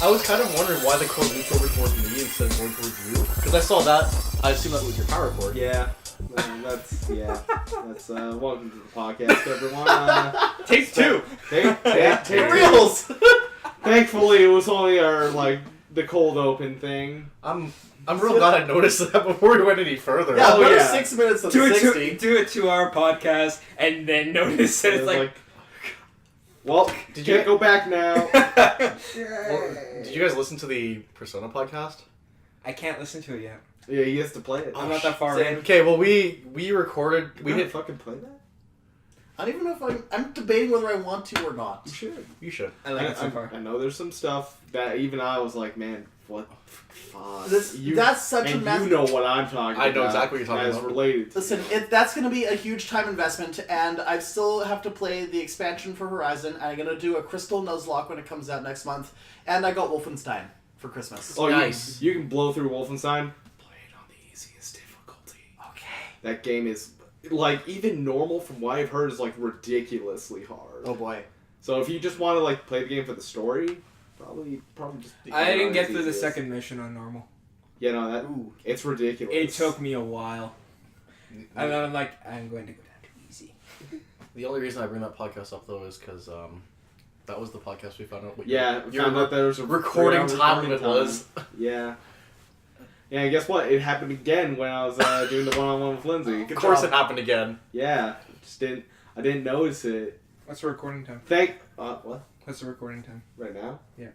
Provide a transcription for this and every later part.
I was kind of wondering why the cord reached over towards me instead of going towards you. Because I saw that, I assumed that was your power cord. Yeah. That's welcome to the podcast, everyone. Take two. Take reels. Thankfully, it was only our the cold open thing. I'm real glad I noticed that before we went any further. Yeah, 6 minutes of do 60. Do a 2-hour podcast and then notice that it's like well, did you go back now? Did you guys listen to the Persona podcast? I can't listen to it yet. Yeah, he has to play it. I'm not that far in. Okay, well we recorded. We didn't fucking play that. I don't even know if I'm debating whether I want to or not. You should. I like it so far. I know there's some stuff that even I was like, man, what? Fuck. That's such a massive... You know what I'm talking about. I know exactly what you're talking about. Related to Listen, that's going to be a huge time investment, and I still have to play the expansion for Horizon, and I'm going to do a Crystal Nuzlocke when it comes out next month, and I got Wolfenstein for Christmas. Oh, nice. You can blow through Wolfenstein. Play it on the easiest difficulty. Okay. That game is, even normal from what I've heard, is, ridiculously hard. Oh, boy. So if you just want to, play the game for the story, probably just... I didn't get through the second mission on normal. Yeah, no, it's ridiculous. It took me a while. And then I'm like, I'm going to go down to easy. The only reason I bring that podcast up, though, is because that was the podcast we found out. We found out there was a recording time it was. Yeah. Yeah, and guess what? It happened again when I was doing the one-on-one with Lindsay. Of course it happened again. Yeah. I didn't notice it. What's the recording time? What? What's the recording time? Right now? Yeah.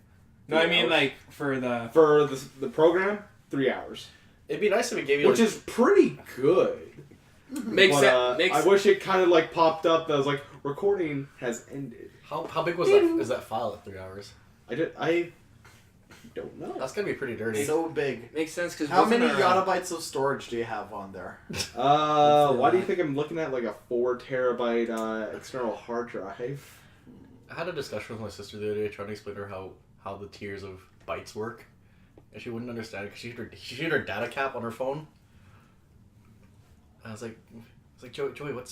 No, I mean for the... For the program, 3 hours. It'd be nice if it gave you... Which is pretty good. Makes sense. I wish it kind of popped up that was recording has ended. How big was that file at 3 hours? I don't know. That's gonna be pretty dirty. So big. Makes sense because how many yottabytes of storage do you have on there? Why do you think I'm looking at a 4 terabyte external hard drive? I had a discussion with my sister the other day trying to explain to her how the tiers of bytes work, and she wouldn't understand it because she hit her data cap on her phone. I was like, Joey, what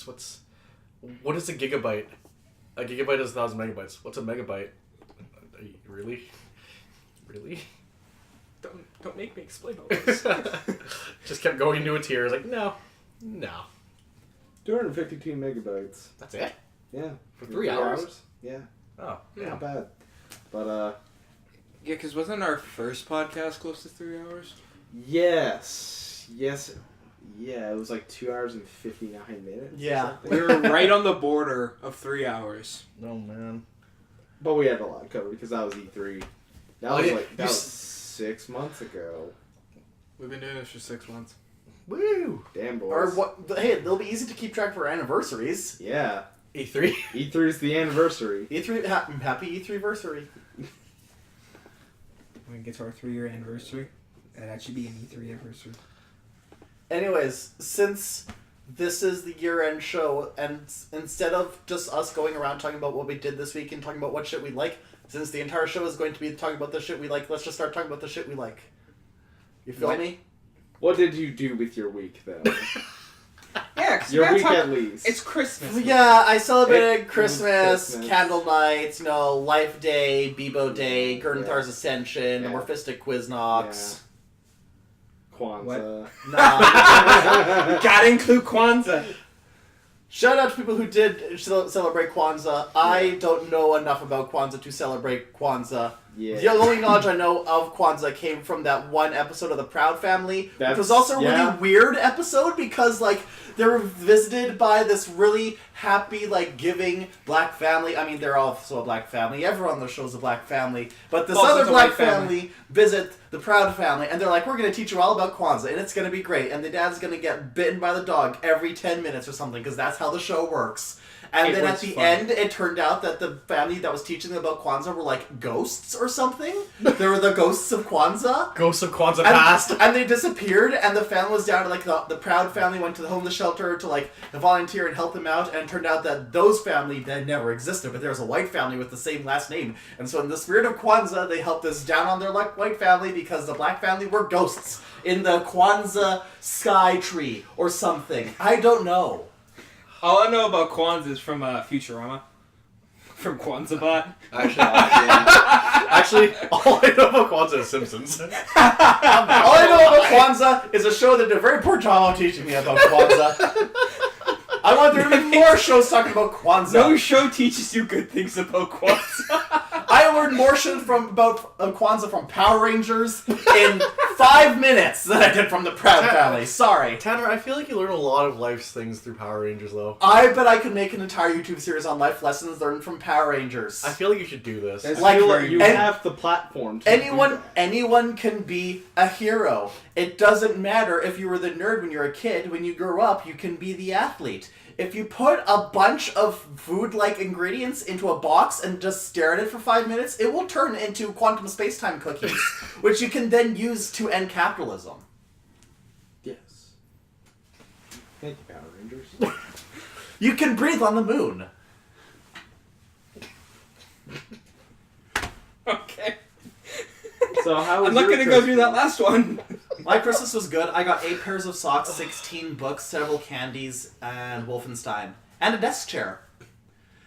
is a gigabyte? A gigabyte is 1,000 megabytes. What's a megabyte? Really? Don't make me explain all this. Just kept going into a tier. I was like, no. 252 megabytes. That's it? Yeah. For 3 hours? Yeah. Oh, yeah. Not bad. But, yeah, because wasn't our first podcast close to 3 hours? Yes. Yeah, it was 2 hours and 59 minutes. Yeah. We were right on the border of 3 hours. No, man. But we had a lot covered because that was E3. That was 6 months ago. We've been doing this for 6 months. Woo! Damn, boys. Or what? Hey, it'll be easy to keep track for anniversaries. Yeah. E3? E3 is the anniversary. E3, happy E3-versary. When we get to our 3-year anniversary, that'd actually be an E3 anniversary. Anyways, since this is the year-end show, and instead of just us going around talking about what we did this week and talking about what shit we like, since the entire show is going to be talking about the shit we like, let's just start talking about the shit we like. You feel me? What did you do with your week, though? Yeah, because your week at least. It's Christmas. Yeah, I celebrated Christmas, candle nights, Life Day, Bebo Day, Gurnthar's Ascension, the Morphistic Quiznox. Yeah. Kwanzaa. Nah. You gotta include Kwanzaa. Shout out to people who did celebrate Kwanzaa. I don't know enough about Kwanzaa to celebrate Kwanzaa. Yeah. The only knowledge I know of Kwanzaa came from that one episode of The Proud Family, which was also a really weird episode because, they were visited by this really happy, giving black family. I mean, they're also a black family. Everyone on the show is a black family. But this other black family visit the Proud Family, and they're like, we're going to teach you all about Kwanzaa, and it's going to be great. And the dad's going to get bitten by the dog every 10 minutes or something, because that's how the show works. And then at the end, it turned out that the family that was teaching them about Kwanzaa were ghosts or something. They were the ghosts of Kwanzaa. Ghosts of Kwanzaa past. And they disappeared, and the family was down to the Proud Family went to the homeless shelter to volunteer and help them out, and it turned out that those family that never existed, but there was a white family with the same last name. And so in the spirit of Kwanzaa, they helped us down on their white family because the black family were ghosts in the Kwanzaa sky tree or something. I don't know. All I know about Kwanzaa is from Futurama. From Kwanzaa Actually, all I know about Kwanzaa is Simpsons. All I know about Kwanzaa is a show that did a very poor job of teaching me about Kwanzaa. I want there to be more shows talking about Kwanzaa. No show teaches you good things about Kwanzaa. I learned more shit about Kwanzaa from Power Rangers in 5 minutes than I did from the Proud Family. Sorry. Tanner, I feel like you learn a lot of life's things through Power Rangers, though. I bet I could make an entire YouTube series on life lessons learned from Power Rangers. I feel like you should do this. Like, you have the platform to anyone can be a hero. It doesn't matter if you were the nerd when you're a kid. When you grow up, you can be the athlete. If you put a bunch of food-like ingredients into a box and just stare at it for 5 minutes, it will turn into quantum space-time cookies, which you can then use to end capitalism. Yes. Thank you, Power Rangers. You can breathe on the moon. Okay. So how was I'm not your gonna go through that last one. My Christmas was good. I got 8 pairs of socks, 16 books, several candies, and Wolfenstein. And a desk chair.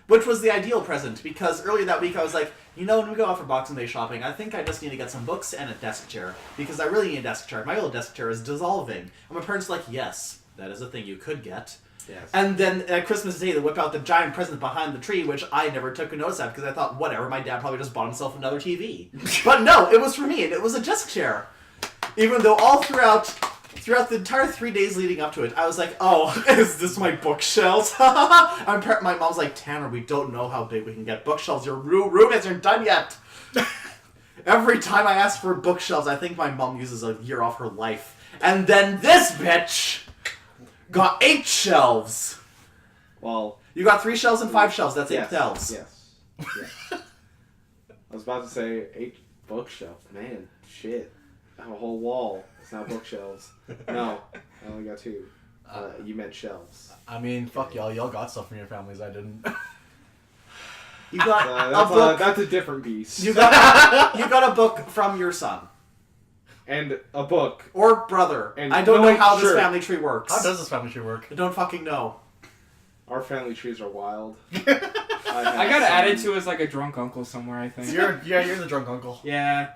Which was the ideal present, because earlier that week I was like, you know, when we go out for Boxing Day shopping, I think I just need to get some books and a desk chair. Because I really need a desk chair. My old desk chair is dissolving. And my parents were like, yes, that is a thing you could get. Yes. And then at Christmas Day, they whip out the giant present behind the tree, which I never took a notice of because I thought, whatever, my dad probably just bought himself another TV. But no, it was for me, and it was a desk chair. Even though all throughout the entire 3 days leading up to it, I was like, oh, is this my bookshelves? My mom's like, Tanner, we don't know how big we can get bookshelves. Your room isn't done yet. Every time I ask for bookshelves, I think my mom uses a year off her life. And then this bitch got 8 shelves. Well, you got 3 shelves and 5 shelves. That's 8 shelves. Yes. I was about to say 8 bookshelves. Man, shit. I have a whole wall. It's not bookshelves. No, I only got 2. You meant shelves. I mean, fuck y'all. Y'all got stuff from your families. I didn't. You got a book. That's a different beast. You got a book from your son. And a book. Or brother. And I don't know how this family tree works. How does this family tree work? I don't fucking know. Our family trees are wild. I got added to as like a drunk uncle somewhere, I think. You're the drunk uncle. Yeah.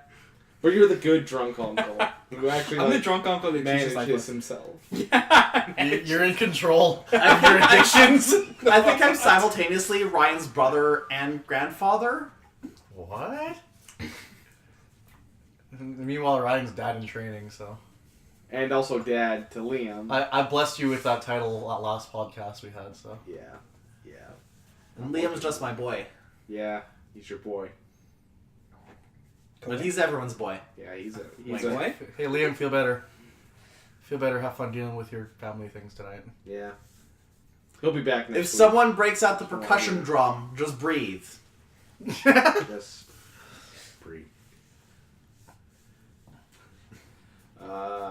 But you're the good drunk uncle who actually I'm the drunk uncle that teaches like manages himself. Yeah. You're in control of your addictions. I think I'm simultaneously Ryan's brother and grandfather. What? Meanwhile, Ryan's dad in training, so. And also dad to Liam. I blessed you with that title at last podcast we had, so. Yeah. And Liam's just my boy. Yeah, he's your boy. But he's everyone's boy. Yeah, he's a boy. Hey, Liam, feel better. Feel better. Have fun dealing with your family things tonight. Yeah. He'll be back next If week. someone breaks out the percussion drum, just breathe. Just breathe.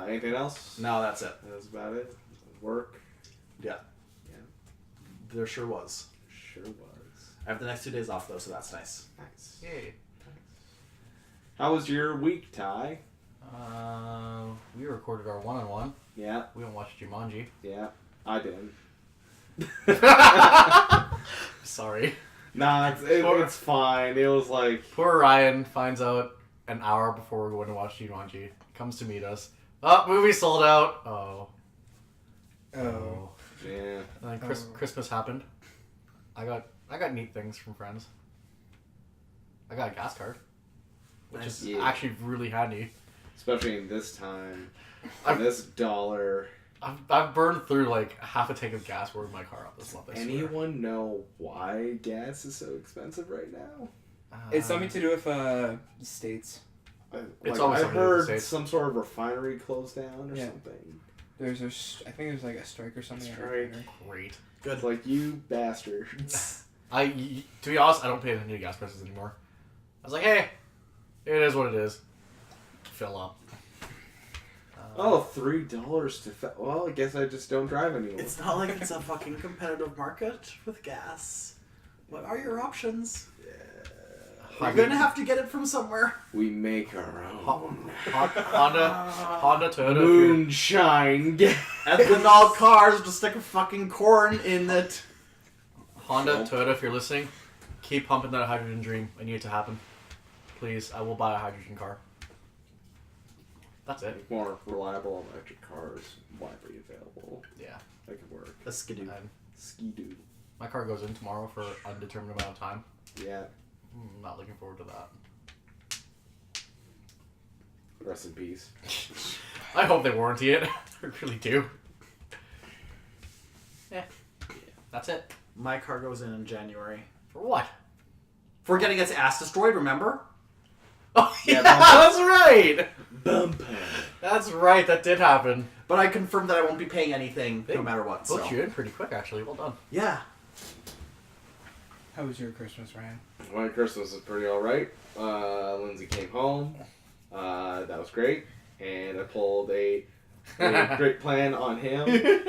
Anything else? No, that's it. That's about it. Work. Yeah. There sure was. Sure was. I have the next 2 days off though, so that's nice. Nice. Yay. How was your week, Ty? We recorded our one-on-one. Yeah. We haven't watched Jumanji. Yeah. I didn't. Sorry. Nah, it's fine. It was like... Poor Ryan finds out an hour before we're going to watch Jumanji. Comes to meet us. Oh, movie sold out. Oh. Yeah. And then Christmas happened. I got neat things from friends. I got a gas card, which is actually really handy. Especially in this time. This dollar. I've burned through like half a tank of gas worth my car up this month. Anyone know why gas is so expensive right now? It's something to do with states. It's always I something to do with heard states. some sort of refinery closed down or something. I think there's like a strike or something. Strike. Great. Good. It's like, you bastards. To be honest, I don't pay attention to gas prices anymore. I was like, hey, it is what it is. Fill up. $3 to well, I guess I just don't drive anymore. It's not like it's a fucking competitive market with gas. What are your options? You're gonna have to get it from somewhere. We make our own. Honda, Toyota. Moonshine gas. Ethanol cars, just stick a fucking corn in it. Honda, Toyota, if you're listening, keep pumping that hydrogen dream. I need it to happen. Please, I will buy a hydrogen car. That's it. More reliable electric cars, widely available. Yeah. That could work. A skidoo. Ski-doo. My car goes in tomorrow for an undetermined amount of time. Yeah. I'm not looking forward to that. Rest in peace. I hope they warranty it. I really do. Yeah. That's it. My car goes in January. For what? For getting its ass destroyed, remember? Oh, yeah, Yeah, that's right! Bumper. That's right, that did happen. But I confirmed that I won't be paying anything They no matter what. Booked So. you in pretty quick, actually. Well done. Yeah. How was your Christmas, Ryan? My Christmas was pretty alright. Lindsay came home. That was great. And I pulled a great plan on him,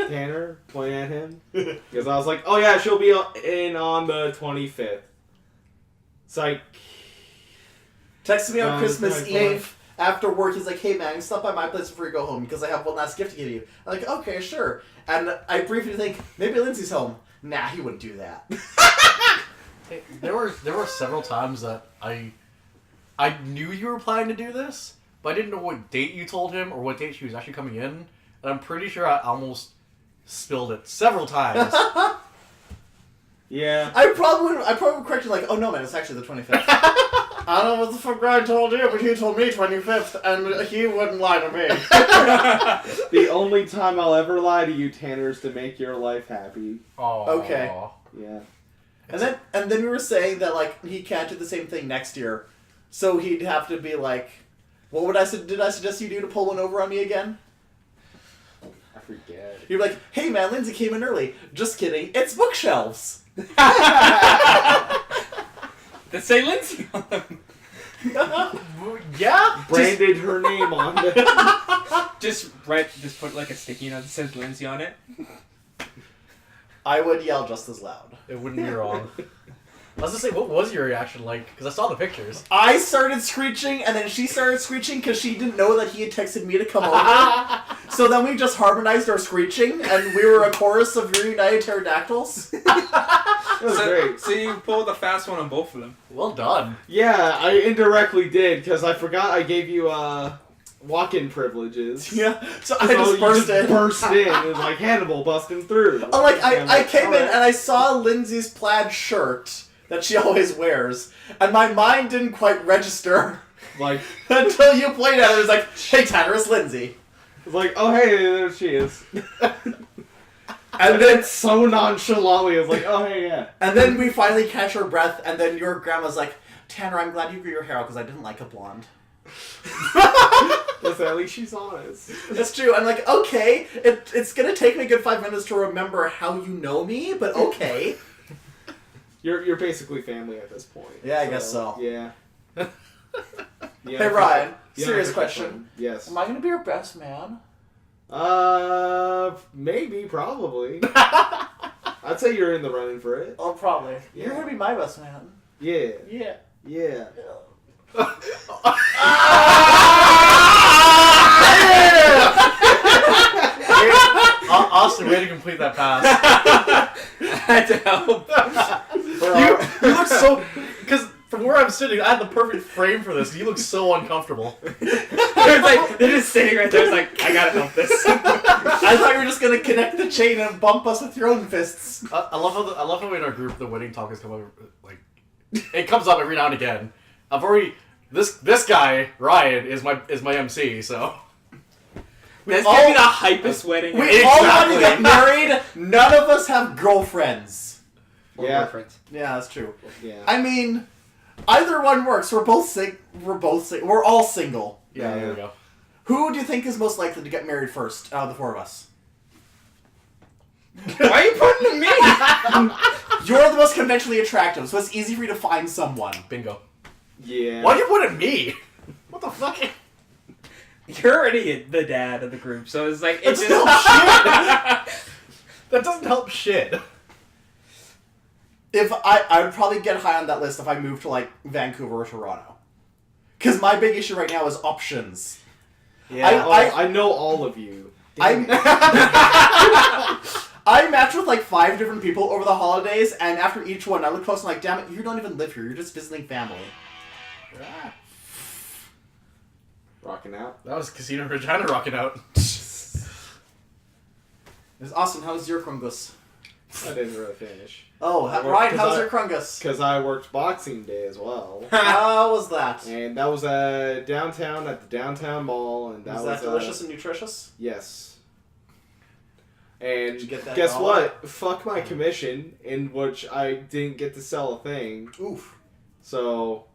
Tanner, pointing at him. Because I was like, oh yeah, she'll be in on the 25th. Psych. Texted me on Christmas 24. Eve after work. He's like, hey man, stop by my place before you go home because I have one last gift to give you. I'm like, okay, sure. And I briefly think, maybe Lindsay's home. Nah, he wouldn't do that. Hey, there were several times that I knew you were planning to do this, but I didn't know what date you told him or what date she was actually coming in. And I'm pretty sure I almost spilled it several times. Yeah. I probably would correct you like, oh no man, it's actually the 25th. I don't know what the fuck Ryan told you, but he told me 25th, and he wouldn't lie to me. The only time I'll ever lie to you, Tanner, is to make your life happy. Oh. Okay. Yeah. And then we were saying that like he can't do the same thing next year, so he'd have to be like, what would did I suggest you do to pull one over on me again? I forget. You'd be like, hey man, Lindsay came in early. Just kidding, it's bookshelves. That say Lindsay on them. Yeah. Branded her name on it. Just put like a sticky note that says Lindsay on it. I would yell just as loud. It wouldn't be wrong. I was gonna say, what was your reaction like? Because I saw the pictures. I started screeching, and then she started screeching because she didn't know that he had texted me to come over. So then we just harmonized our screeching, and we were a chorus of reunited pterodactyls. That was great. So you pulled a fast one on both of them. Well done. Yeah, I indirectly did, because I forgot I gave you, walk-in privileges. Yeah, so I So just you burst in. burst in, and like Hannibal busting through. Oh, like, And I came in alright. and I saw Lindsay's plaid shirt that she always wears, and my mind didn't quite register Like, until you played at her. It was like, hey, Tanner, it's Lindsay. it's like, oh hey, there she is. And then, so nonchalantly, it's like, oh hey, yeah. and then we finally catch our breath, and then your grandma's like, Tanner, I'm glad you grew your hair out because I didn't like a blonde. Listen, at least she's honest. That's true. I'm like, okay, it's gonna take me a good 5 minutes to remember how you know me, but okay. You're basically family at this point. Yeah, I guess so. Yeah. Hey, Ryan, Yeah, serious I think question. that's fine. Yes. Am I gonna be your best man? Maybe, probably. I'd say you're in the running for it. Oh, probably. You're Yeah. gonna be my best man. Yeah. Yeah. Yeah. Austin, way to complete that pass. I had to help. You look so... Because from where I'm sitting, I had the perfect frame for this. You look so uncomfortable. They're just sitting right there. It's like, I gotta help this. I thought you were just gonna connect the chain and bump us with your own fists. I love how in our group the wedding talk has come up, like, it comes up every now and again. I've already... This guy, Ryan, is my MC, so... That's gonna be the hypest wedding. We all want to get married. None of us have girlfriends. Or Yeah. boyfriends. Yeah, that's true. Yeah. I mean, either one works. We're all single. Yeah, there we go. Who do you think is most likely to get married first out of the four of us? Why are you putting me? You're the most conventionally attractive, so it's easy for you to find someone. Bingo. Yeah. Why'd you put it me? What the fuck? You're already the dad of the group, so it's like That's it's still just shit. That doesn't help shit. If I would probably get high on that list if I moved to like Vancouver or Toronto, because my big issue right now is options. Yeah. I know all of you. I I matched with like 5 different people over the holidays, and after each one, I looked close and like, damn it, you don't even live here. You're just visiting family. Ah, Rocking out. that was Casino Regina rocking out. Austin, how's your Krungus? I didn't really finish. Oh, Ryan, how's your Krungus? Because I worked Boxing Day as well. How was that? And that was downtown at the downtown mall. And that Was that delicious and nutritious? Yes. And Did you get that guess dollar? what? Fuck my commission, in which I didn't get to sell a thing. Oof. So,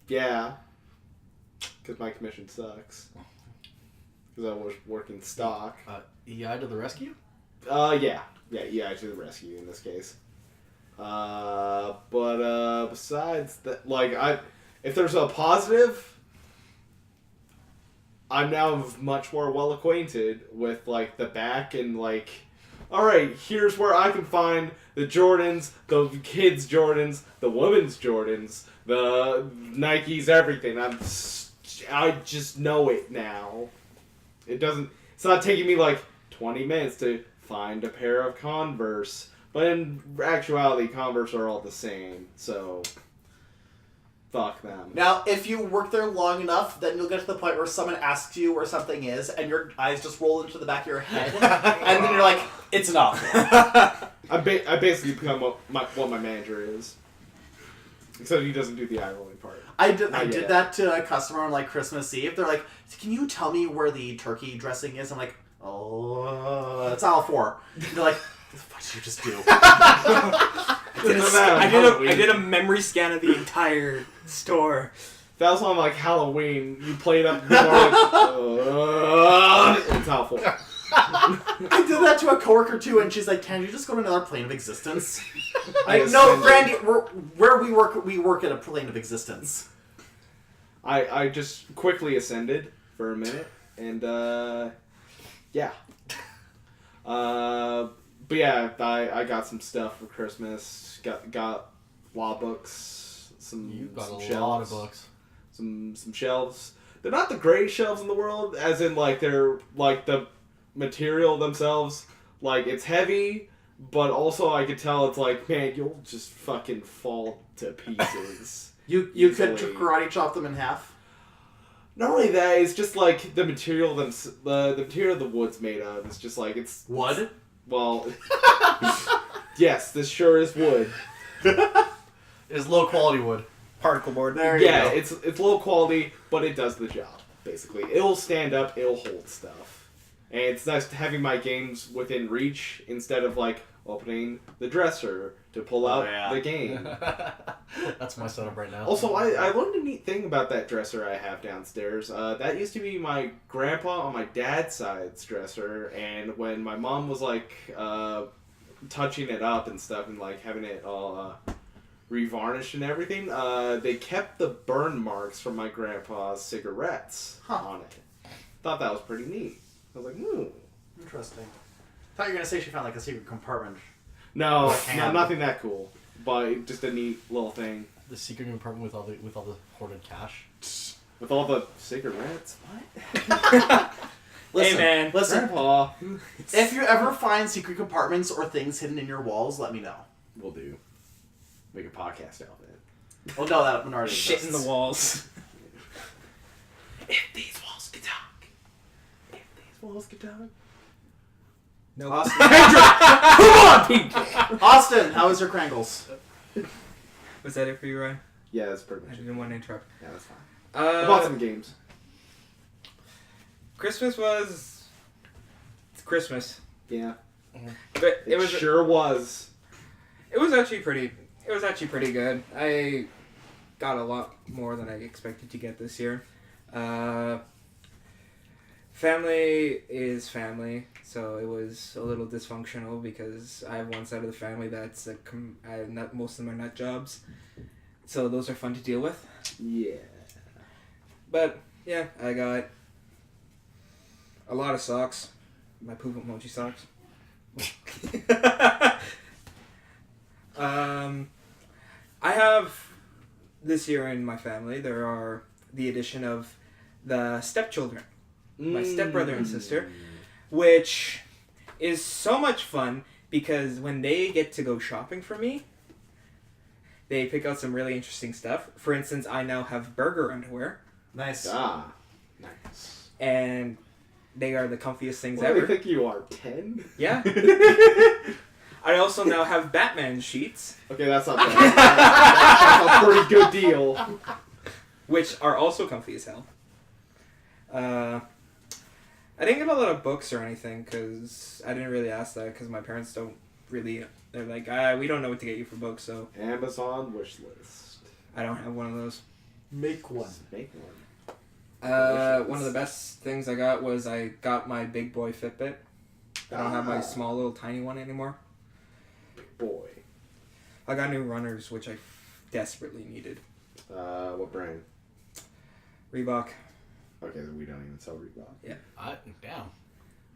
yeah. Because my commission sucks. Because I was working stock. EI to the rescue? Yeah. Yeah, to the rescue in this case. But besides that, like, if there's a positive, I'm now much more well acquainted with, like, the back and, like, alright, here's where I can find the Jordans, the kids' Jordans, the women's Jordans, the Nikes, everything. I just know it now. It's not taking me, like, 20 minutes to find a pair of Converse. But in actuality, Converse are all the same, so fuck them. Now, if you work there long enough, then you'll get to the point where someone asks you where something is, and your eyes just roll into the back of your head, and then you're like, it's enough. I basically become what my manager is. Except he doesn't do the eye rolling part. I did that to a customer on like Christmas Eve. They're like, can you tell me where the turkey dressing is? I'm like, oh, it's aisle 4. They're like, what did you just do? I did a memory scan of the entire store. That was on like Halloween. You played up more it's awful. I did that to a coworker too, and she's like, "Can you just go to another plane of existence?" No, Brandy, where we work at a plane of existence. I just quickly ascended for a minute, and yeah. But yeah, I got some stuff for Christmas. Got law books. You got some a shelves, lot of books. Some shelves. They're not the greatest shelves in the world, as in like they're like the material themselves. Like it's heavy, but also I could tell it's like, man, you'll just fucking fall to pieces. You could karate chop them in half. Not only that, it's just like the material the material the wood's made of. It's just like it's wood. Well, yes, this sure is wood. It's low quality wood. Particle board. There you go. It's low quality, but it does the job. Basically, it'll stand up. It'll hold stuff, and it's nice having my games within reach instead of like opening the dresser to pull out the game. That's my setup right now. Also, I learned a neat thing about that dresser I have downstairs. That used to be my grandpa on my dad's side's dresser, and when my mom was like touching it up and stuff and like having it all revarnished and everything, they kept the burn marks from my grandpa's cigarettes on it. Thought that was pretty neat. I was like, Interesting. Thought you were gonna say she found like a secret compartment. No, nothing that cool, but just a neat little thing. The secret compartment with all the hoarded cash. With all the cigarettes? What? Hey man, Listen, Grandpa. if you ever find secret compartments or things hidden in your walls, let me know. We'll do. Make a podcast out of it. Oh no, that minority shit in exists. the walls. If these walls could talk. If these walls could talk. No. Austin, Come on, PJ! Austin, how is your Krangles? Was that it for you, Ryan? Yeah, that's pretty I much it. didn't want to interrupt. Yeah, that's fine. I bought some games. Christmas was Christmas, Yeah. but It was sure was. It was actually pretty good. I got a lot more than I expected to get this year. Family is family, so it was a little dysfunctional because I have one side of the family that's most of them are nut jobs, so those are fun to deal with. Yeah. But yeah, I got a lot of socks. My poop emoji socks. I have this year in my family, there are the addition of the stepchildren, my stepbrother and sister, which is so much fun because when they get to go shopping for me, they pick out some really interesting stuff. For instance, I now have burger underwear. Nice. Ah, nice. And they are the comfiest things What, ever. do you think you are, 10? Yeah. I also now have Batman sheets, Okay, that's not bad. That's a pretty good deal. which are also comfy as hell. I didn't get a lot of books or anything because I didn't really ask that because my parents don't really. They're like, we don't know what to get you for books, so Amazon wish list. I don't have one of those. Make one. Make one. One of the best things I got was I got my big boy Fitbit. I don't have my small little tiny one anymore. Big boy. I got new runners, which I desperately needed. What brand? Reebok. Okay, we don't even sell Reebok. Damn.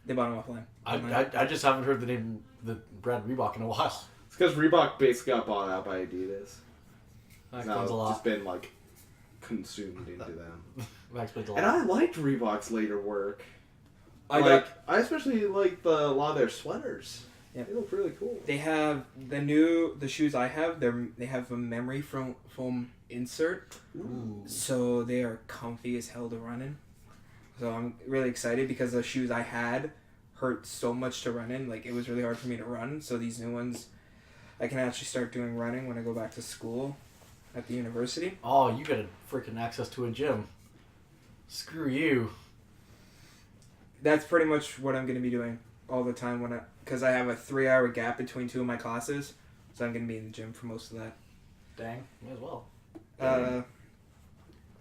They bought them offline. I just haven't heard the brand Reebok in a while. It's because Reebok basically got bought out by Adidas. That Now explains it's a lot. just been like consumed into them. That explains a lot. And I liked Reebok's later work. I especially like a lot of their sweaters. Yeah. They look really cool. They have the shoes I have. They have a memory foam insert, Ooh. so they are comfy as hell to run in. So I'm really excited because the shoes I had hurt so much to run in. Like it was really hard for me to run. So these new ones, I can actually start doing running when I go back to school at the university. Oh, you got a freaking access to a gym. Screw you. That's pretty much what I'm going to be doing all the time because I have a 3-hour gap between two of my classes, so I'm going to be in the gym for most of that. Dang, may as well.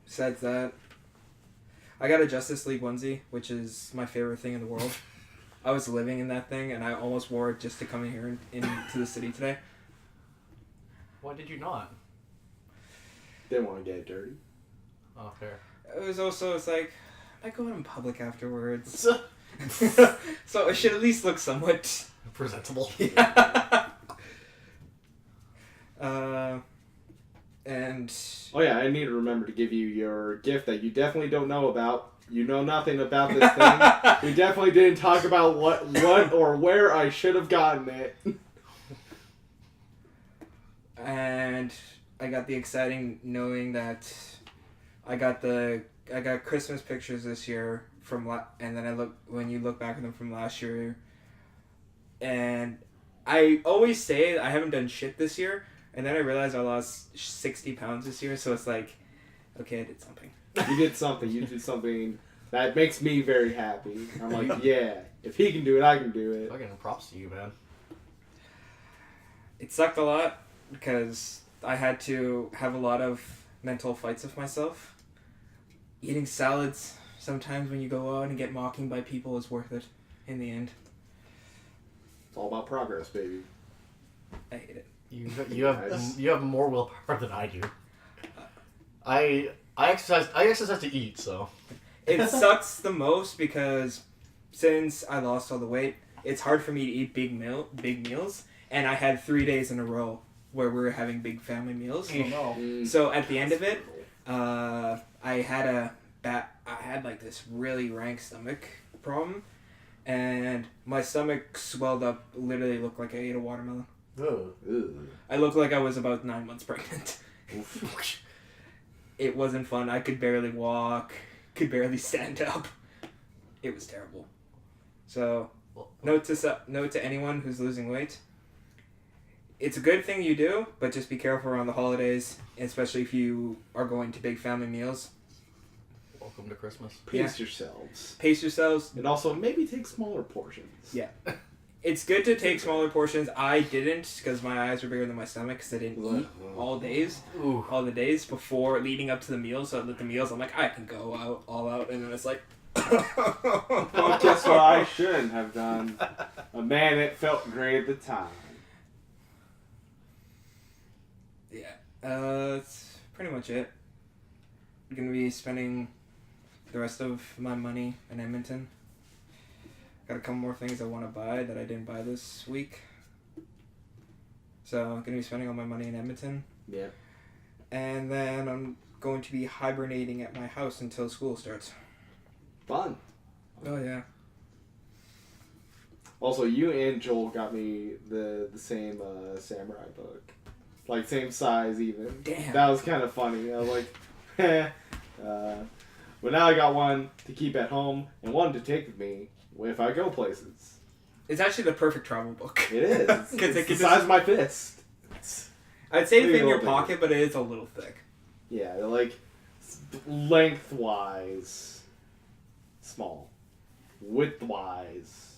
Besides that, I got a Justice League onesie, which is my favorite thing in the world. I was living in that thing, and I almost wore it just to come in here into the city today. Why did you not? Didn't want to get dirty. Oh, fair. It's like, I go out in public afterwards. So it should at least look somewhat Presentable. And Oh yeah, I need to remember to give you your gift that you definitely don't know about. You know nothing about this thing. We definitely didn't talk about what or where I should have gotten it. And I got the exciting knowing that I got Christmas pictures this year and then when you look back at them from last year, and I always say I haven't done shit this year, and then I realized I lost 60 pounds this year, so it's like, okay, I did something. You did something. You did something that makes me very happy. I'm like, yeah, if he can do it, I can do it. Fucking props to you, man. It sucked a lot because I had to have a lot of mental fights with myself. Eating salads sometimes when you go out and get mocking by people is worth it in the end. It's all about progress, baby. I hate it. You have more willpower than I do. I exercise to eat, so It sucks the most because since I lost all the weight, it's hard for me to eat big meals, and I had 3 days in a row where we were having big family meals. oh no. So at the end of it, I had like this really rank stomach problem, and my stomach swelled up. Literally looked like I ate a watermelon. Ugh. I looked like I was about 9 months pregnant. It wasn't fun. I could barely walk, could barely stand up. It was terrible. So, note to anyone who's losing weight. It's a good thing you do, but just be careful around the holidays, especially if you are going to big family meals. Welcome to Christmas. Pace yourselves. Pace yourselves. And also, maybe take smaller portions. Yeah. It's good to take smaller portions. I didn't because my eyes were bigger than my stomach because I didn't eat all the days before leading up to the meals. So at the meals, I'm like, I can go out all out, and then it's like, Well, guess what I shouldn't have done? Man, it felt great at the time. yeah. That's pretty much it. I'm gonna be spending the rest of my money in Edmonton. Got a couple more things I want to buy that I didn't buy this week. So I'm going to be spending all my money in Edmonton. Yeah. And then I'm going to be hibernating at my house until school starts. Fun. Oh, yeah. Also, you and Joel got me the same samurai book. Like, same size even. Damn. That was kind of funny. I was like, but now I got one to keep at home and one to take with me if I go places. It's actually the perfect travel book. It is. Because It's the size of my fist. I'd say to Maybe fit in a your little pocket, but it is a little thick. Yeah, like, lengthwise, small. Widthwise,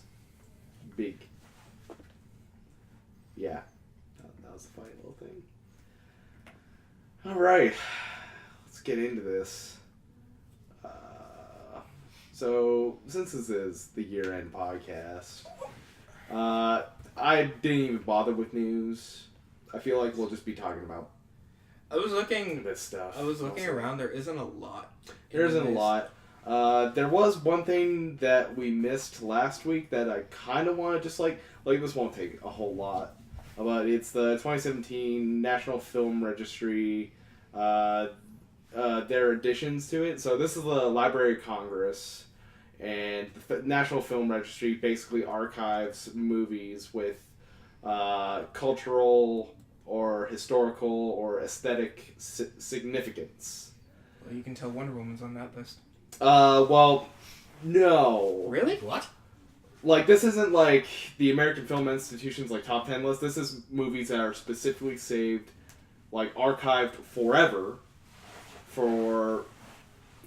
big. Yeah, that was a funny little thing. Alright, let's get into this. So, since this is the year-end podcast, I didn't even bother with news. I feel like we'll just be talking about I was looking this stuff. mostly around. There isn't a lot. There isn't a lot. There was one thing that we missed last week that I kind of want to just like this won't take a whole lot, but it's the 2017 National Film Registry, their additions to it. So this is the Library of Congress, and the National Film Registry basically archives movies with cultural or historical or aesthetic significance. Well, you can tell Wonder Woman's on that list. Well, no. Really? What? Like, this isn't like the American Film Institution's like top 10 list. This is movies that are specifically saved, like archived forever for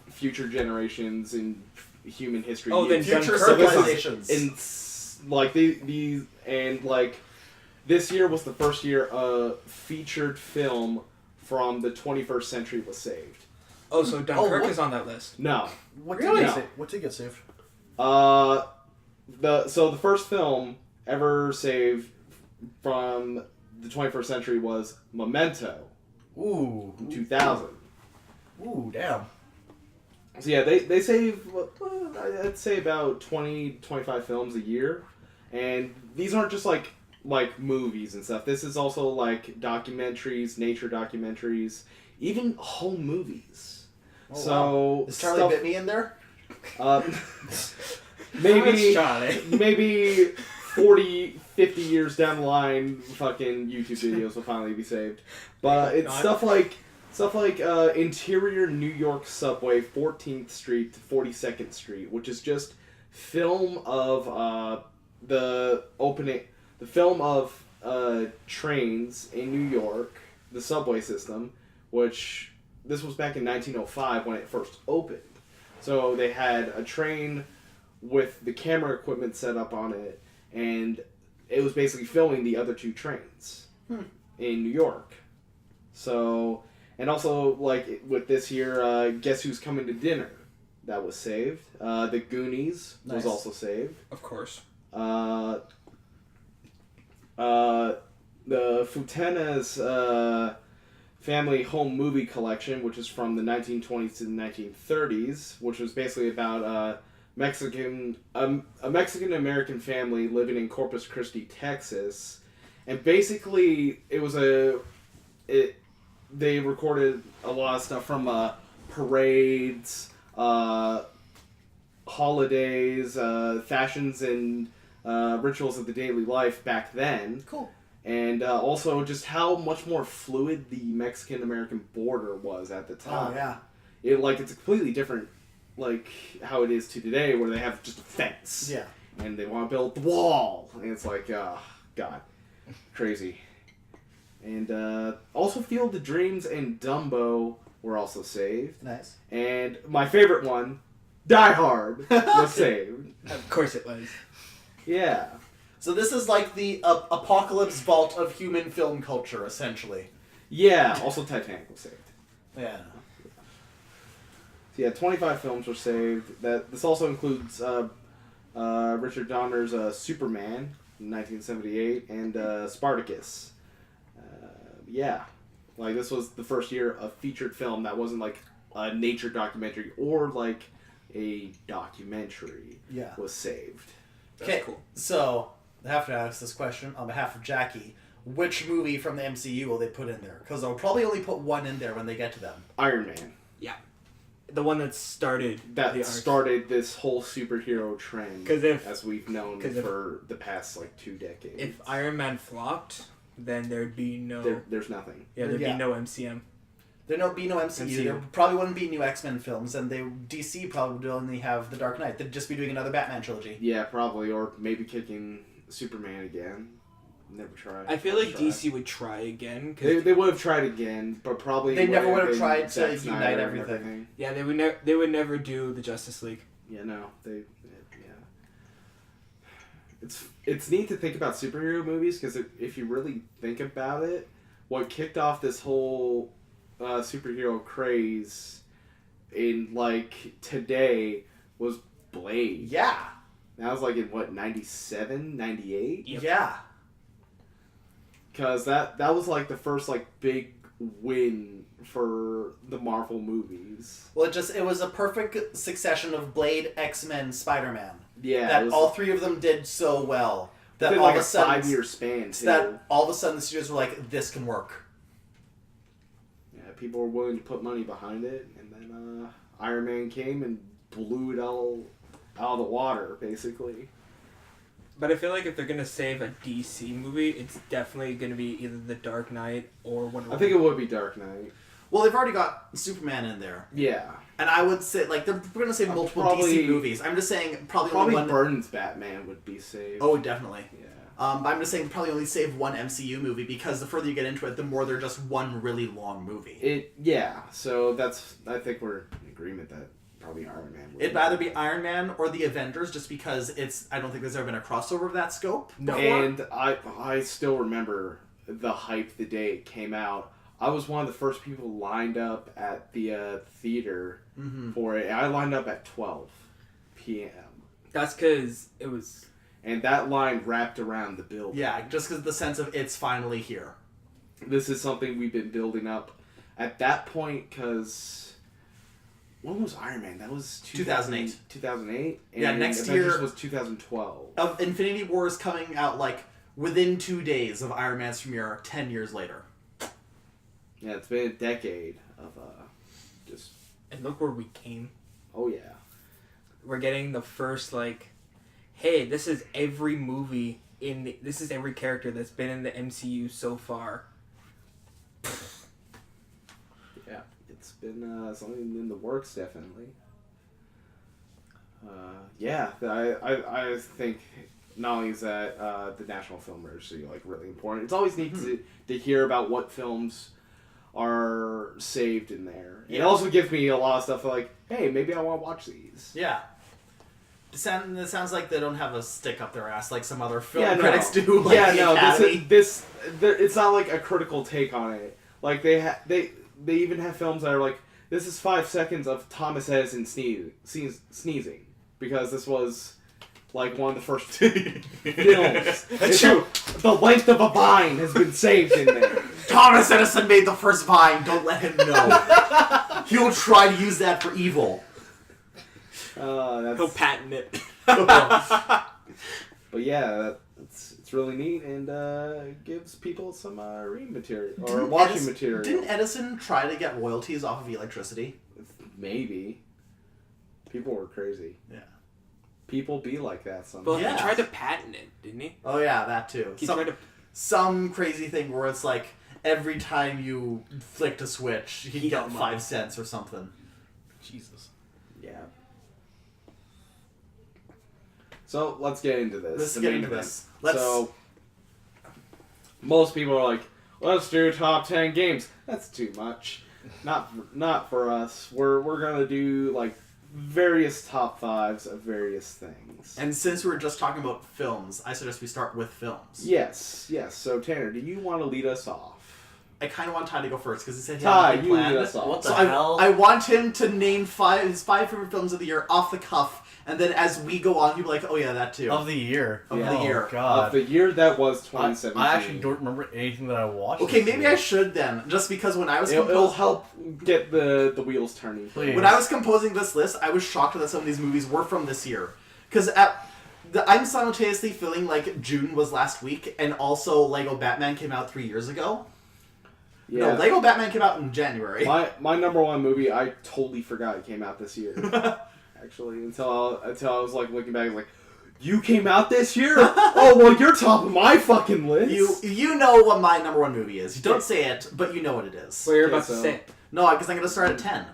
future generations in human history. Oh, then Future Dunkirk civilizations. in like these and like this year was the first year a featured film from the 21st century was saved. Oh, so Dunkirk what? is on that list. No. What Really? did get What did get saved? The first film ever saved from the 21st century was Memento, Ooh. 2000. Ooh, damn. So yeah, they save, I'd say about 20, 25 films a year. And these aren't just like movies and stuff. This is also like documentaries, nature documentaries, even home movies. Oh, So wow. Is Charlie Bit Me in there? Maybe 40, 50 years down the line, fucking YouTube videos will finally be saved. But it's stuff like interior New York subway, 14th Street to 42nd Street, which is just film of the film of trains in New York, the subway system, which this was back in 1905 when it first opened. So they had a train with the camera equipment set up on it, and it was basically filming the other two trains in New York. So, and also, like, with this year, Guess Who's Coming to Dinner? That was saved. The Goonies was also saved. Of course. The Futena's family home movie collection, which is from the 1920s to the 1930s, which was basically about a Mexican-American family living in Corpus Christi, Texas. And basically, they recorded a lot of stuff from parades, holidays, fashions, and rituals of the daily life back then. Cool. And also just how much more fluid the Mexican-American border was at the time. Oh, yeah. It's a completely different, like, how it is to today, where they have just a fence. Yeah. And they want to build the wall. And it's like, God. Crazy. And also Field of Dreams and Dumbo were also saved. Nice. And my favorite one, Die Hard, was saved. Of course it was. Yeah. So this is like the apocalypse vault of human film culture, essentially. Yeah, also Titanic was saved. Yeah. So yeah, 25 films were saved. This also includes Richard Donner's Superman in 1978 and Spartacus. Yeah. Like, this was the first year a featured film that wasn't like a nature documentary or like a documentary was saved. Okay, cool. So I have to ask this question on behalf of Jackie. Which movie from the MCU will they put in there? Because they'll probably only put one in there when they get to them. Iron Man. Yeah. the one that started this whole superhero trend. As we've known for the past like 2 decades. If Iron Man flopped, then there'd be no. There's nothing. Yeah, there'd be no MCM. There'd be no MCU. There probably wouldn't be new X-Men films, and DC probably would only have The Dark Knight. They'd just be doing another Batman trilogy. Yeah, probably, or maybe kicking Superman again. Never tried. I feel like DC would try again. They would have tried again, but probably they never would have tried to unite everything. Yeah, they would never do the Justice League. Yeah, no, It's neat to think about superhero movies because if you really think about it, what kicked off this whole superhero craze in like today was Blade. Yeah. That was like in what, 97, 98? Yep. Yeah. Because that was like the first like big win for the Marvel movies. Well, it was a perfect succession of Blade, X-Men, Spider-Man. Yeah. That all 3 of them did so well. That all like of a sudden 5-year span too. That all of a sudden the studios were like, this can work. Yeah, people were willing to put money behind it, and then Iron Man came and blew it all out of the water, basically. But I feel like if they're gonna save a DC movie, it's definitely gonna be either The Dark Knight or Wonder Woman. I think it would be Dark Knight. Well, they've already got Superman in there. Yeah. And I would say, like, they're going to save multiple DC movies. I'm just saying probably Burton's Batman would be saved. Oh, definitely. Yeah. I'm just saying probably only save one MCU movie because the further you get into it, the more they're just one really long movie. So I think we're in agreement that probably Iron Man would It'd either be Iron Man or the Avengers just because I don't think there's ever been a crossover of that scope. No. And I still remember the hype the day it came out. I was one of the first people lined up at the theater for it. I lined up at 12 p.m. That's because it was... And that line wrapped around the building. Yeah, just because the sense of it's finally here. This is something we've been building up at that point because... When was Iron Man? That was 2008. 2008? And yeah, next Avengers year... was 2012. Of Infinity War is coming out, like, within 2 days of Iron Man's premiere, 10 years later. Yeah, it's been a decade of just... And look where we came. Oh, yeah. We're getting the first, like, hey, this is every movie this is every character that's been in the MCU so far. Yeah, it's been something in the works, definitely. I think not only is that the National Film Registry like really important, it's always neat to hear about what films are saved in there. Yeah. It also gives me a lot of stuff like, hey, maybe I want to watch these. Yeah. It sounds like they don't have a stick up their ass like some other film critics do. Like it's not like a critical take on it. Like they even have films that are like, this is 5 seconds of Thomas Edison sneezing because this was like one of the first films. That's true. The length of a vine has been saved in there. Thomas Edison made the first vine. Don't let him know. He'll try to use that for evil. He'll patent it. But yeah, it's really neat and gives people some reading material or watching material. Didn't Edison try to get royalties off of electricity? Maybe. People were crazy. Yeah. People be like that sometimes. Well, he tried to patent it, didn't he? Oh yeah, that too. He tried to... Some crazy thing where it's like every time you flicked a switch, he'd get 5 cents or something. Jesus. Yeah. So let's get into this. So most people are like, let's do top 10 games. That's too much. Not for us. We're gonna do like various top 5s of various things. And since we were just talking about films, I suggest we start with films. Yes. So Tanner, do you want to lead us off? I kind of want Ty to go first because he said he had nothing planned. Lead us off. What the hell? I want him to name his 5 favorite films of the year off the cuff. And then as we go on, he'll be like, oh yeah, that too. Of the year. Of the year. God. Of the year that was 2017. I actually don't remember anything that I watched. Okay, maybe I should then. Just because when I was it'll help get the wheels turning. Please. When I was composing this list, I was shocked that some of these movies were from this year. Because I'm simultaneously feeling like June was last week, and also Lego Batman came out 3 years ago. Yeah. No, Lego Batman came out in January. My number one movie, I totally forgot it came out this year. Actually, until I was like looking back, I was like, you came out this year? Oh well, you're top of my fucking list. You know what my number one movie is. You don't say it, but you know what it is. Well, you're about to say it. No, because I'm going to start at 10.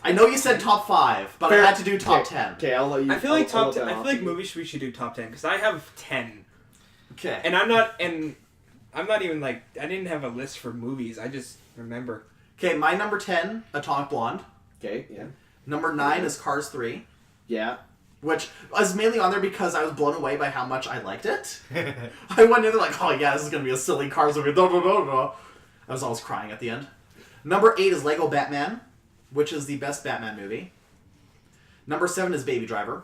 I know you said top 5, but I had to do top 10. Okay, I'll let you. I feel like I'll top 10. let I that feel like off. movies we should do top 10 because I have 10. Okay. And I'm not even like I didn't have a list for movies. I just remember. Okay, my number 10, Atomic Blonde. Okay, yeah. Number 9 is Cars 3. Yeah. Which was mainly on there because I was blown away by how much I liked it. I went in there like, oh yeah, this is going to be a silly Cars movie. I was always crying at the end. Number 8 is Lego Batman, which is the best Batman movie. Number 7 is Baby Driver.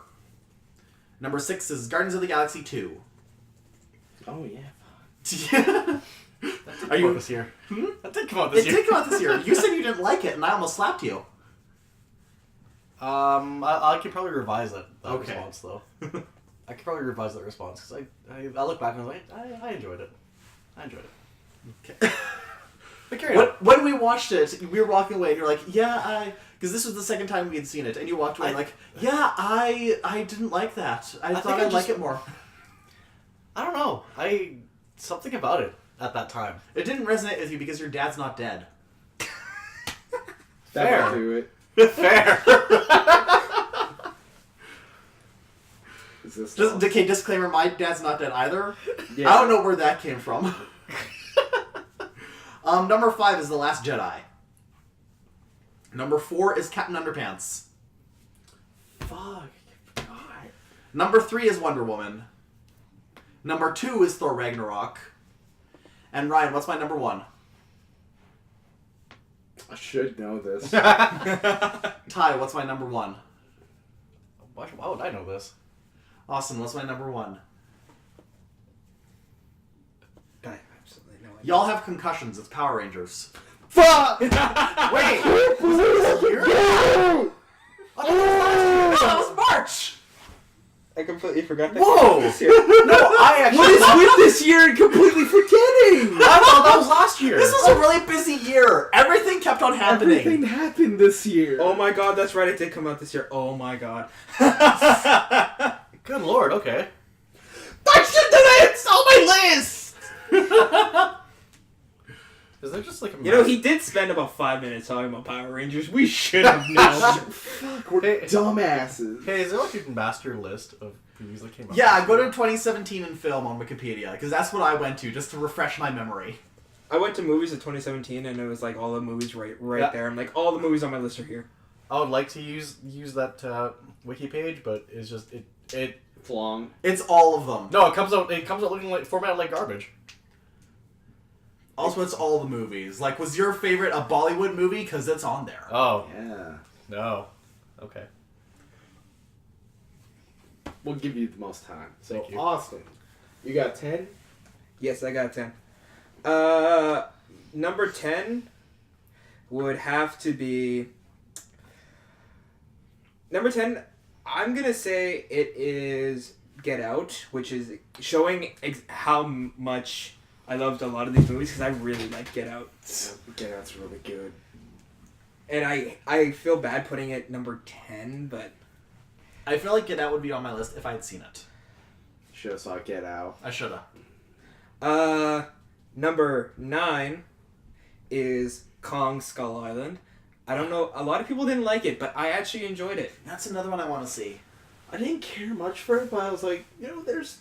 Number 6 is Guardians of the Galaxy 2. Oh yeah. Are you this year? That did come out It this year. did come out this year. You said you didn't like it, and I almost slapped you. I could probably revise that Okay. response though. I could probably revise that response because I look back and I was like, I enjoyed it. I enjoyed it. Okay. But carry on. When we watched it, we were walking away, and you're like, yeah, because this was the second time we had seen it, and you walked away like, yeah, I didn't like that. I thought think I I'd like just- it more. I don't know. Something about it at that time. It didn't resonate with you because your dad's not dead. That'll do it. Fair. Is this Just, okay, disclaimer, my dad's not dead either. Yeah. I don't know where that came from. Number 5 is The Last Jedi. Number 4 is Captain Underpants. Fuck. God. Number 3 is Wonder Woman. Number 2 is Thor Ragnarok. And Ryan, what's my number 1? I should know this. Ty, what's my number 1? Why would I know this? Austin, what's my number 1? I have absolutely no idea. Y'all have concussions. It's Power Rangers. Fuck! Wait! Oh, No, that was March! I completely forgot that. Whoa! This year. No, I actually. What is with this year and completely forgetting? I thought that was last year. This was a really busy year. Everything kept on happening. Everything happened this year. Oh my god, that's right. It did come out this year. Oh my god. Good lord. Okay. I should do that! It's on my list! Is there just like a You know, he did spend about 5 minutes talking about Power Rangers. We should have known. Fuck, we're dumbasses. Hey, is there like a master list of movies that came out? Yeah, go to 2017 in film on Wikipedia, because that's what I went to, just to refresh my memory. I went to movies in 2017 and it was like all the movies right Yeah. there. I'm like, all the movies on my list are here. I would like to use that wiki page, but it's just it. It's long. It's all of them. No, it comes out looking like formatted like garbage. Also, it's all the movies. Like, was your favorite a Bollywood movie? Because it's on there. Oh Yeah. no. Okay. We'll give you the most time. So, Thank you. Austin, you got 10? Yes, I got 10. Number 10 would have to be... Number 10, I'm going to say it is Get Out, which is showing how much I loved a lot of these movies because I really like Get Out. Get Out's really good. And I feel bad putting it number 10, but... I feel like Get Out would be on my list if I had seen it. Should have saw Get Out. I shoulda. Number 9 is Kong Skull Island. I don't know, a lot of people didn't like it, but I actually enjoyed it. That's another one I want to see. I didn't care much for it, but I was like, there's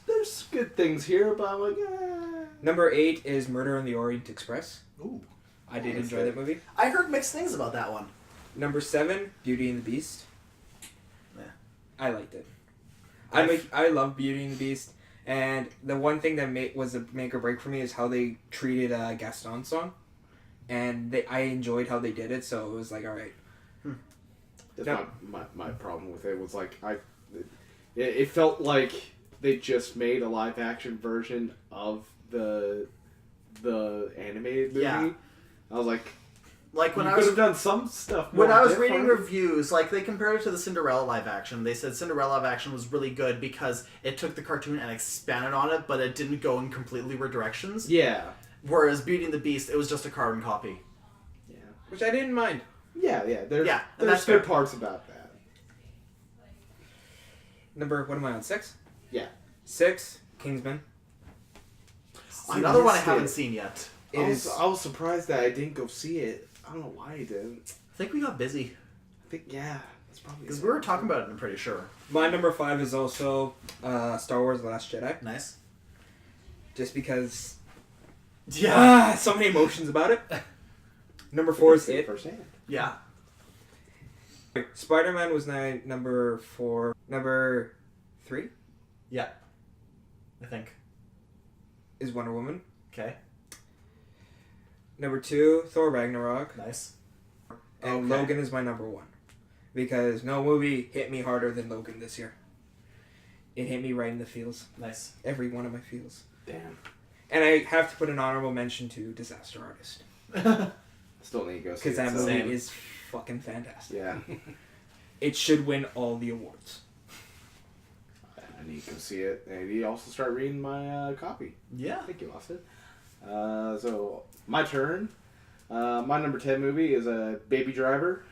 good things here, but I'm like, Number 8 is Murder on the Orient Express. Ooh. I did Nice. enjoy that movie. I heard mixed things about that one. Number 7, Beauty and the Beast. Yeah. I liked it. I love Beauty and the Beast, and the one thing that was a make or break for me is how they treated Gaston's song, and I enjoyed how they did it. So it was like, all right. That's No. my problem with it was like it felt like they just made a live action version of the animated movie. Yeah. I was like, Like when you I could was have done some stuff. when more I was different. reading reviews, like they compared it to the Cinderella live action. They said Cinderella live action was really good because it took the cartoon and expanded on it, but it didn't go in completely weird directions. Yeah. Whereas Beauty and the Beast, it was just a carbon copy. Yeah. Which I didn't mind. Yeah. There's and there's that's good fair. parts about that. What am I on, 6? Yeah. 6, Kingsman. Another one I missed haven't it. seen yet. It is... I was surprised that I didn't go see it. I don't know why I didn't. I think we got busy. I think that's probably Because we were talking about it, I'm pretty sure. My number 5 is also Star Wars The Last Jedi. Nice. Just because... Yeah. so many emotions about it. Number 4 is It. firsthand. Yeah. Spider-Man was number 4. Number 3 Yeah. I think. is Wonder Woman. Okay. Number 2, Thor Ragnarok. Nice. And Okay. Logan is my number 1. Because no movie hit me harder than Logan this year. It hit me right in the feels. Nice. Every one of my feels. Damn. And I have to put an honorable mention to Disaster Artist. Still need to go see Because it. that so- movie Same. is fucking fantastic. Yeah. It should win all the awards. I need to go see it. And I need to also start reading my copy. Yeah. I think you lost it. So, my turn. My number 10 movie is Baby Driver.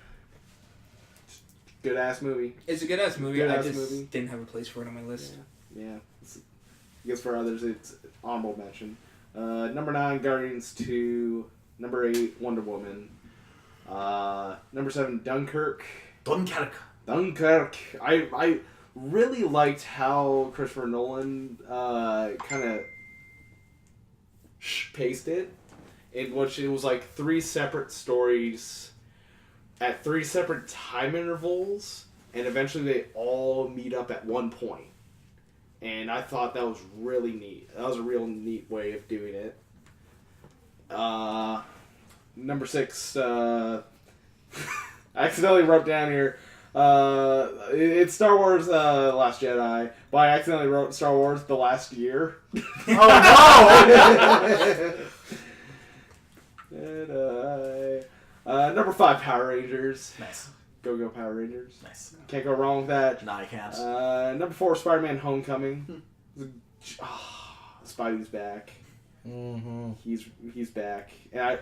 Good ass movie. It's a good ass movie. Good I ass just movie. didn't have a place for it on my list. Yeah. I guess for others, it's honorable mention. Number 9, Guardians 2. Number 8, Wonder Woman. Number 7, Dunkirk. Dunkirk. I really liked how Christopher Nolan kind of paced it, in which it was like 3 separate stories at 3 separate time intervals, and eventually they all meet up at one point. And I thought that was really neat. That was a real neat way of doing it. Number 6, I accidentally wrote down here. It's Star Wars Last Jedi, but I accidentally wrote Star Wars The Last Year. Oh And, number 5, Power Rangers. no! Nice. Go Power Rangers. Nice. Can't go wrong with that. No, I can't. Number 4, Spider-Man Homecoming. Spidey's back. Mm-hmm. He's back. And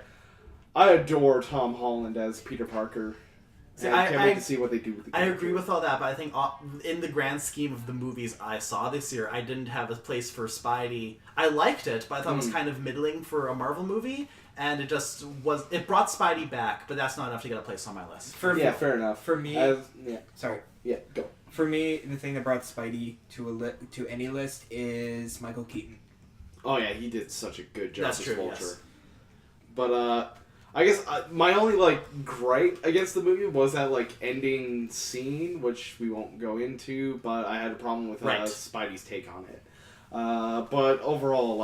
I adore Tom Holland as Peter Parker. See, And I can't wait to see what they do with the I character. agree with all that, but I think in the grand scheme of the movies I saw this year, I didn't have a place for Spidey. I liked it, but I thought it was kind of middling for a Marvel movie, and it just was. It brought Spidey back, but that's not enough to get a place on my list. Yeah, fair enough. For me, sorry. Yeah, go. For me, the thing that brought Spidey to any list is Michael Keaton. Oh yeah, he did such a good job That's as true, Vulture. yes. But I guess my only gripe against the movie was that ending scene, which we won't go into. But I had a problem with Right. Spidey's take on it. But overall,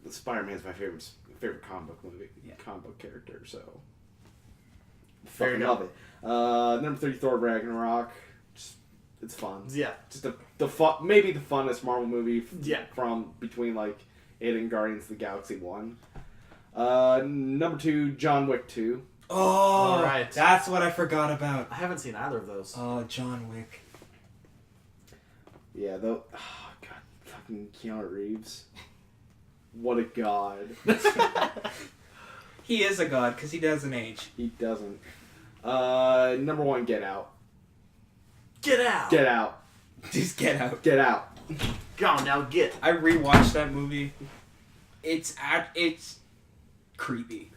Spider-Man's my favorite comic book movie, comic book character. So Fair fucking love it. Number 3, Thor Ragnarok. It's fun. Yeah. Just the fun, maybe the funnest Marvel movie. Yeah. From between it and Guardians of the Galaxy 1. Number 2, John Wick 2. Oh, All right. That's what I forgot about. I haven't seen either of those. Oh, John Wick. Yeah, though. Oh god, fucking Keanu Reeves. What a god. He is a god because he doesn't age. He doesn't. Number 1, Get Out. Get out! Get out. Just get out. Get out. Go on, now get. I rewatched that movie. It's creepy.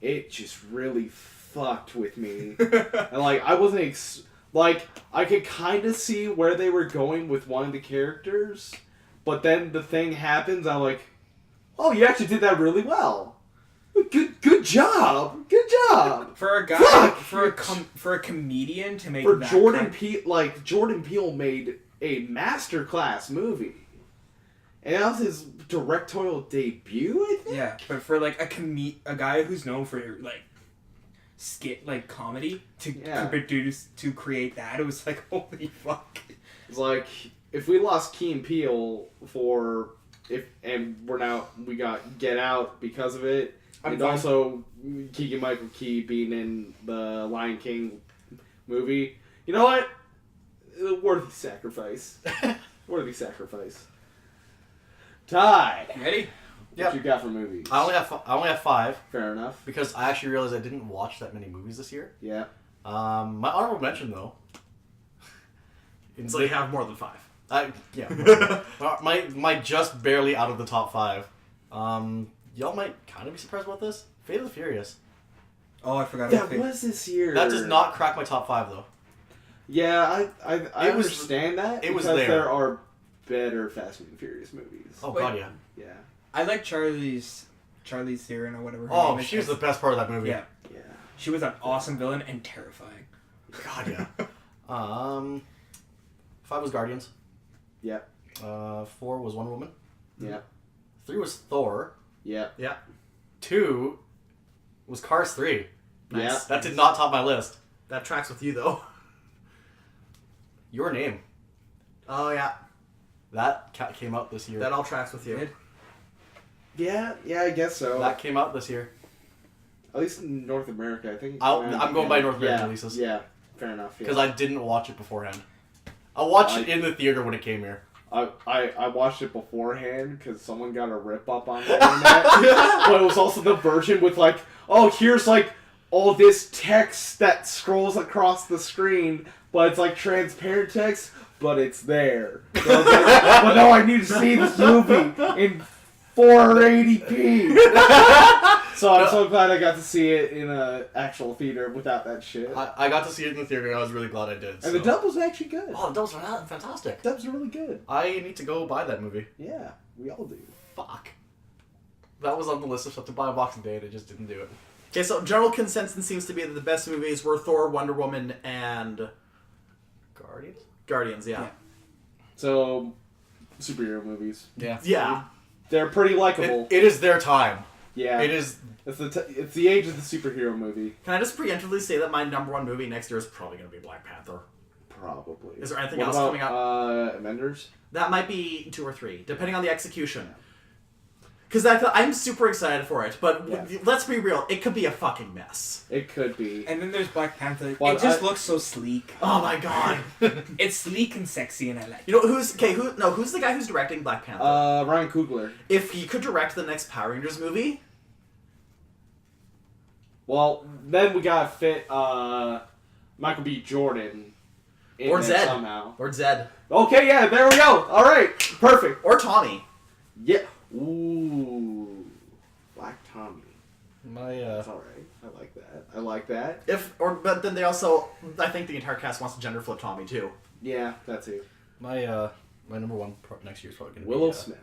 It just really fucked with me. And I wasn't I could kind of see where they were going with one of the characters, but then the thing happens. I'm like, oh, you actually did that really well. Good job. Good job. For a guy, Fuck! for a comedian to make For that Jordan kind- Peele, Jordan Peele made a masterclass movie, and that was his directorial debut. I think. Yeah, but for a guy who's known for skit comedy to produce to create that, it was like, holy fuck. It's like if we lost Key and Peele we got Get Out because of it, I'm and fine. also Keegan-Michael Key being in the Lion King movie. You know what? Worthy sacrifice. Worthy sacrifice. Ty. Ready? What Yep. you got for movies? I only have 5 Fair enough. because I actually realized I didn't watch that many movies this year. Yeah. My honorable mention though. So you have more than 5. my just barely out of the top 5. Y'all might kind of be surprised about this. Fate of the Furious. Oh, I forgot. That was this year. That does not crack my top 5 though. Yeah, I It was- understand that. it was because there. there are better Fast and Furious movies. Oh Wait. god, yeah. Yeah. I like Charlie's Theron or whatever. Her Oh, name is. she was the best part of that movie. Yeah, Yeah. she was an awesome villain and terrifying. God, yeah. 5 was Guardians. Yeah. 4 was Wonder Woman. Yeah. 3 was Thor. Yeah. 2 was Cars 3. Yeah. That did not top my list. That tracks with you, though. Your Name. Oh, yeah. That came out this year. That all tracks with you. Did? Yeah. Yeah. I guess so. That came out this year. At least in North America, I think. I'm going by North American yeah. releases. Yeah. Fair enough. Because Yeah. I didn't watch it beforehand. I watched it in the theater when it came here. I watched it beforehand because someone got a rip up on the internet, but it was also the version with like, oh, here's like all this text that scrolls across the screen, but it's like transparent text, but it's there. So I was like, but no, I need to see this movie in 480p. So I'm so glad I got to see it in a actual theater without that shit. I got to see it in the theater and I was really glad I did. And the dub was actually good. Oh, the dubs are fantastic. Dubs are really good. I need to go buy that movie. Yeah, we all do. Fuck. That was on the list of stuff to buy on Boxing Day and I just didn't do it. Okay, so general consensus seems to be that the best movies were Thor, Wonder Woman, and Guardians? Yeah. So, superhero movies. Yeah. Yeah. They're pretty likable. It is their time. Yeah. It is. It's the age of the superhero movie. Can I just preemptively say that my number 1 movie next year is probably going to be Black Panther? Probably. Is there anything What else about, coming up? Avengers? That might be 2 or 3, depending on the execution. Because I'm super excited for it, but Yeah. let's be real, it could be a fucking mess. It could be. And then there's Black Panther. Well, it just I- looks so sleek. Oh my god. It's sleek and sexy, and I like it. You know who's the guy who's directing Black Panther? Ryan Coogler. If he could direct the next Power Rangers movie, Well, then we gotta fit Michael B. Jordan in Or there Zed. somehow. or Zed, Okay, yeah, there we go. All right, perfect. or Tommy. Yeah. Ooh, Black Tommy. That's all right. I like that. I like that. But then they also, I think the entire cast wants to gender flip Tommy too. Yeah, that too. My number 1 next year is probably going to be... Willow Smith.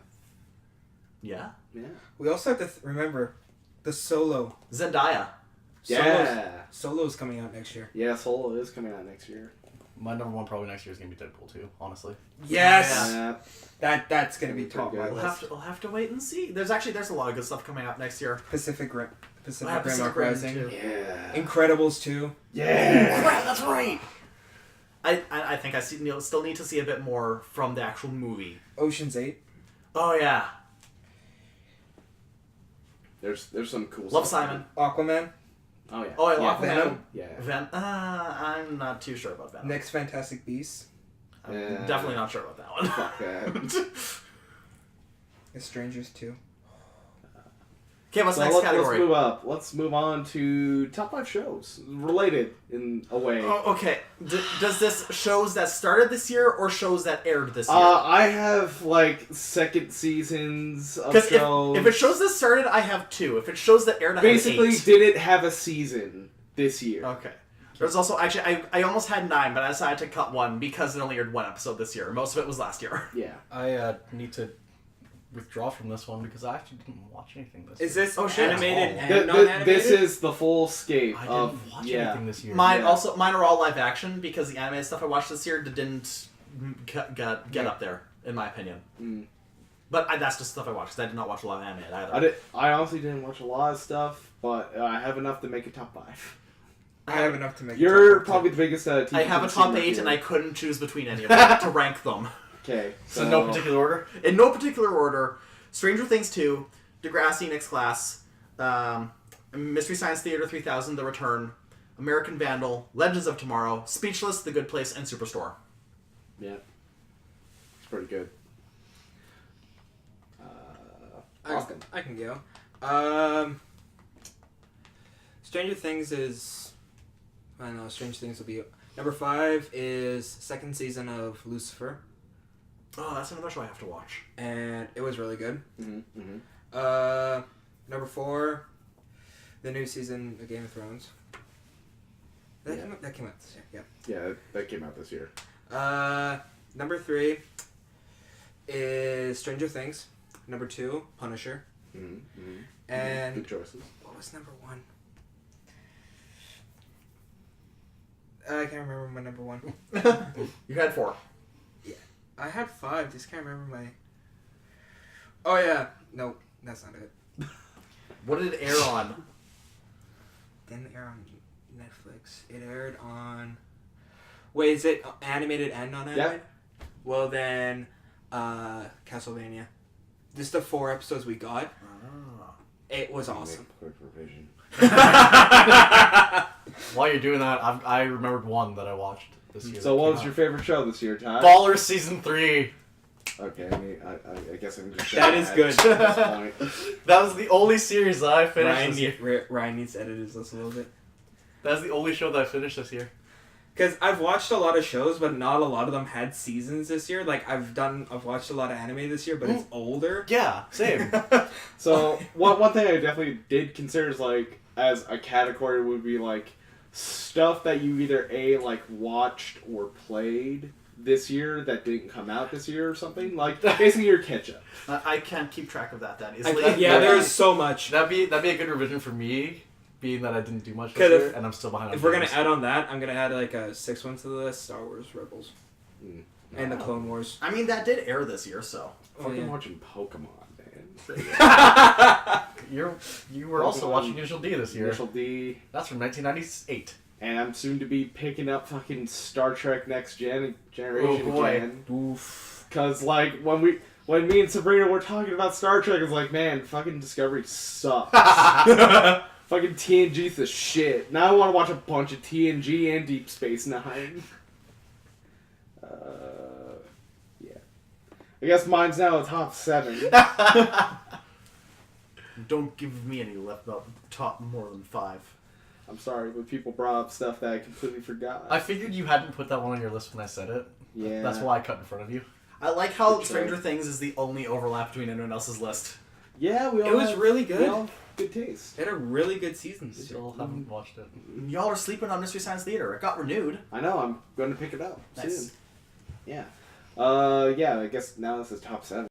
Yeah. Yeah. We also have to remember the Solo. Zendaya. Yeah. Solo's coming out next year. Yeah, Solo is coming out next year. My number 1 probably next year is going to be Deadpool 2, honestly. Yes, Yeah. that's gonna be Pretty top of my good. list. We'll have to wait and see. There's a lot of good stuff coming out next year. Pacific Rim Pacific Rim Uprising. too. Yeah. Incredibles 2. Yeah. Crap, that's right! I think I still need to see a bit more from the actual movie. Ocean's 8. Oh yeah. There's some cool Love stuff. Simon. Aquaman. Oh yeah. Oh, I yeah, love Venom. Yeah. I'm not too sure about that. Next Fantastic Beasts. I'm Yeah. definitely not sure about that one. Fuck that. The Strangers 2. Okay, what's So the next let's category? move up. Let's move on to top 5 shows related in a way. Oh, okay. Does this shows that started this year or shows that aired this year? I have like second seasons of Because shows. if it shows that started, I have 2. If it shows that aired, I basically have 8. didn't have a season this year. Okay. There's also actually I almost had 9, but I decided to cut 1 because it only aired 1 episode this year. Most of it was last year. Yeah. I need to withdraw from this one because I actually didn't watch anything this Is year. this shit. animated Oh. and non-animated? This is the full scape I of didn't watch anything this year. Mine Yeah. mine are all live action because the animated stuff I watched this year didn't get up there in my opinion. Mm. But that's just stuff I watched because I did not watch a lot of animated either. I honestly didn't watch a lot of stuff, but I have enough to make a top 5. I have enough to make. You're top probably the biggest TV I have a consumer top 8 here. and I couldn't choose between any of them to rank them. Okay. So in no particular order? In no particular order, Stranger Things 2, Degrassi Next Class, Mystery Science Theater 3000, The Return, American Vandal, Legends of Tomorrow, Speechless, The Good Place, and Superstore. Yeah. It's pretty good. talking. I can go. Stranger Things is... I don't know, Stranger Things will be... Number 5 is second season of Lucifer. Oh, that's another show I have to watch. And it was really good. Mm-hmm. Mm-hmm. Number 4, the new season of Game of Thrones. That came out this year, yeah. Yeah, that came out this year. Number 3 is Stranger Things. Number 2, Punisher. Mm-hmm. Mm-hmm. And good choices. what was number 1? I can't remember my number 1. You had 4. I had 5, just can't remember my... Oh yeah, no, that's not it. What did it air on? Didn't air on Netflix. It aired on... Wait, is it animated and non-animated? Yep. Well then, Castlevania. Just the 4 episodes we got. Oh. It was awesome. Quick revision. While you're doing that, I remembered one that I watched this year. So what was your favorite show this year, Ty? Ballers Season 3. Okay, I guess I'm just... That is good. At this point. That was the only series that I finished this year. Ryan needs to edit his list a little bit. That's the only show that I finished this year. Because I've watched a lot of shows, but not a lot of them had seasons this year. Like, I've watched a lot of anime this year, but it's older. Yeah, same. So, one thing I definitely did consider is, like, as a category would be, like, stuff that you either, like, watched or played this year that didn't come out this year or something. Like, basically your catch-up. I can't keep track of that easily. There's so much. That'd be a good revision for me, being that I didn't do much this year, and I'm still behind on If we're going games. to add on that, I'm going to add, like, a 6th one to the list, Star Wars Rebels. Mm. And the Clone Wars. I mean, that did air this year, so. Fucking watching Pokemon, man. You were also watching Initial D this year. Initial D. That's from 1998. And I'm soon to be picking up fucking Star Trek Next Generation again. Oof. Cause like when me and Sabrina were talking about Star Trek, it's like, man, fucking Discovery sucks. Fucking TNG's the shit. Now I want to watch a bunch of TNG and Deep Space Nine. Yeah. I guess mine's now a top 7. Don't give me any left up top more than 5. I'm sorry, but people brought up stuff that I completely forgot. I figured you hadn't put that one on your list when I said it. Yeah. That's why I cut in front of you. I like how Good Stranger choice. Things is the only overlap between anyone else's list. Yeah, we all It was have- really we good. all have good taste. They had a really good season. Still haven't watched it. Y'all are sleeping on Mystery Science Theater. It got renewed. I know, I'm going to pick it up Nice. soon. Yeah. Yeah, I guess now this is top 7.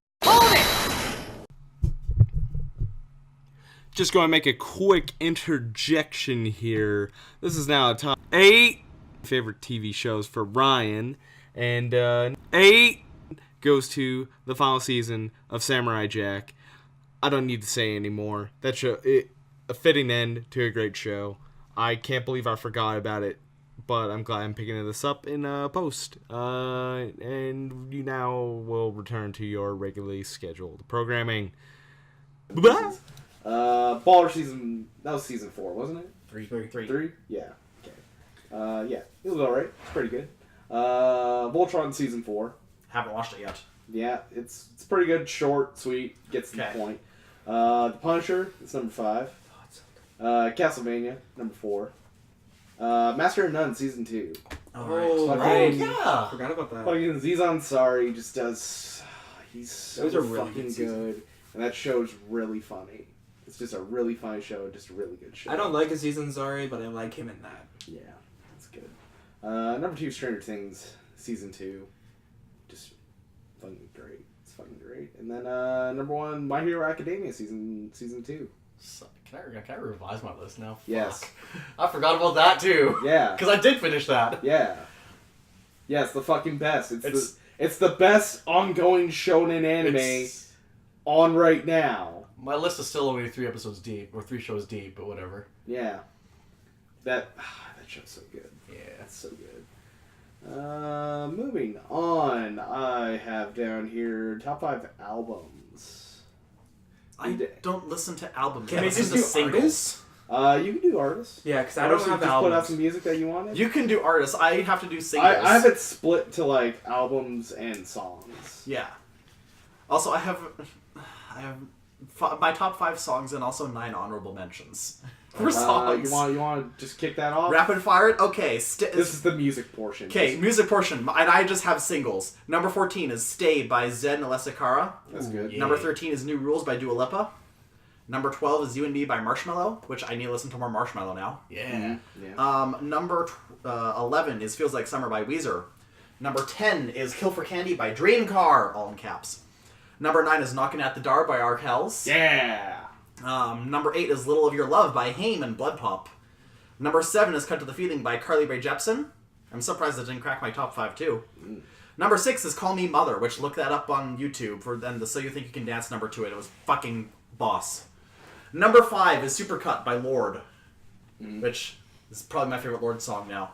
Just going to make a quick interjection here. This is now top 8 favorite TV shows for Ryan. And 8 goes to the final season of Samurai Jack. I don't need to say anymore. That show, a fitting end to a great show. I can't believe I forgot about it, but I'm glad I'm picking this up in post. And you now will return to your regularly scheduled programming. Bye. Baller season, that was season 4, wasn't it? 3. Yeah. Okay. Yeah, it was alright. It's pretty good. Voltron season 4. Haven't watched it yet. Yeah, it's pretty good. Short, sweet, gets to the point. The Punisher, it's number 5. Castlevania, number 4. Master of None season 2. Alright. Yeah. Forgot about that. Fucking Aziz Ansari just does. He's so Those are really fucking good seasons. good, and that show's really funny. It's just a really funny show, just a really good show. I don't like Aziz Ansari, but I like him in that. Yeah, that's good. Number 2, Stranger Things season 2, just fucking great. It's fucking great. And then number 1, My Hero Academia season 2. So, can I revise my list now? Yes. Fuck. I forgot about that too. Yeah. Because I did finish that. Yeah. Yeah, it's the fucking best. It's the best ongoing shonen anime It's- on right now. My list is still only 3 episodes deep, or 3 shows deep, but whatever. Yeah. That show's so good. Yeah. That's so good. Moving on, I have down here top 5 albums. I don't listen to albums. Can I we listen just to do singles. artists? You can do artists. Yeah, because I don't Artists who have just put out some albums. music that you wanted. You can do artists. I have to do singles. I have it split to like albums and songs. Yeah. Also, I have my top 5 songs and also 9 honorable mentions for songs. You want to just kick that off? Rapid fire it? Okay. This is the music portion. Okay, music portion. And I just have singles. Number 14 is Stay by Zed and Alessia Cara. That's good. Yeah. Number 13 is New Rules by Dua Lipa. Number 12 is You and Me by Marshmello, which I need to listen to more Marshmello now. Yeah. Yeah. Number 11 is Feels Like Summer by Weezer. Number 10 is Kill for Candy by Dream Car, all in caps. Number 9 is Knockin' at the Door by R. Kells. Yeah. Number 8 is Little of Your Love by Haim and Blood Pop. Number 7 is Cut to the Feeling by Carly Rae Jepsen. I'm surprised it didn't crack my top 5 too. Number 6 is Call Me Mother, which look that up on YouTube for then the So You Think You Can Dance number 2. It was fucking boss. Number 5 is Supercut by Lorde, which is probably my favorite Lorde song now.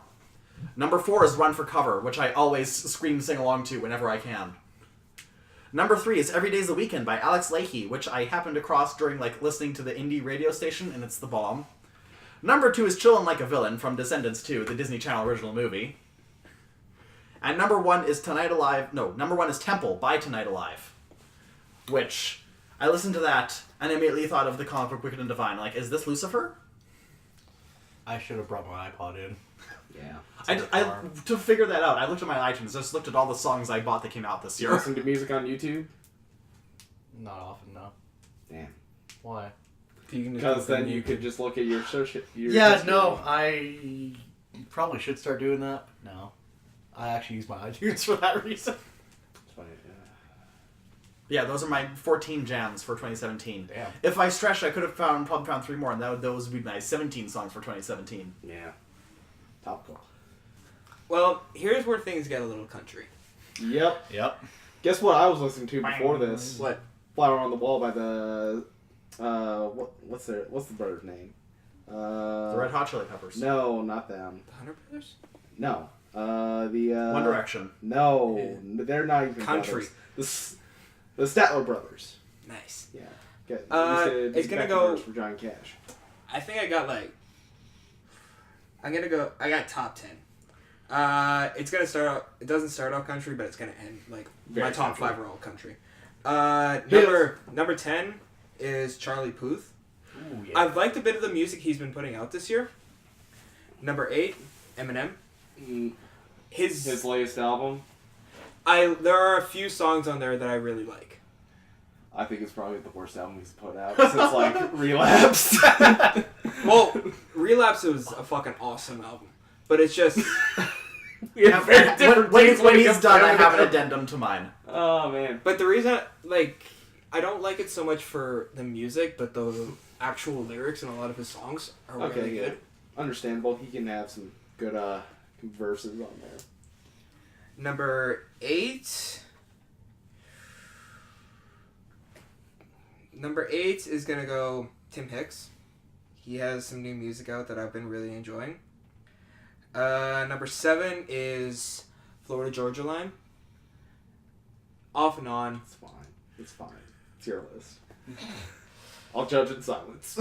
Number 4 is Run for Cover, which I always scream sing along to whenever I can. Number 3 is Every Day's the Weekend by Alex Leahy, which I happened to cross during listening to the indie radio station, and it's the bomb. Number 2 is Chillin' Like a Villain from Descendants 2, the Disney Channel original movie. And number 1 is number 1 is Temple by Tonight Alive, which I listened to that and immediately thought of the comic book Wicked and Divine. Like, is this Lucifer? I should have brought my iPod in. Yeah. To figure that out, I looked at my iTunes, just looked at all the songs I bought that came out this You year. listen to music on YouTube? Not often, no. Damn. Why? Because then you could just look at your social. Yeah, no, I probably should start doing that. But no, I actually use my iTunes for that reason. Yeah, those are my 14 jams for 2017. Damn. If I stretched, I could have probably found 3 more, and those would be my 17 songs for 2017. Yeah. Topical. Well, here's where things get a little country. Yep. Yep. Guess what I was listening to before this? What? Flower on the Wall by the what's the brother's name? The Red Hot Chili Peppers. No, not them. The Hunter Brothers? No. One Direction. No, they're not even Country. brothers. The Statler brothers. Nice. Yeah. It's gonna go for John Cash. I think I got I got top 10. It's gonna start out. It doesn't start out country, but it's gonna end Very my top country. 5 are all country. Number 10 is Charlie Puth. Ooh, yeah. I've liked a bit of the music he's been putting out this year. Number 8, Eminem. His latest album. There are a few songs on there that I really like. I think it's probably the worst album he's put out since Relapse. Well, Relapse was a fucking awesome album, but it's just Yeah, when he's done, I have an addendum to mine. Oh man. But the reason, I don't like it so much for the music, but the actual lyrics in a lot of his songs are really good. Understandable. He can have some good verses on there. Number 8. Number 8 is gonna go Tim Hicks. He has some new music out that I've been really enjoying. Number 7 is Florida Georgia Line. Off and on. It's fine. It's fine. It's your list. I'll judge in silence.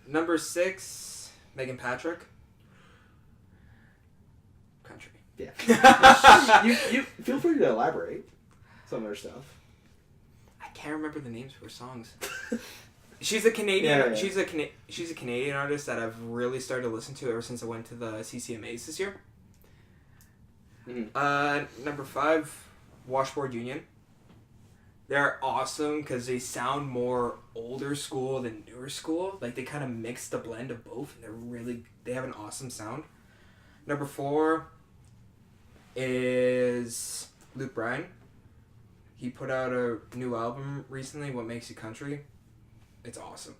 Number 6, Megan Patrick. Country. Yeah. you feel free to elaborate some of her stuff. I can't remember the names of her songs. She's a Canadian. Yeah. She's a Canadian artist that I've really started to listen to ever since I went to the CCMAs this year. Mm-hmm. Number 5, Washboard Union. They're awesome because they sound more older school than newer school. They kind of mix the blend of both, and they have an awesome sound. Number 4 is Luke Bryan. He put out a new album recently, What Makes You Country. It's awesome.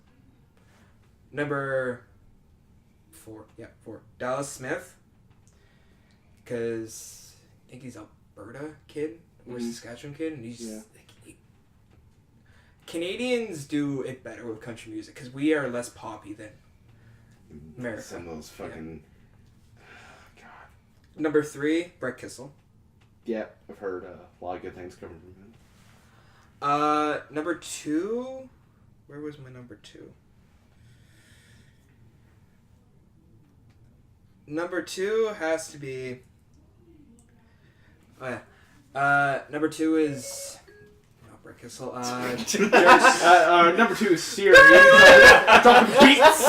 Number 4. Dallas Smith. Because I think he's Alberta kid or Saskatchewan kid, and he's Canadians do it better with country music because we are less poppy than America. Some of those fucking. God. Number 3, Brett Kissel. Yeah, I've heard a lot of good things coming from him. Number 2. Where was my number 2? Number 2 has to be. Oh yeah. Number 2 is Brick Kissel. Number 2 is Siri. Dropping beats.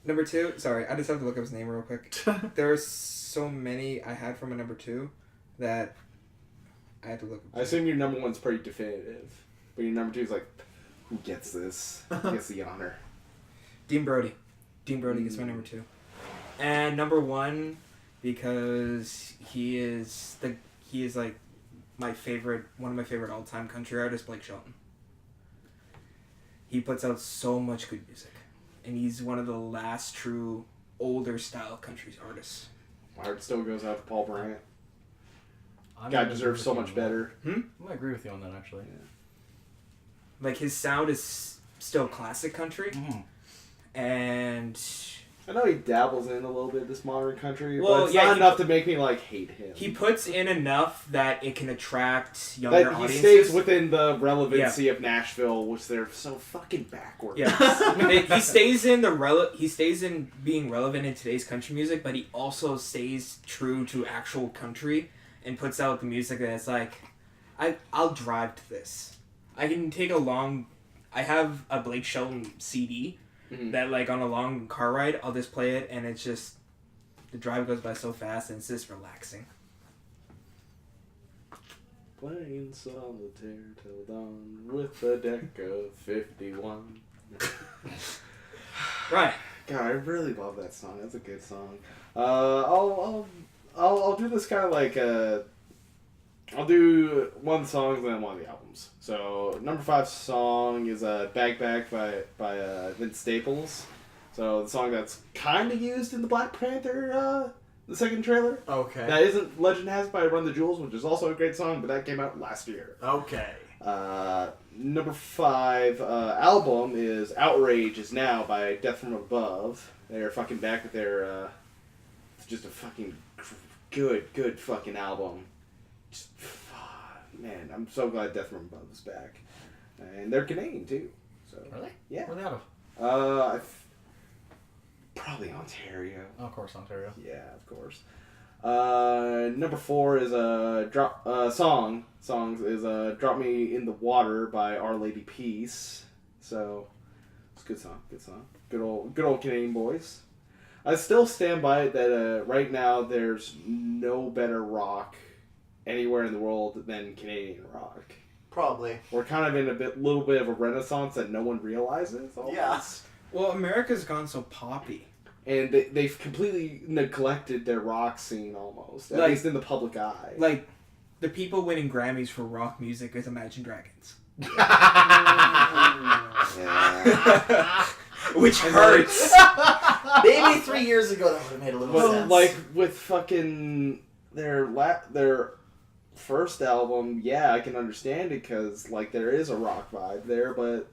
Number 2. Sorry, I just have to look up his name real quick. There are so many I had from a number 2 that I had to look up. I assume your number 1's pretty definitive, but your number 2 is like, who gets this? Who gets the honor? Dean Brody. Dean Brody is my number 2. And number 1, because he is like one of my favorite all-time country artists, Blake Shelton. He puts out so much good music, and he's one of the last true older style country artists. My heart still goes out to Paul Bryant. I'm Guy gonna deserves so agree with much you on better. that. I'm gonna agree with you on that actually. Like, his sound is still classic country, and I know he dabbles in a little bit of this modern country, Well, but it's yeah, not he- enough to make me like hate him. he puts in enough that it can attract younger That he audiences. stays within the relevancy of Nashville, which they're so fucking backwards. Yeah, he stays in he stays in being relevant in today's country music, but he also stays true to actual country and puts out the music that's like, I'll drive to this. I can take I have a Blake Shelton CD that, like, on a long car ride, I'll just play it, and it's just, the drive goes by so fast, and it's just relaxing. Playing solitaire till dawn with a deck of 51. Right. God, I really love that song. That's a good song. I'll do this kind of like I'll do one of the songs and then one of the albums. So number 5 song is "Bag Bag" by Vince Staples. So the song that's kind of used in the Black Panther the second trailer. Okay. That isn't "Legend Has It" by Run the Jewels, which is also a great song, but that came out last year. Okay. Number 5 album is "Outrage Is Now" by Death From Above. They're fucking back with their just a fucking good fucking album. Just, man, I'm so glad Death From Above is back, and they're Canadian too. So Really? yeah. Where are they out of? Probably Ontario. Oh, of course, Ontario. Yeah, of course. Number 4 is songs is "Drop Me in the Water" by Our Lady Peace. So it's a good song. Good old Canadian boys. I still stand by it that right now there's no better rock anywhere in the world than Canadian rock. Probably. We're kind of in a little bit of a renaissance that no one realizes. Almost. Yeah. Well, America's gone so poppy. And they've completely neglected their rock scene almost, at Like- least in the public eye. Like, the people winning Grammys for rock music is Imagine Dragons. Yeah. Which hurts. Maybe 3 years ago that would have made a little But sense. like with fucking their first album, yeah, I can understand it because like there is a rock vibe there, but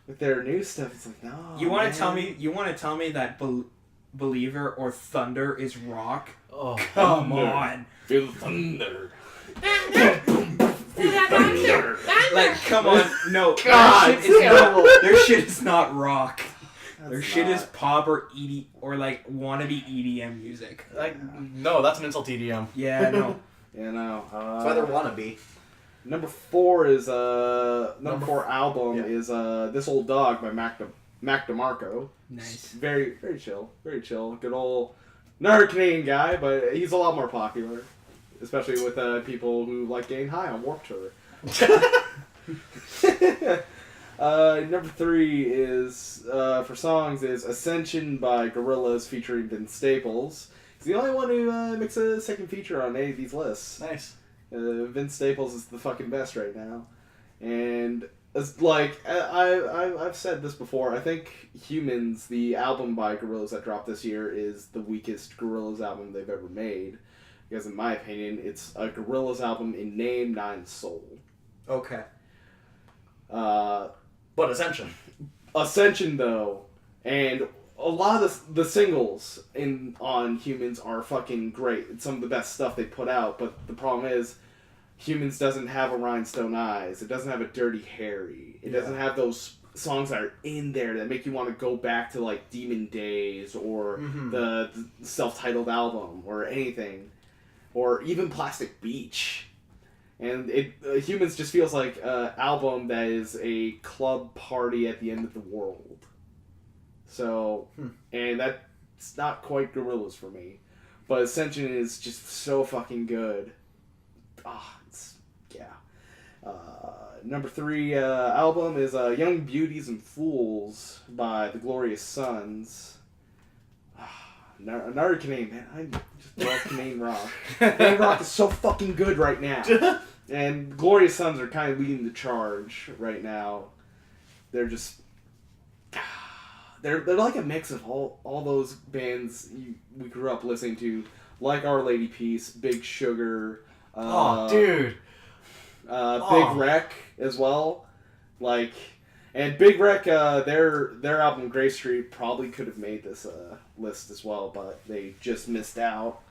with their new stuff, it's like no. You want to tell me? You want to tell me that Believer or Thunder is rock? Oh, Come Thunder. on! Feel the thunder. Like, come on! No, God, their shit is terrible. not. Their shit is not rock. Their That's shit is not- pop or or like wannabe EDM music. like no, that's an insult to EDM. Yeah, no. You know. That's why they're wannabe. Number 4 is number 4 album yeah. is "This Old Dog" by Mac DeMarco. Nice. Very chill, very chill. Good old another Canadian guy, but he's a lot more popular, especially with people who like getting high on Warped Tour. Number 3 is for songs is "Ascension" by Gorillaz featuring Vince Staples. He's the only one who makes a second feature on any of these lists. Nice. Vince Staples is the fucking best right now, and it's like I've said this before. I think "Humans," the album by Gorillaz that dropped this year, is the weakest Gorillaz album they've ever made. Because in my opinion, it's a Gorillaz album in name, not in soul. Okay. But Ascension. Ascension though, and a lot of the singles on Humans are fucking great. It's some of the best stuff they put out, but the problem is Humans doesn't have a Rhinestone Eyes. It doesn't have a Dirty Harry. It doesn't have those songs that are in there that make you want to go back to like Demon Days or the self-titled album or anything. Or even Plastic Beach. And Humans just feels like an album that is a club party at the end of the world. So, and that's not quite Gorillaz for me. But Ascension is just so fucking good. Number 3 album is Young Beauties and Fools by the Glorious Sons. Another Canadian man. I just love Canadian rock. Canadian rock is so fucking good right now. And Glorious Sons are kind of leading the charge right now. They're just... They're like a mix of all those bands we grew up listening to. Like Our Lady Peace, Big Sugar... dude! Big Wreck as well. And Big Wreck, their album Grey Street probably could have made this list as well, but they just missed out.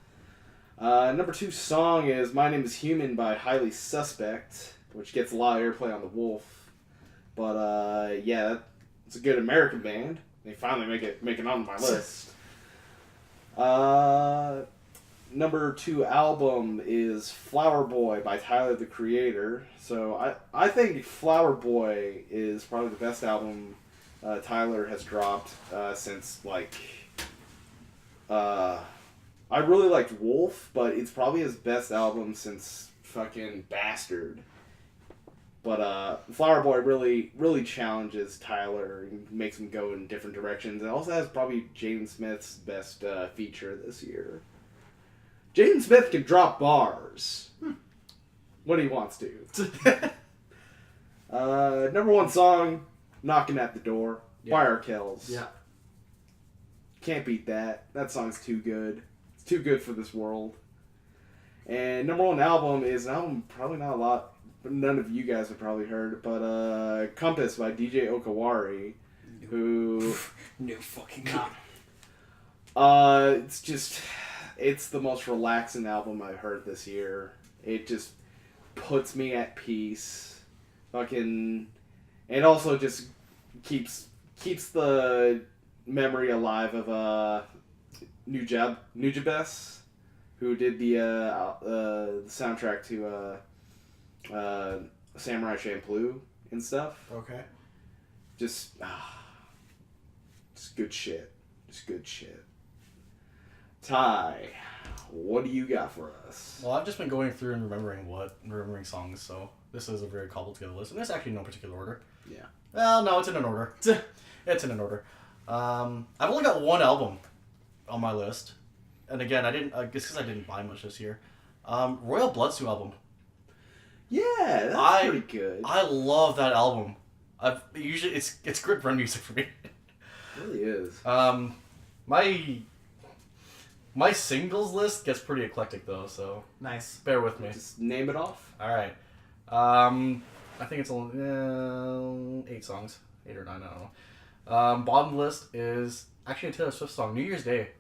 Number 2 song is My Name is Human by Highly Suspect, which gets a lot of airplay on The Wolf. But it's a good American band. They finally make it on my list. Number 2 album is Flower Boy by Tyler, the Creator. So I think Flower Boy is probably the best album Tyler has dropped since, I really liked Wolf, but it's probably his best album since fucking Bastard. But Flower Boy really challenges Tyler and makes him go in different directions. It also has probably Jaden Smith's best feature this year. Jaden Smith can drop bars when he wants to. Number 1 song, Knocking at the Door, by Arkells. Yeah. Can't beat that. That song's too good. It's too good for this world. And number 1 album is an album probably not a lot, but none of you guys have probably heard, but Compass by DJ Okawari, who... No fucking It's the most relaxing album I've heard this year. It just puts me at peace. Fucking... It also just keeps the memory alive of Nujabes, who did the soundtrack to Samurai Champloo and stuff. Okay. Just good shit. Just good shit. Ty, what do you got for us? Well, I've just been going through and remembering songs, so this is a very cobbled together list. And there's actually no particular order. Yeah. Well, no, it's in an order. It's in an order. I've only got 1 album on my list. And again, I guess because I didn't buy much this year. Royal Blood's new album. Yeah, that's pretty good. I love that album. Usually it's grip run music for me. It really is. My singles list gets pretty eclectic though, so Nice. bear with me. Just name it off. All right. I think it's only 8 songs, 8 or 9. I don't know. Bottom list is actually a Taylor Swift song, New Year's Day,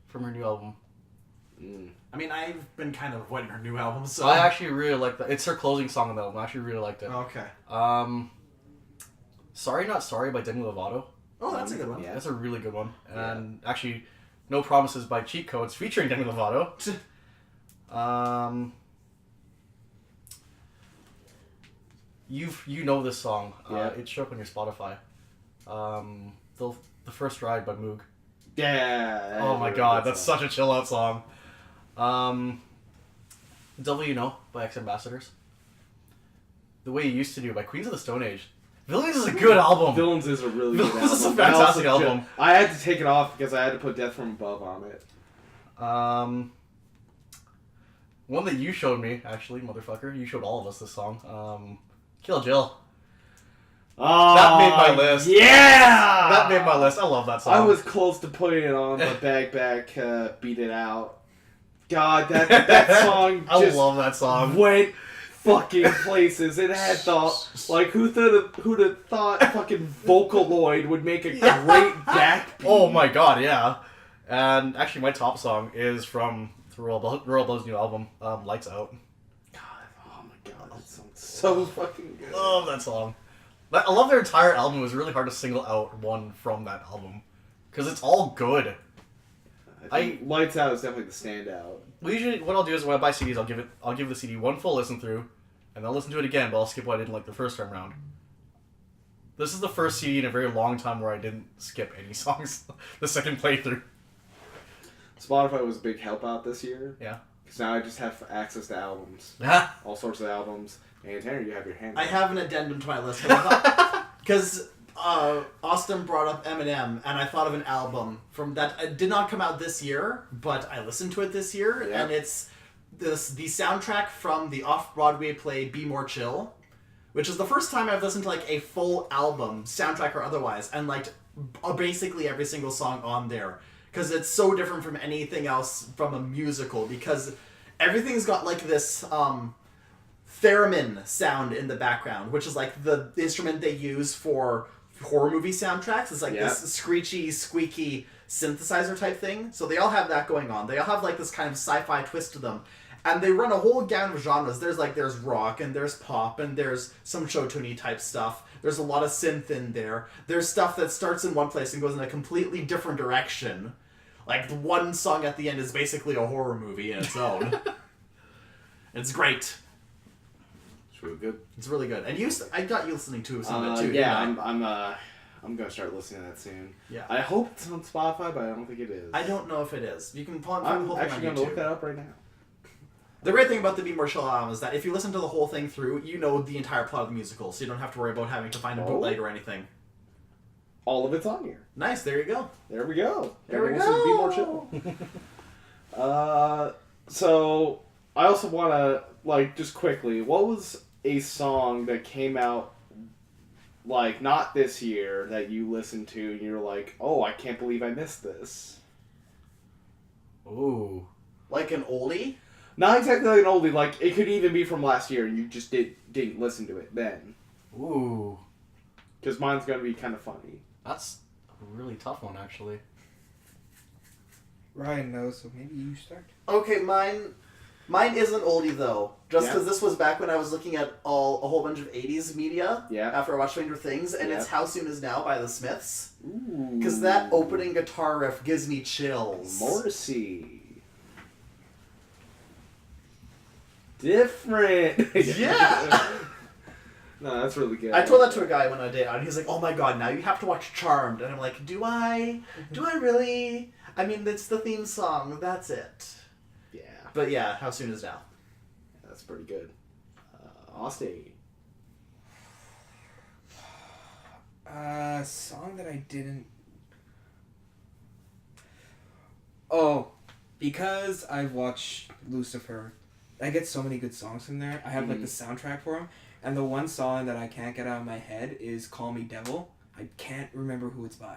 from her new album. I mean, I've been kind of avoiding her new album, so... I actually really like that. It's her closing song on the album. I actually really liked it. Okay. Sorry Not Sorry by Demi Lovato. Oh, that's a good one. Yeah, that's a really good one. And actually, No Promises by Cheat Codes featuring Demi Lovato. You know this song. Yeah. It showed up on your Spotify. The First Ride by Moog. Yeah. Oh my god, that's such a chill out song. Devil You Know by Ex Ambassadors. The Way You Used to Do by Queens of the Stone Age. Villains is a good album. Villains is a really good album. Villains is a fantastic album. I had to take it off because I had to put Death from Above on it. One that you showed me, actually, motherfucker. You showed all of us this song. Kill Jill. Oh, That made my list. Yeah! That made my list. I love that song. I was close to putting it on, but Bag beat it out. God, that song I just love that song. went fucking places. It had who'd have thought fucking Vocaloid would make a great backbeat. Oh my god, yeah. And actually, my top song is from the Royal Blood's new album, Lights Out. God, oh my god, that song's so fucking good. Love that song. I love their entire album. It was really hard to single out one from that album. Because it's all good. I think Lights Out is definitely the standout. Usually, what I'll do is when I buy CDs, I'll give the CD one full listen through, and I'll listen to it again, but I'll skip what I didn't like the first time round. This is the first CD in a very long time where I didn't skip any songs the second playthrough. Spotify was a big help out this year. Yeah. Because now I just have access to albums. All sorts of albums. And Tanner, you have your hand I up. have an addendum to my list. Because Austin brought up Eminem, and I thought of an album from that it did not come out this year, but I listened to it this year, Yeah. and it's the soundtrack from the off-Broadway play Be More Chill, which is the first time I've listened to like a full album, soundtrack or otherwise, and liked basically every single song on there. Because it's so different from anything else from a musical, because everything's got like this theremin sound in the background, which is like the instrument they use for horror movie soundtracks. It's like this screechy, squeaky synthesizer type thing. So they all have that going on. They all have like this kind of sci-fi twist to them. And they run a whole gamut of genres. There's rock, and there's pop, and there's some showtune type stuff. There's a lot of synth in there. There's stuff that starts in one place and goes in a completely different direction. Like, the one song at the end is basically a horror movie in its own. It's great. It's really good. It's really good. And I got you listening to some of it too. Yeah, didn't I? I'm gonna start listening to that soon. Yeah. I hope it's on Spotify, but I don't think it is. I don't know if it is. You can find the I'm whole thing actually on gonna YouTube. look that up right now. The great thing about the Be More Chill album is that if you listen to the whole thing through, you know the entire plot of the musical, so you don't have to worry about having to find a bootleg or anything. All of it's on here. Nice, there you go. There we go. There we Everyone go. Be More Chill. So I also want to just quickly, what was a song that came out not this year that you listened to and you're like, oh, I can't believe I missed this? Ooh. Like an oldie? Not exactly like an oldie. Like it could even be from last year and you just didn't listen to it then. Ooh. Because mine's gonna be kind of funny. That's a really tough one, actually. Ryan knows, so maybe you start. Okay, mine isn't oldie though. Just Yeah. because this was back when I was looking at a whole bunch of 80s media. Yeah. After I watched Stranger Things, and Yeah. it's How Soon Is Now by the Smiths. Ooh. Because that opening guitar riff gives me chills. Morrissey. Different. Yeah. No, that's really good. I told that to a guy when I did, and he's like, "Oh my god, now you have to watch Charmed." And I'm like, "Do I? Do I really? I mean, it's the theme song. That's it." Yeah, But yeah, How Soon Is Now? that's pretty good. Austin. Song that I didn't. Oh, because I've watched Lucifer, I get so many good songs from there. I have like the soundtrack for them, and the one song that I can't get out of my head is "Call Me Devil." I can't remember who it's by,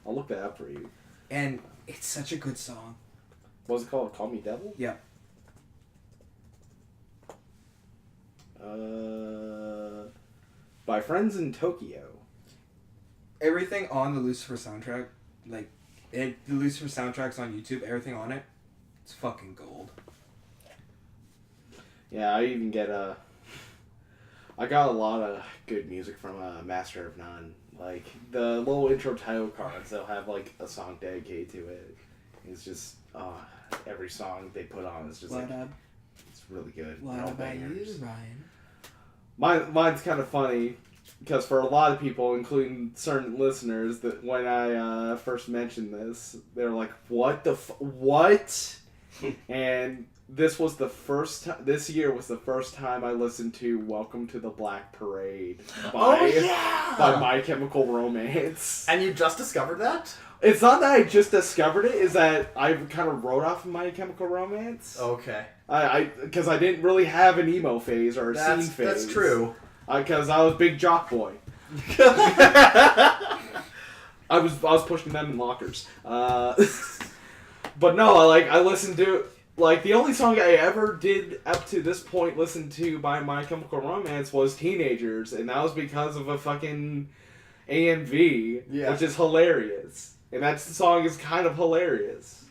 I'll look that up for you. and it's such a good song. What's it called? Call Me Devil? Yeah. By Friends in Tokyo. Everything on the Lucifer soundtrack, the Lucifer soundtrack's on YouTube. Everything on it, it's fucking gold. Yeah, I even get I got a lot of good music from Master of None. Like the little intro title cards, they'll have a song dedicated to it. It's just every song they put on is just it's really good. What They're all about you, bangers. Ryan? Mine's kind of funny because for a lot of people, including certain listeners, that when I first mentioned this, they're like, "What the what?" And this was the first time. This year was the first time I listened to "Welcome to the Black Parade" by My Chemical Romance. And you just discovered that? It's not that I just discovered it; is that I kind of wrote off My Chemical Romance. Okay. Because I didn't really have an emo phase or a scene phase. That's true. Because I was big jock boy. I was pushing them in lockers. But no, I listened to the only song I ever did up to this point listen to by My Chemical Romance was Teenagers, and that was because of a fucking AMV, which is hilarious, and that song is kind of hilarious.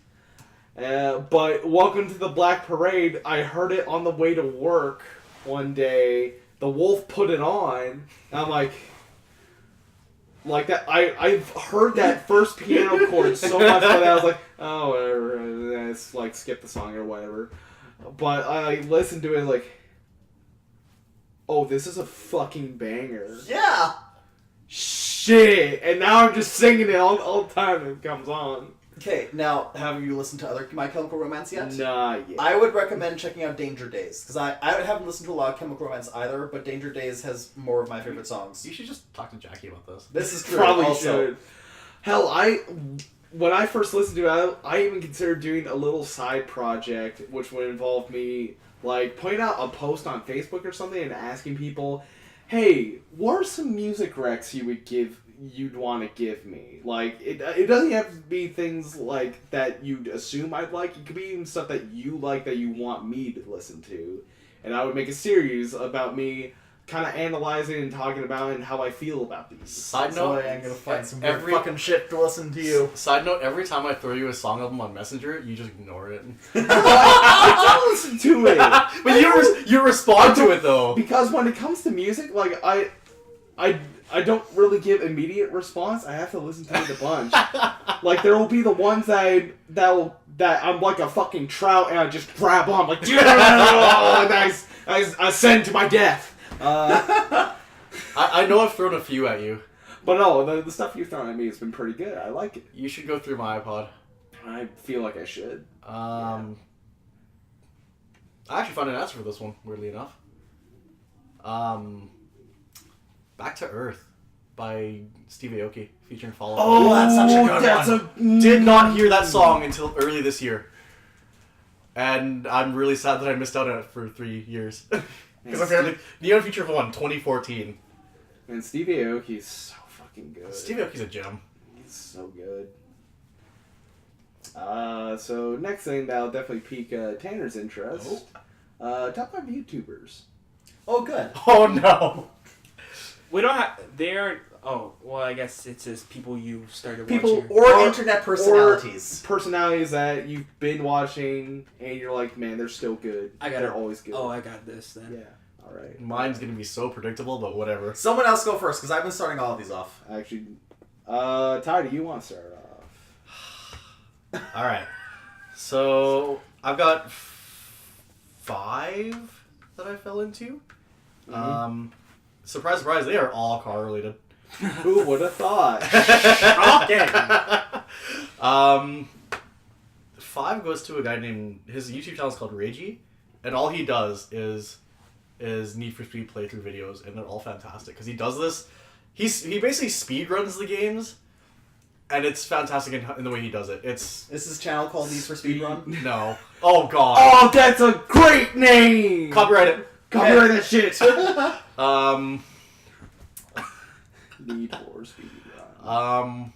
But Welcome to the Black Parade, I heard it on the way to work one day. The Wolf put it on, and I'm like that. I've heard that first piano chord so much that I was like, oh, whatever. Let's skip the song or whatever. But I listened to it oh, this is a fucking banger. Yeah. Shit! And now I'm just singing it all the time it comes on. Okay, now, have you listened to other My Chemical Romance yet? Not yet. I would recommend checking out Danger Days, because I haven't listened to a lot of Chemical Romance either, but Danger Days has more of my favorite songs. You should just talk to Jackie about this. This is true. Probably also. should. Hell, when I first listened to it, I even considered doing a little side project, which would involve me, like, putting out a post on Facebook or something and asking people, hey, what are some music recs you'd want to give me? Like, it doesn't have to be things like that you'd assume I'd like. It could be even stuff that you like that you want me to listen to. And I would make a series about me kind of analyzing and talking about it and how I feel about these. Side So note, I'm gonna find some every- fucking shit to listen to you. Side note, every time I throw you a song album on Messenger, you just ignore it. I don't listen to it. But you respond to it though. Because when it comes to music, like, I don't really give immediate response. I have to listen to it a bunch. Like, there will be the ones that I'm like a fucking trout and I just grab on, like, yeah, I send to my death. I know I've thrown a few at you. But no, the stuff you've thrown at me has been pretty good. I like it. You should go through my iPod. I feel like I should. I actually found an answer for this one, weirdly enough. Back to Earth by Steve Aoki featuring Fall Out Oh, Boy. that's such a good one. Did not hear that song until early this year. And I'm really sad that I missed out on it for 3 years. Because apparently, Neon Feature 1, 2014. And Steve Aoki's so fucking good. Steve Aoki's a gem. He's so good. So next thing that'll definitely pique Tanner's interest. Top 5 YouTubers. Oh, good. Oh no! We don't have. They aren't. Oh, well, I guess it says people you started People watching. Or internet personalities. Personalities that you've been watching and you're like, man, they're still good. They're always good. Oh, I got this then. Yeah. All right. Mine's gonna be so predictable, but whatever. Someone else go first, because I've been starting all of these off. Actually, Ty, do you want to start off? Alright. So, I've got 5 that I fell into. Mm-hmm. Surprise, surprise, they are all car related. Who would have thought? Okay. 5 goes to a guy named, his YouTube channel is called Ragey, and all he does is Need for Speed playthrough videos, and they're all fantastic because he does this. He basically speed runs the games, and it's fantastic in the way he does it. It's Is his channel called Need for Speed Run? no. Oh god. Oh, that's a great name. Copyright it. Copyright that shit. Need for Speed Run.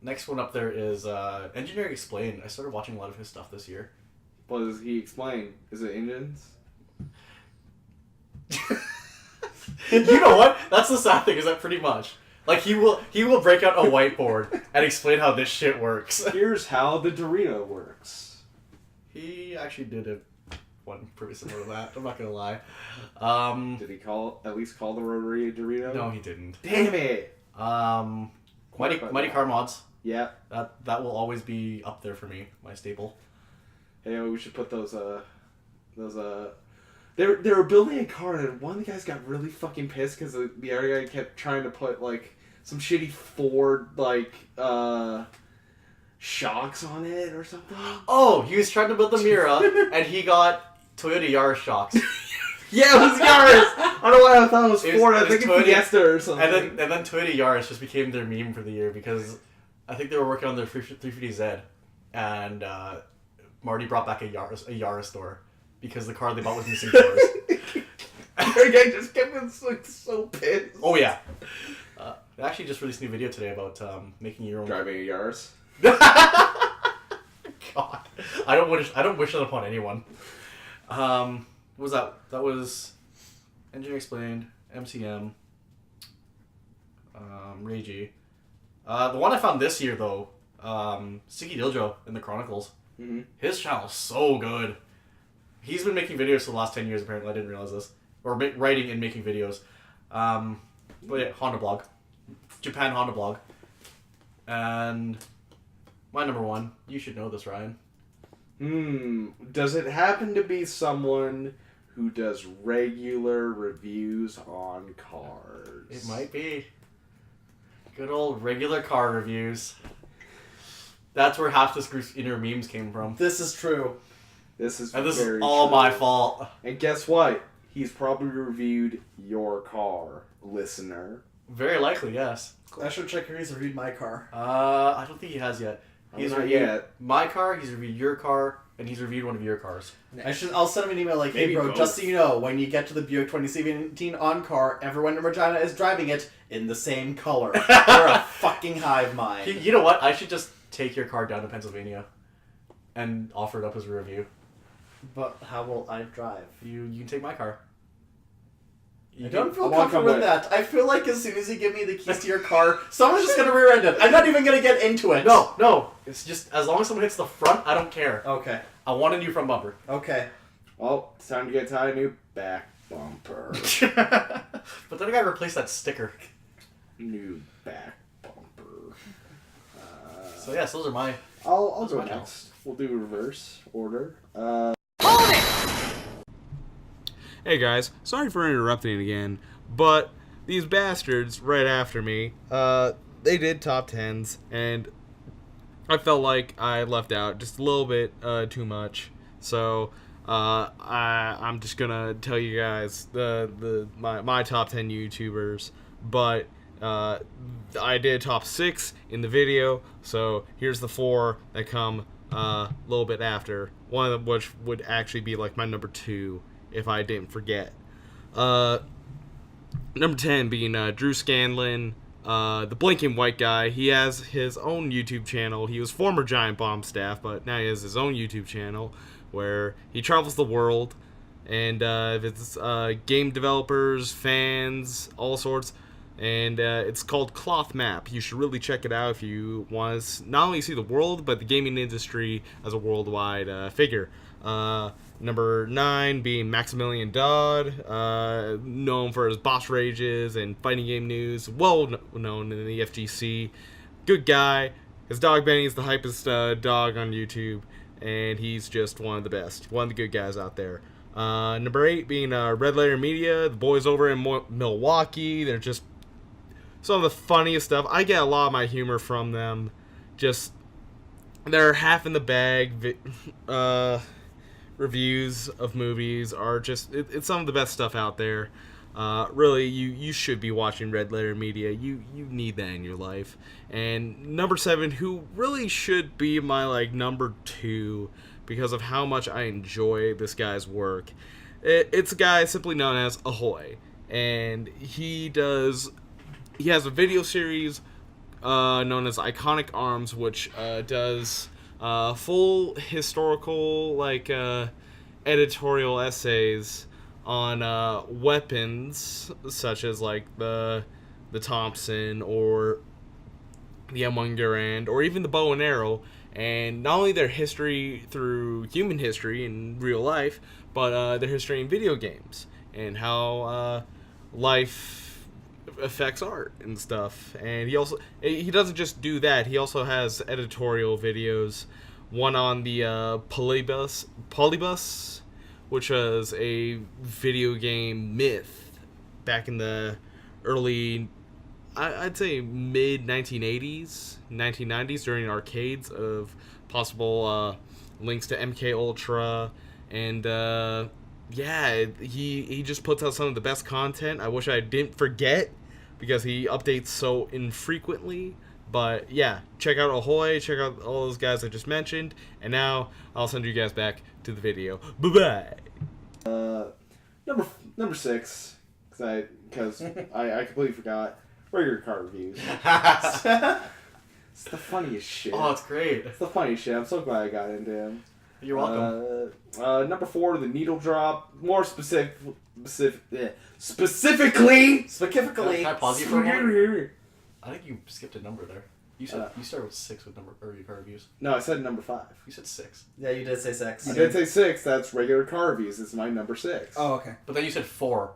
Next one up there is Engineering Explained. I started watching a lot of his stuff this year. What does he explain? Is it engines? You know what? That's the sad thing, is that pretty much. Like, he will break out a whiteboard and explain how this shit works. Here's how the Dorito works. He actually did one pretty similar to that, I'm not gonna lie. Did he at least call the rotary a Dorito? No, he didn't. Damn it! Mighty Car Mods. Yeah. That will always be up there for me, my staple. Hey, we should put those they were building a car and one of the guys got really fucking pissed because the other guy kept trying to put like some shitty Ford like shocks on it or something. Oh, he was trying to build the Mira and he got Toyota Yaris shocks. Yeah, it was Yaris. I don't know why I thought it was Ford. I think Toyota, it's Fiesta or something. And then Toyota Yaris just became their meme for the year because I think they were working on their 350Z and Marty brought back a Yaris door because the car they bought was missing doors. The guy just kept so pissed. Oh yeah. They actually just released a new video today about making your own Driving a Yaris. God, I don't wish that upon anyone. What was that? That was Engineering Explained, MCM, Ragey. The one I found this year though, Sticky Diljo in the Chronicles. Mm-hmm. His channel's so good. He's been making videos for the last 10 years apparently. I didn't realize this. Or writing and making videos. But yeah, Honda blog. Japan Honda blog. And my number 1, you should know this, Ryan. Does it happen to be someone who does regular reviews on cars. It might be. Good old regular car reviews. That's where half this group's inner memes came from. This is true. This is And this very is all true. my fault. And guess what? He's probably reviewed your car, listener. Very likely, yes. I should check if he's reviewed my car. I don't think he has yet. He's Not reviewed yet. my car, he's reviewed your car, and he's reviewed one of your cars. I'll send him an email like, hey Maybe bro, both. just so you know, when you get to the Buick 2017 on-car, everyone in Regina is driving it in the same color. They're a fucking hive mind. You know what? I should just take your car down to Pennsylvania and offer it up as a review. But how will I drive? You can take my car. I don't feel I wanna comfortable come with with. that. I feel like as soon as you give me the keys to your car, someone's just gonna rear-end it. I'm not even gonna get into it. No. It's just, as long as someone hits the front, I don't care. Okay. I want a new front bumper. Okay. Well, it's time to get a new back bumper. But then I gotta replace that sticker. New back bumper. So yes, those are my... I'll Those go are my next. We'll do reverse order. Hey guys, sorry for interrupting again, but these bastards right after me, they did top 10s, and I felt like I left out just a little bit too much. So I'm just gonna tell you guys my top 10 YouTubers, but I did top 6 in the video, so here's the 4 that come a little bit after. One of them which would actually be like my number 2 if I didn't forget. Number 10 being Drew Scanlon, the blinking white guy. He has his own YouTube channel. He was former Giant Bomb staff, but now he has his own YouTube channel where he travels the world and it's game developers, fans, all sorts. And it's called Cloth Map. You should really check it out if you want to not only see the world, but the gaming industry as a worldwide figure. Number 9 being Maximilian Dodd, known for his boss rages and fighting game news, well known in the FGC. Good guy. His dog Benny is the hypest dog on YouTube, and he's just one of the best, one of the good guys out there. Number 8 being Red Letter Media, the boys over in Milwaukee. They're just some of the funniest stuff. I get a lot of my humor from them. Just, they're half in the bag. Reviews of movies are just, it's some of the best stuff out there. Really, you should be watching Red Letter Media. You need that in your life. And number 7, who really should be my number 2 because of how much I enjoy this guy's work. It's a guy simply known as Ahoy, and he has a video series known as Iconic Arms, which does full historical editorial essays on weapons such as the Thompson or the M1 Garand or even the bow and arrow, and not only their history through human history in real life, but their history in video games and how life affects art and stuff. And he doesn't just do that, he also has editorial videos, one on the Polybus, which was a video game myth back in the early, I'd say mid 1980s, 1990s, during arcades, of possible links to MK Ultra, and he just puts out some of the best content. I wish I didn't forget because he updates so infrequently. But yeah, check out Ahoy, check out all those guys I just mentioned, and now I'll send you guys back to the video. Bye bye. Number 6, because I completely forgot. Regular car reviews. It's the funniest shit. Oh, it's great. It's the funniest shit. I'm so glad I got into him. You're welcome. Number 4, the needle drop. More specifically. Specifically. Can I pause you for a moment? I think you skipped a number there. You said you started with 6 with car reviews. No, I said number 5. You said 6. Yeah, you did say 6. I did say 6. That's regular car reviews. It's my number 6. Oh, okay. But then you said 4.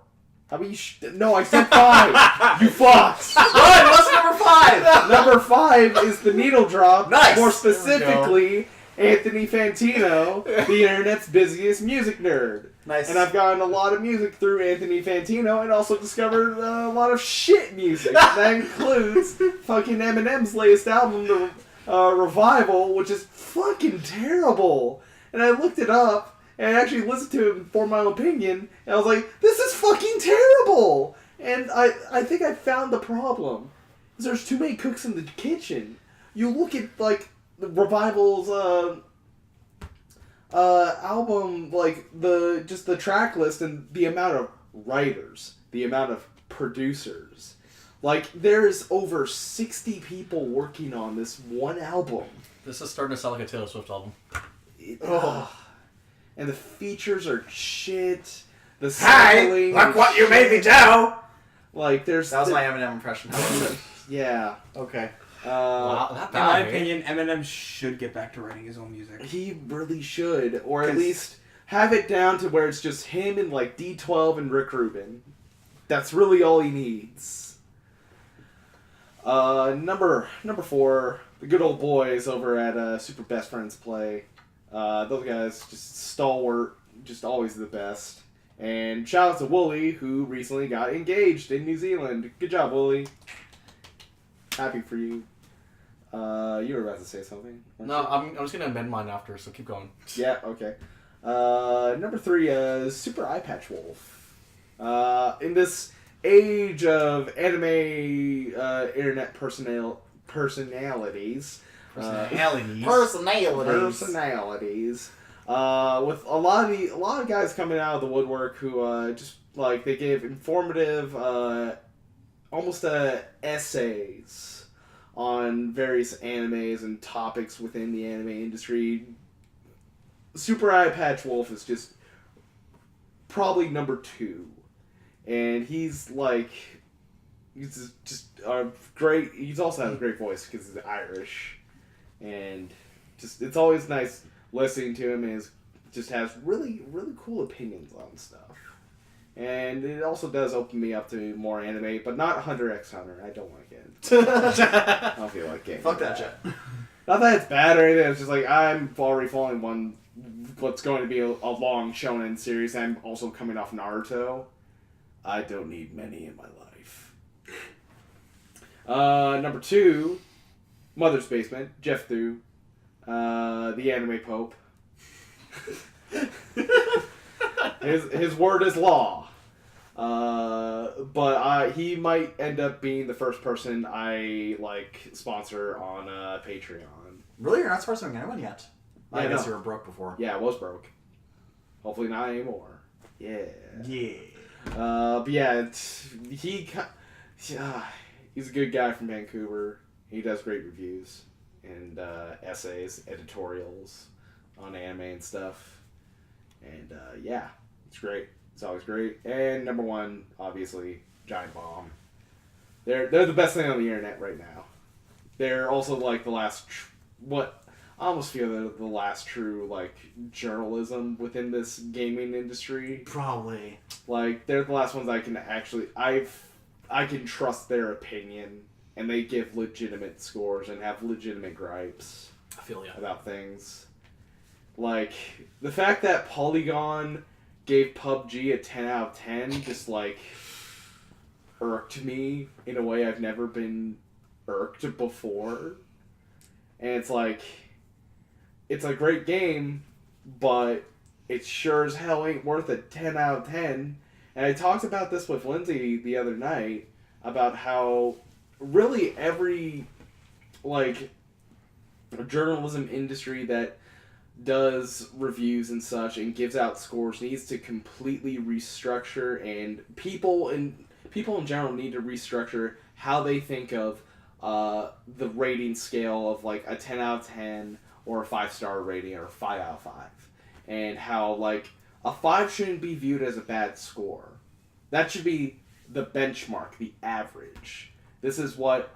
How about you? No, I said 5. You fucks. What? What's number 5? Number 5 is the needle drop. Nice. More specifically, Anthony Fantino, the internet's busiest music nerd. Nice. And I've gotten a lot of music through Anthony Fantino, and also discovered a lot of shit music. That includes fucking Eminem's latest album, The Revival, which is fucking terrible. And I looked it up, and I actually listened to it for my opinion, and I was like, this is fucking terrible! And I think I found the problem. There's too many cooks in the kitchen. You look at, like, the Revival's album, like, the track list and the amount of writers, the amount of producers. Like, there's over 60 people working on this one album. This is starting to sound like a Taylor Swift album. And the features are shit. The Hey, look what you made me do! Like, there's... That was my Eminem impression. How was it? Yeah. Okay. Wow, not In bad. my eh? opinion, Eminem should get back to writing his own music. He really should. Or at least have it down to where it's just him and, like, D12 and Rick Rubin. That's really all he needs. Number 4, the good old boys over at Super Best Friends Play. Those guys, just stalwart, just always the best. And shout out to Wooly, who recently got engaged in New Zealand. Good job, Wooly. Happy for you. You were about to say something. No, I'm just going to amend mine after, so keep going. Yeah, okay. Number 3 is Super Eye Patch Wolf. In this age of anime internet personalities. Personalities. Personalities. With a lot of guys coming out of the woodwork who just like they gave informative, almost essays on various animes and topics within the anime industry. Super Eye Patch Wolf is just probably number 2, and he's just great. He's also has a great voice because he's Irish, and just it's always nice listening to him. And just has really cool opinions on stuff, and it also does open me up to more anime, but not Hunter x Hunter. I don't want to get into I don't feel like getting Fuck that shit. Not that it's bad or anything. It's just like I'm already following what's going to be a long shonen series. I'm also coming off Naruto. I don't need many in my life. Number 2, Mother's Basement, Jeff Thu, the anime pope. His word is law. But he might end up being the first person I sponsor on Patreon. Really? You're not sponsoring anyone yet? Yeah, I guess no. you were broke before. Yeah, I was broke. Hopefully not anymore. Yeah. Yeah. But yeah, he's a good guy from Vancouver. He does great reviews and essays, editorials on anime and stuff. And yeah, it's great. It's always great. And number 1, obviously, Giant Bomb. They're the best thing on the internet right now. They're also like the last I almost feel they're the last true journalism within this gaming industry. Probably. They're the last ones I can actually I can trust their opinion, and they give legitimate scores and have legitimate gripes I feel ya. about things. The fact that Polygon gave PUBG a 10 out of 10 just irked me in a way I've never been irked before. And it's a great game, but it sure as hell ain't worth a 10 out of 10. And I talked about this with Lindsay the other night about how really every journalism industry that does reviews and such and gives out scores needs to completely restructure, and people in general need to restructure how they think of the rating scale of a 10 out of 10 or a 5-star rating or a 5 out of 5, and how a 5 shouldn't be viewed as a bad score. That should be the benchmark, the average. This is what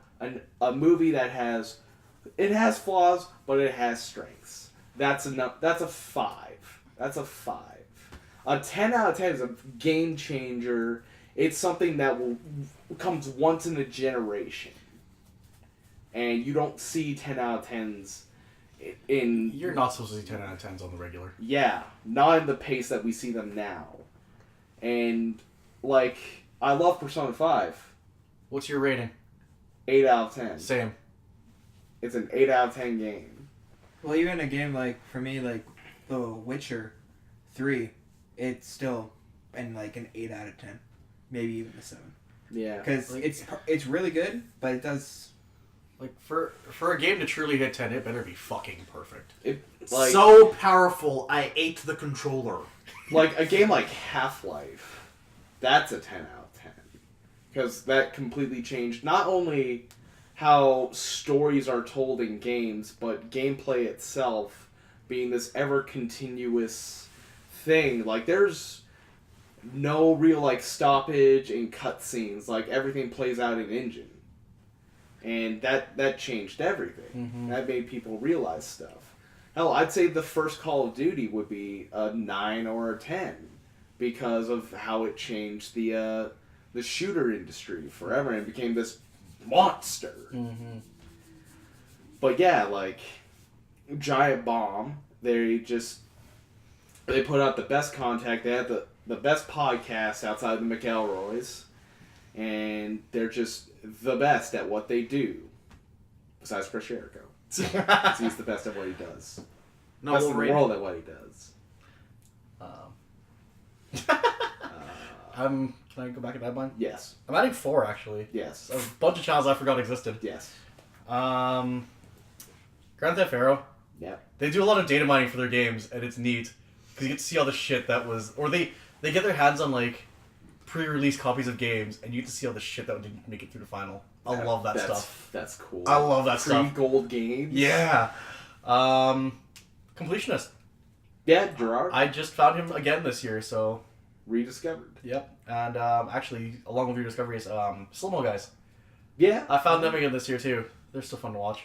a movie that has flaws, but it has strengths. That's enough. That's a 5. That's a 5. A 10 out of 10 is a game changer. It's something that comes once in a generation. And you don't see 10 out of 10s You're not supposed to see 10 out of 10s on the regular. Yeah, not in the pace that we see them now. And, like, I love Persona 5. What's your rating? 8 out of 10. Same. It's an 8 out of 10 game. Well, even a game like, for me, like, The Witcher 3, it's still in, like, an 8 out of 10. Maybe even a 7. Yeah. Because it's really good, but it does... Like, for a game to truly hit 10, it better be fucking perfect. So powerful, I ate the controller. Like, a game like Half-Life, that's a 10 out of 10. Because that completely changed not only how stories are told in games, but gameplay itself being this ever-continuous thing. Like, there's no real, like, stoppage in cutscenes. Like, everything plays out in engine. And that changed everything. Mm-hmm. That made people realize stuff. Hell, I'd say the first Call of Duty would be a 9 or a 10 because of how it changed the shooter industry forever and became this monster. Mm-hmm. But yeah, like Giant Bomb, they put out the best content. They had the best podcast outside of the McElroys, and they're just the best at what they do. Besides Chris Jericho. He's the best at what he does. No, Best we'll in the rate world at what he does. Can I go back at that one? Yes. I'm adding 4, actually. Yes. A bunch of channels I forgot existed. Yes. Grand Theft Auto. Yep. They do a lot of data mining for their games, and it's neat. Because you get to see all the shit that was... Or they get their hands on, like, pre-release copies of games, and you get to see all the shit that didn't make it through the final. I love that stuff. That's cool. I love that stuff. Pre-gold games. Yeah. Completionist. Yeah, Gerard. I just found him again this year, so... Rediscovered. Yep. And actually, along with your discoveries, Slow-Mo Guys. Yeah. I found them again this year, too. They're still fun to watch.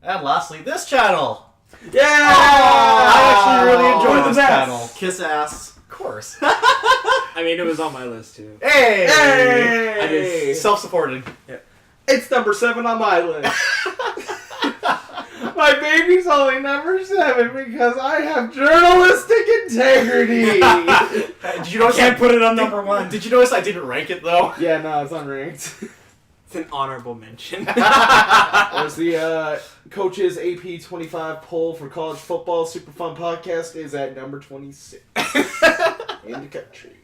And lastly, this channel! Yeah! I actually really enjoy this best. channel. Kiss ass. Of course. I mean, it was on my list, too. Hey! Hey! I just... Self-supported. It's number 7 on my list. My baby's only number 7 because I have journalistic integrity. Did you notice Can't put it on number 1. Did you notice I didn't rank it, though? Yeah, no, it's unranked. It's an honorable mention. There's the Coach's AP 25 poll for college football. Super Fun Podcast is at number 26 in the country.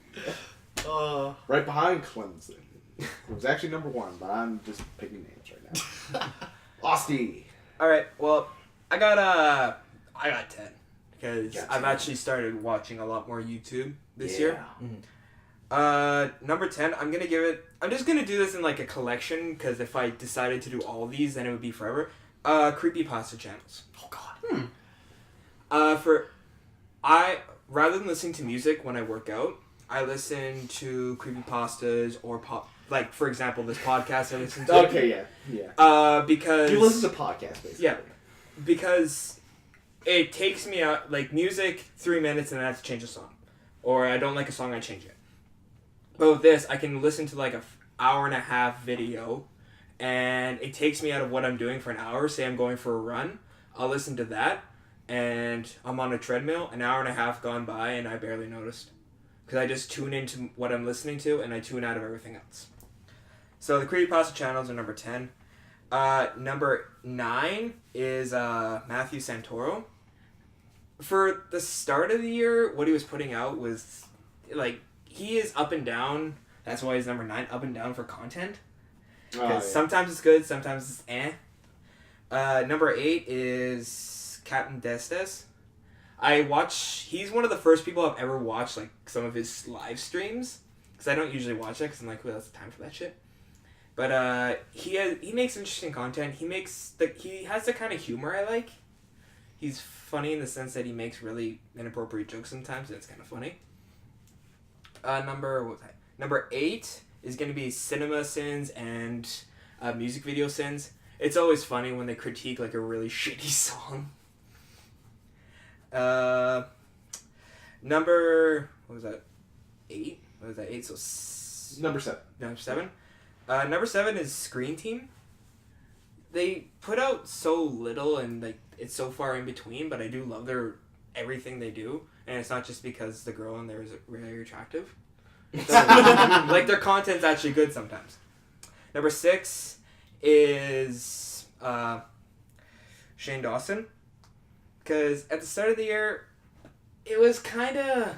Right behind Clemson. It was actually number 1, but I'm just picking names right now. Losty. All right, well, I got 10 because Got I've 10. actually started watching a lot more YouTube this year. Mm-hmm. Number 10, I'm just gonna do this in like a collection because if I decided to do all of these, then it would be forever. Creepypasta channels. Oh, God. Rather than listening to music when I work out, I listen to creepypastas or pop. Like, for example, this podcast I listen to. Okay, yeah. Because... You listen to podcasts, basically. Yeah. Because it takes me out... Like, music, 3 minutes, and I have to change a song. Or I don't like a song, I change it. But with this, I can listen to, like, an hour-and-a-half video, and it takes me out of what I'm doing for an hour. Say I'm going for a run. I'll listen to that, and I'm on a treadmill, an hour and a half gone by, and I barely noticed. Because I just tune into what I'm listening to, and I tune out of everything else. So the creepypasta channels are number 10. Number 9 is Matthew Santoro. For the start of the year, what he was putting out was, like, he is up and down. That's why he's number 9, up and down for content. Because sometimes it's good, sometimes it's eh. Number 8 is Captain Destes. He's one of the first people I've ever watched, like, some of his live streams. Because I don't usually watch that, because I'm like, who has the time for that shit? But he makes interesting content. He has the kind of humor I like. He's funny in the sense that he makes really inappropriate jokes sometimes, and it's kind of funny. Number 8 is going to be Cinema Sins and Music Video Sins. It's always funny when they critique, like, a really shitty song. Number... What was that? 8? What was that? 8? So... Number 7. Number 7? Number 7 is Screen Team. they put out so little and like it's so far in between, but I do love everything they do, and it's not just because the girl in there is really attractive. So, like their content's actually good sometimes. Number 6 is Shane Dawson, because at the start of the year, it was kind of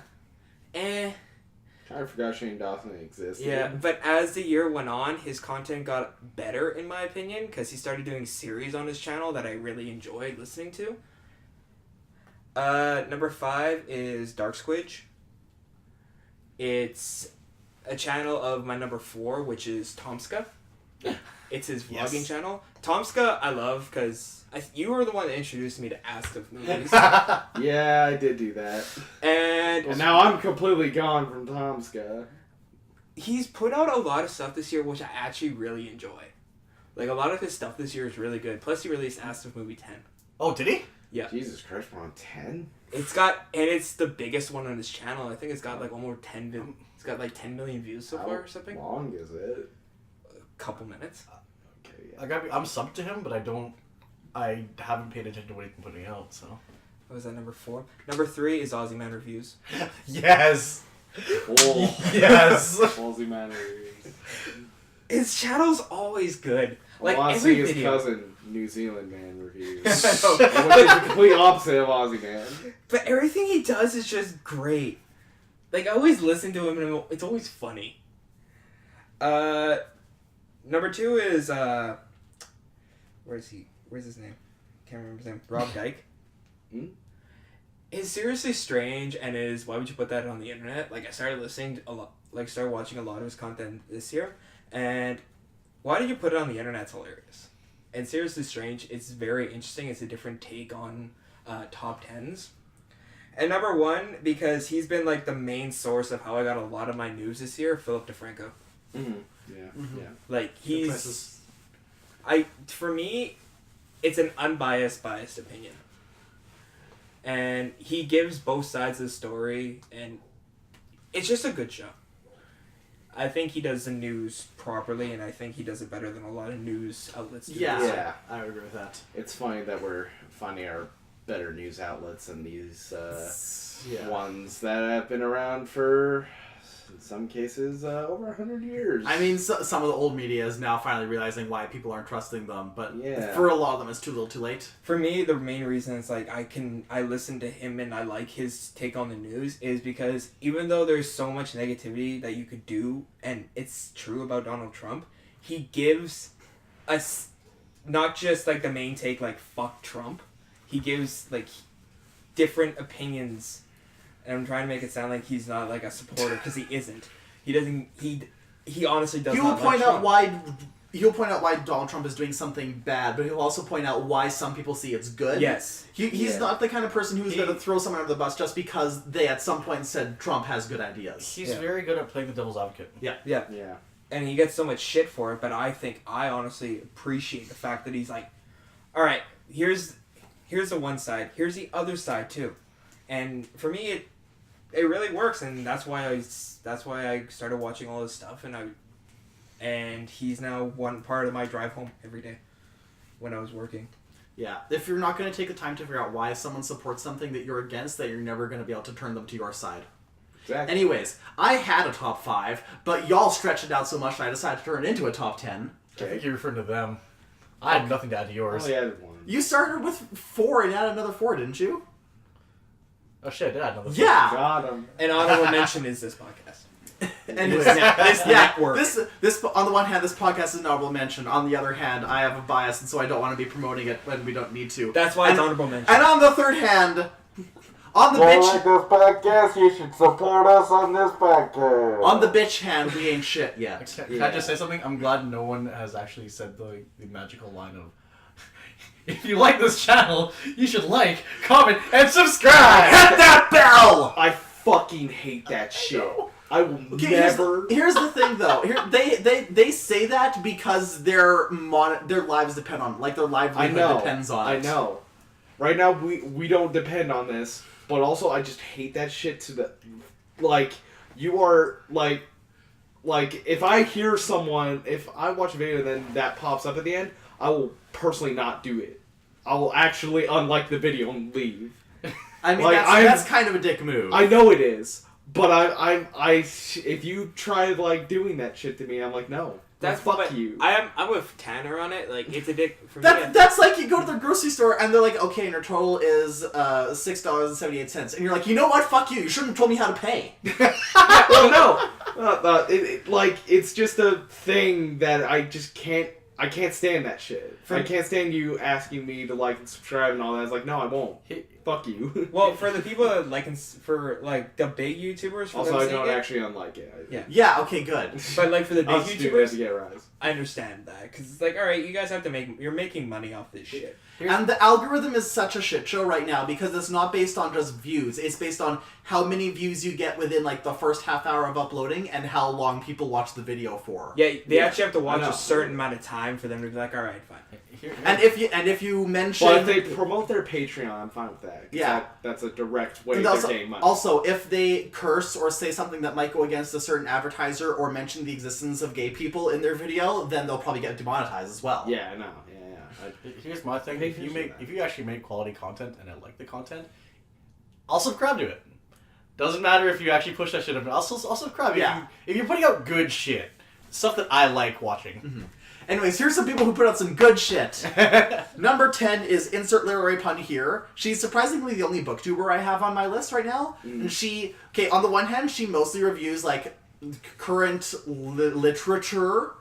I forgot Shane Dawson existed. Yeah, but as the year went on, his content got better, in my opinion, because he started doing series on his channel that I really enjoyed listening to. Number 5 is Dark Squidge. It's a channel of my number 4, which is Tomska. It's his vlogging channel. Tomska, I love, because you were the one that introduced me to Ask of Movies. Yeah, I did do that. And now I'm completely gone from Tomska. He's put out a lot of stuff this year, which I actually really enjoy. Like, a lot of his stuff this year is really good. Plus, he released Ask of Movie 10. Oh, did he? Yeah. Jesus Christ, we're on 10? It's the biggest one on his channel. I think it's got like almost 10 it's got like 10 million views so far or something. How long is it? A couple minutes. Okay, yeah. I'm subbed to him, but I haven't paid attention to what he's been putting out, so. What was that, number 4? Number 3 is Aussie Man Reviews. Yes! Oh. Yes! Aussie Man Reviews. His channel's always good. Like, Like, I every see his video. cousin, New Zealand Man Reviews. I know. Which is the complete opposite of Aussie Man. But everything he does is just great. Like, I always listen to him and it's always funny. Number 2 is, where's his name? Can't remember his name. Rob Dyke. It's seriously strange and why would you put that on the internet? Like, I started listening started watching a lot of his content this year, and why did you put it on the internet? It's hilarious. And seriously strange. It's very interesting. It's a different take on top 10s. And number 1, because he's been like the main source of how I got a lot of my news this year, Philip DeFranco. Mm-hmm. Yeah, yeah. Like, for me, it's an biased opinion. And he gives both sides of the story, and it's just a good show. I think he does the news properly, and I think he does it better than a lot of news outlets do. Yeah, I would agree with that. It's funny that we're finding our better news outlets and these ones that have been around for, in some cases, over 100 years. I mean, some of the old media is now finally realizing why people aren't trusting them, but Yeah. for a lot of them, it's too little too late. For me, the main reason it's like I listen to him and I like his take on the news is because even though there's so much negativity that you could do, and it's true about Donald Trump, he gives us not just like the main take like fuck Trump. He gives like different opinions, and I'm trying to make it sound like he's not like a supporter because he isn't. He doesn't. He honestly does. He'll not point like out Trump. why. He'll point out why Donald Trump is doing something bad, but he'll also point out why some people see it's good. Yes. He's not the kind of person who's going to throw someone under the bus just because they at some point said Trump has good ideas. He's very good at playing the devil's advocate. Yeah. Yeah. And he gets so much shit for it, but I honestly appreciate the fact that he's like, all right, here's the one side, here's the other side too, and for me it really works, and that's why I started watching all this stuff, and he's now one part of my drive home every day when I was working. Yeah, if you're not going to take the time to figure out why someone supports something that you're against, that you're never going to be able to turn them to your side. Exactly. Anyways, I had a top 5, but y'all stretched it out so much that I decided to turn it into a top 10. I think you're referring to them. I had nothing to add to yours. I only added one. You started with 4 and added another 4, didn't you? Oh shit, I did add another. Yeah! Got him. An honorable mention is this podcast. And this network. This on the one hand, this podcast is an honorable mention. On the other hand, I have a bias, and so I don't want to be promoting it when we don't need to. That's why it's honorable mention. And on the third hand, on the Like bitch, this podcast, you should support us on this podcast. on the bitch hand, we ain't shit yet. Can I just say something? I'm glad no one has actually said the magical line of, if you like this channel, you should like, comment, and subscribe! Hit that bell! I fucking hate that shit. I will Okay, never. Here's the thing, though. They say that because their lives depend on, like, their livelihood depends on it. I know. Right now, we don't depend on this, but also I just hate that shit to the, like, you are, like, if I hear someone, if I watch a video and then that pops up at the end, I will personally not do it. I will actually unlike the video and leave. I mean, Like, that's kind of a dick move. I know it is, but if you try like doing that shit to me, I'm like, no. That's fuck you. I'm with Tanner on it. Like, it's a dick for me. That's like you go to the grocery store and they're like, okay, and your total is $6.78, and you're like, you know what? Fuck you. You shouldn't have told me how to pay. Well, no, it's just a thing that I just can't. I can't stand that shit. I can't stand you asking me to like and subscribe and all that. It's like, no, I won't. Fuck you. Well, for the people that like, for like the big YouTubers, for Also, them I don't saying it, actually unlike it. Yeah. Okay. Good. but like for the big I was just doing that YouTubers, to get a rise. I understand that because it's like, all right, you guys have to you're making money off this shit. And the algorithm is such a shit show right now because it's not based on just views. It's based on how many views you get within like the first half hour of uploading and how long people watch the video for. Yeah, they actually have to watch a certain amount of time for them to be like, all right, fine. And if you mention, Well, if they promote their Patreon, I'm fine with that. Yeah. That's a direct way and to gain money. also, if they curse or say something that might go against a certain advertiser or mention the existence of gay people in their video, then they'll probably get demonetized as well. Yeah, I know. Here's my thing: if you actually make quality content and I like the content, I'll subscribe to it. Doesn't matter if you actually push that shit up. I'll subscribe. Yeah. If you're putting out good shit, stuff that I like watching. Mm-hmm. Anyways, here's some people who put out some good shit. Number 10 is insert literary pun here. She's surprisingly the only booktuber I have on my list right now. And on the one hand, she mostly reviews like current literature,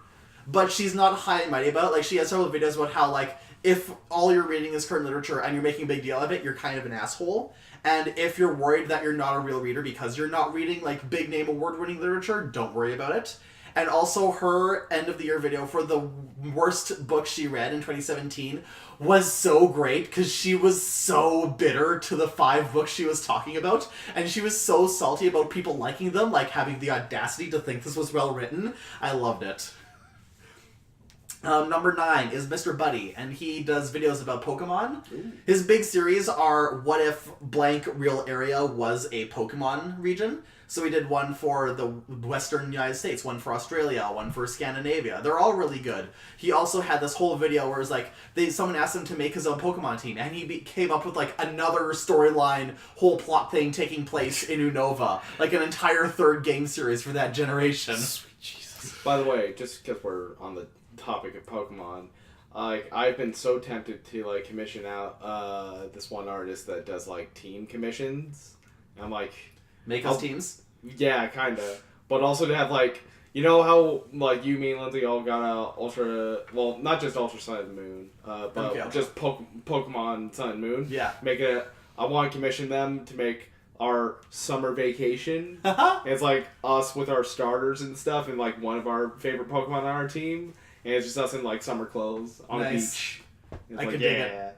but she's not high and mighty about it. Like, she has several videos about how, like, if all you're reading is current literature and you're making a big deal of it, you're kind of an asshole. And if you're worried that you're not a real reader because you're not reading, like, big name award-winning literature, don't worry about it. And also, her end-of-the-year video for the worst book she read in 2017 was so great because she was so bitter to the 5 books she was talking about. And she was so salty about people liking them, like having the audacity to think this was well-written. I loved it. Number 9 is Mr. Buddy, and he does videos about Pokemon. Ooh. His big series are what if blank real area was a Pokemon region. So we did one for the Western United States, one for Australia, one for Scandinavia. They're all really good. He also had this whole video where it was like, someone asked him to make his own Pokemon team, and he came up with like another storyline, whole plot thing taking place in Unova. Like an entire 3rd game series for that generation. Sweet Jesus. By the way, just because we're on the topic of Pokemon, I've been so tempted to like commission out this one artist that does like team commissions. I'm like, make us teams? Yeah, kinda. But also to have like, you know how like you, me, and Lindsay all got a not just Ultra Sun and Moon, but okay. just Pokemon Sun and Moon. Yeah. I want to commission them to make our summer vacation. It's like us with our starters and stuff, and like one of our favorite Pokemon on our team. And it's just us in like summer clothes on a beach. It's I could dig it.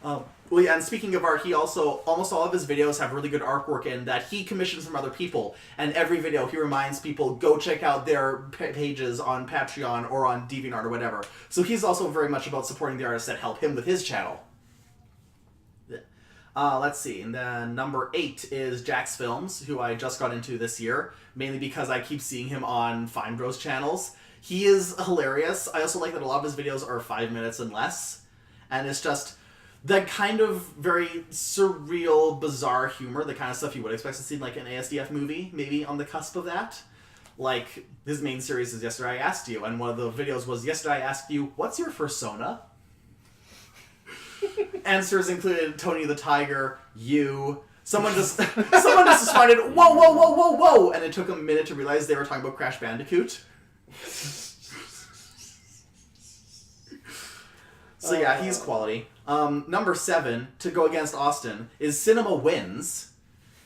Well, yeah, and speaking of art, he also, almost all of his videos have really good artwork in that he commissions from other people. And every video, he reminds people, go check out their pages on Patreon or on DeviantArt or whatever. So he's also very much about supporting the artists that help him with his channel. Let's see, and then number 8 is Jax Films, who I just got into this year, mainly because I keep seeing him on Fine Bros channels. He is hilarious. I also like that a lot of his videos are 5 minutes and less, and it's just that kind of very surreal, bizarre humor, the kind of stuff you would expect to see in like an ASDF movie, maybe on the cusp of that. Like, his main series is Yesterday I Asked You, and one of the videos was, Yesterday I Asked You, what's your fursona? Answers included Tony the Tiger, you. Someone just responded, whoa, whoa, whoa, whoa, whoa, and it took a minute to realize they were talking about Crash Bandicoot. So yeah, he's quality. Number 7, to go against Austin, is Cinema Wins.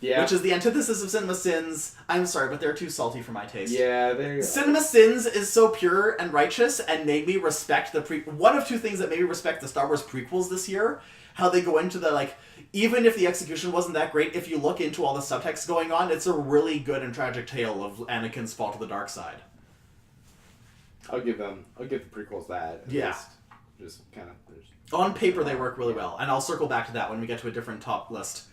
Yeah. Which is the antithesis of Cinema Sins. I'm sorry, but they're too salty for my taste. Yeah, there you go. Cinema Sins is so pure and righteous and made me respect one of 2 things that made me respect the Star Wars prequels this year. How they go into the, like, even if the execution wasn't that great, if you look into all the subtext going on, it's a really good and tragic tale of Anakin's fall to the dark side. I'll give the prequels that. Yeah. Least. Just kind of... On paper, they work really well, and I'll circle back to that when we get to a different top list.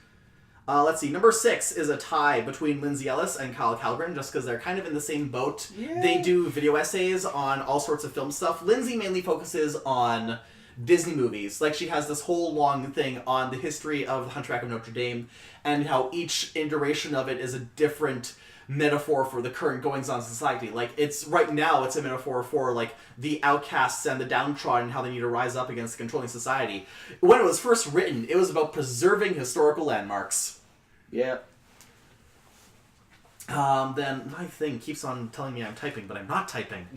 Let's see. Number 6 is a tie between Lindsay Ellis and Kyle Calgren, just because they're kind of in the same boat. Yeah. They do video essays on all sorts of film stuff. Lindsay mainly focuses on Disney movies. Like, she has this whole long thing on the history of The Hunchback of Notre Dame and how each iteration of it is a different metaphor for the current goings-on society. Like, right now it's a metaphor for, like, the outcasts and the downtrodden, how they need to rise up against controlling society. When it was first written, it was about preserving historical landmarks. Yeah. Then my thing keeps on telling me I'm typing, but I'm not typing.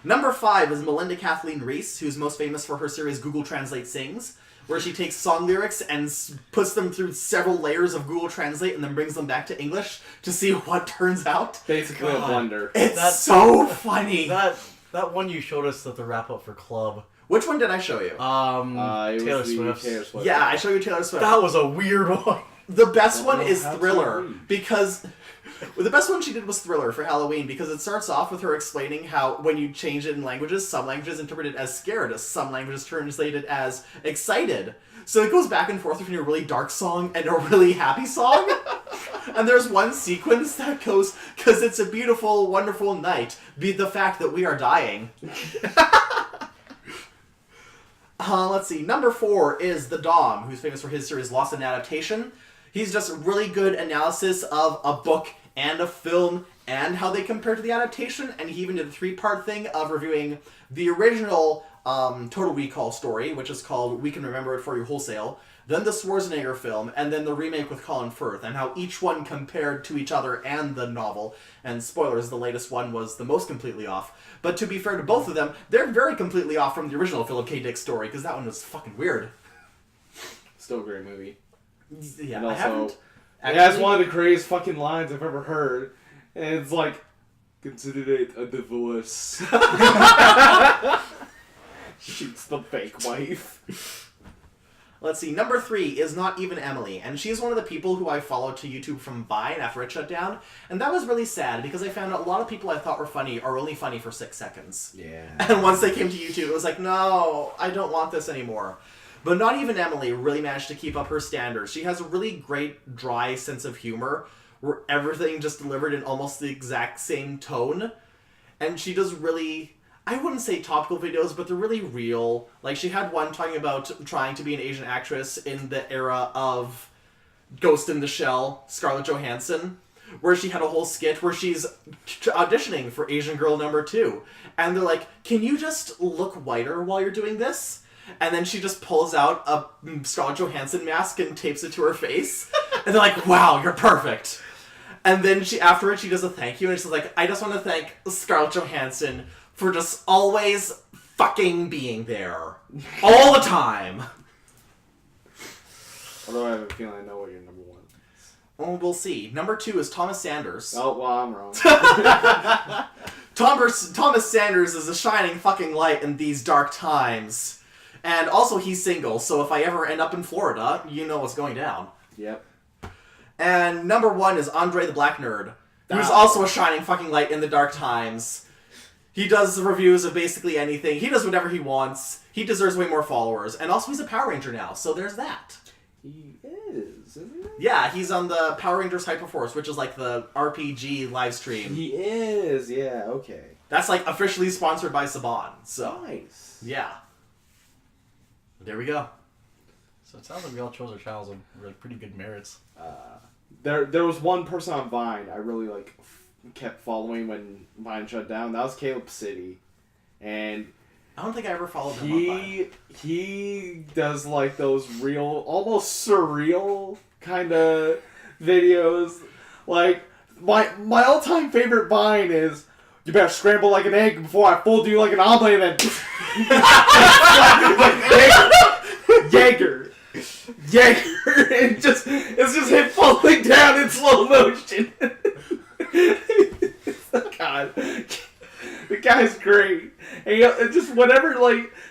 Number 5 is Melinda Kathleen Reese, who's most famous for her series Google Translate Sings, where she takes song lyrics and puts them through several layers of Google Translate and then brings them back to English to see what turns out. Basically a blender. It's so funny. That one you showed us at the wrap up for Club. Which one did I show you? It Taylor was the Swift's. Taylor Swift. Yeah, I showed you Taylor Swift. That was a weird one. The best one know is how to Thriller, read. because the best one she did was Thriller for Halloween, because it starts off with her explaining how when you change it in languages, some languages interpret it as scared, some languages translate it as excited. So it goes back and forth between a really dark song and a really happy song. And there's one sequence that goes, "'Cause it's a beautiful, wonderful night, be the fact that we are dying." Let's see. Number 4 is The Dom, who's famous for his series Lost in Adaptation. He's just really good analysis of a book and a film and how they compare to the adaptation. And he even did a 3-part thing of reviewing the original Total Recall story, which is called We Can Remember It For You Wholesale, then the Schwarzenegger film, and then the remake with Colin Firth, and how each one compared to each other and the novel. And spoilers, the latest one was the most completely off. But to be fair to both of them, they're very completely off from the original Philip K. Dick story, because that one was fucking weird. Still a great movie. Yeah, And I also, haven't... it has one of the greatest fucking lines I've ever heard. And it's like, consider it a divorce. Shoots the fake wife. Let's see, number 3 is Not Even Emily, and she's one of the people who I followed to YouTube from Vine after it shut down, and that was really sad, because I found out a lot of people I thought were funny are only funny for 6 seconds. Yeah. And once they came to YouTube, it was like, no, I don't want this anymore. But Not Even Emily really managed to keep up her standards. She has a really great, dry sense of humor, where everything just delivered in almost the exact same tone, and she does really... I wouldn't say topical videos, but they're really real. Like, she had one talking about trying to be an Asian actress in the era of Ghost in the Shell, Scarlett Johansson, where she had a whole skit where she's auditioning for Asian Girl number 2. And they're like, can you just look whiter while you're doing this? And then she just pulls out a Scarlett Johansson mask and tapes it to her face. And they're like, wow, you're perfect. And then afterwards she does a thank you, and she's like, I just want to thank Scarlett Johansson for just always fucking being there. All the time. Although I have a feeling I know what your number 1 is. Oh, we'll see. Number 2 is Thomas Sanders. Oh, well, I'm wrong. Thomas Sanders is a shining fucking light in these dark times. And also he's single, so if I ever end up in Florida, you know what's going down. Yep. And number 1 is Andre the Black Nerd, who's also a shining fucking light in the dark times. He does reviews of basically anything. He does whatever he wants. He deserves way more followers. And also he's a Power Ranger now, so there's that. He is, isn't he? Yeah, he's on the Power Rangers Hyperforce, which is like the RPG live stream. He is, yeah, okay. That's like officially sponsored by Saban, so Nice. yeah. There we go. So it sounds like we all chose our channels on really pretty good merits. There was one person on Vine I really kept following when Vine shut down. That was Caleb City, and I don't think I ever followed him on Vine. he does like those real, almost surreal kind of videos. Like my all time favorite Vine is, you better scramble like an egg before I fold you like an omelet, and then Jaeger, and it's just him falling down in slow motion. God, the guy's great, and just whatever,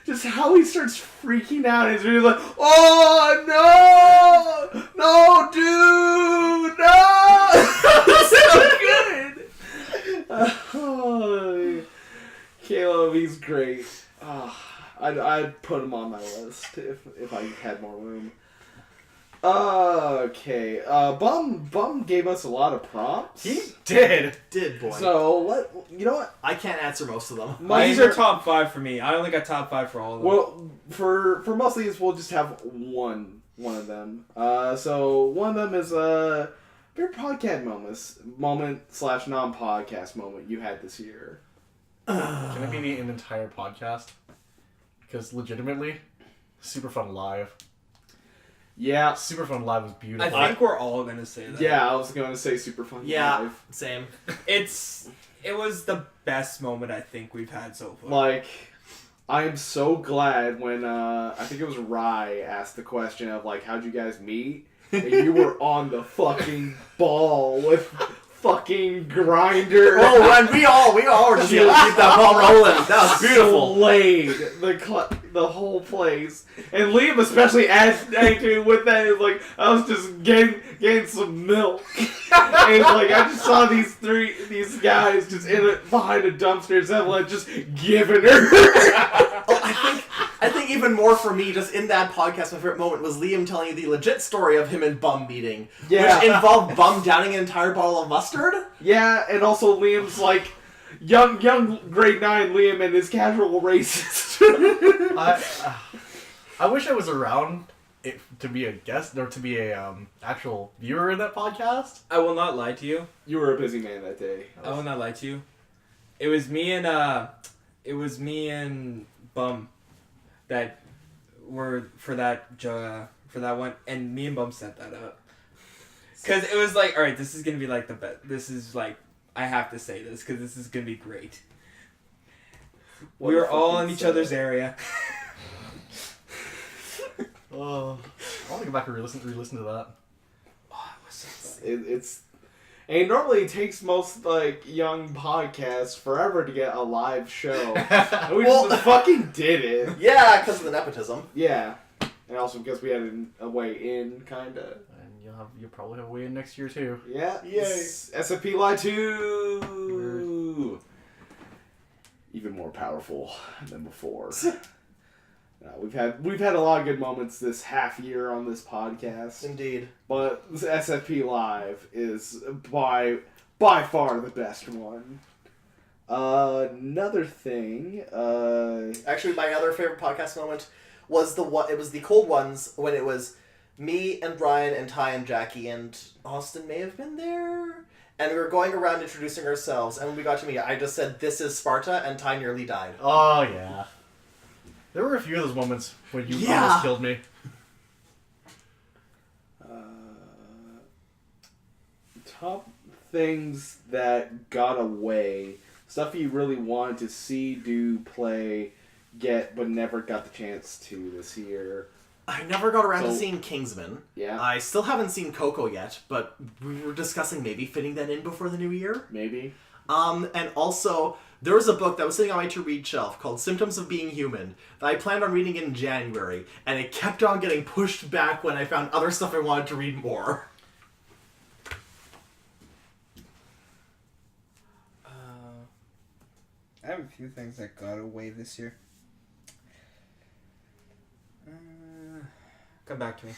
just how he starts freaking out. He's really like, oh no, dude, no, so good. Caleb, he's great. I'd put him on my list if I had more room. Okay. Bum gave us a lot of prompts. He did. Did boy. So you know what? I can't answer most of them. These are top 5 for me. I only got top 5 for all of them. Well, for most of these, we'll just have one of them. So one of them is favorite podcast moment / non-podcast moment you had this year. Can it be an entire podcast? Because legitimately, Super Fun Live. Yeah. Super Fun Live was beautiful. I think we're all gonna say that. Yeah, I was going to say Super Fun Yeah, Live. same. It was the best moment I think we've had so far. Like, I am so glad when I think it was Rye asked the question of like, how'd you guys meet? And you were on the fucking ball with fucking Grinder. Oh, and we all were just able to keep that ball rolling. That was beautiful. Slayed the whole place, and Liam especially added with that. Is like I was just getting some milk, and like I just saw these guys just behind a dumpster, and just giving her. I think even more for me, just in that podcast, my favorite moment was Liam telling you the legit story of him and Bum meeting, Yeah. which involved Bum downing an entire bottle of mustard. Yeah, and also Liam's like young grade 9 Liam and his casual racist. I wish I was around to be a guest or to be a actual viewer in that podcast. I will not lie to you. You were a busy man that day. I will not lie to you. It was me and Bum that were for that one, and me and Bum set that up. Cause it was like, all right, this is gonna be like the best. This is like, I have to say this because this is gonna be great. We were all in each other's area. I want to go back and re-listen to that. Oh, it was so funny. It's and normally it takes most like young podcasts forever to get a live show. And we just fucking did it. Yeah, because of the nepotism. Yeah, and also because we had a way in, kinda. And you'll probably have a way in next year too. Yeah. Yay. SFP Live 2. Even more powerful than before. We've had a lot of good moments this half year on this podcast. Indeed. But this SFP Live is by far the best one. Another thing, Actually, my other favorite podcast moment was it was the cold ones when it was me and Brian and Ty and Jackie and Austin may have been there. And we were going around introducing ourselves, and when we got to me, I just said, "This is Sparta," and Ty nearly died. Oh yeah. There were a few of those moments when you almost killed me. top things that got away, stuff you really wanted to see, do, play, get, but never got the chance to this year. I never got around to seeing Kingsman. Yeah. I still haven't seen Coco yet, but we were discussing maybe fitting that in before the new year. Maybe. And also, there was a book that was sitting on my to-read shelf called Symptoms of Being Human that I planned on reading in January, and it kept on getting pushed back when I found other stuff I wanted to read more. I have a few things that got away this year. Come back to me.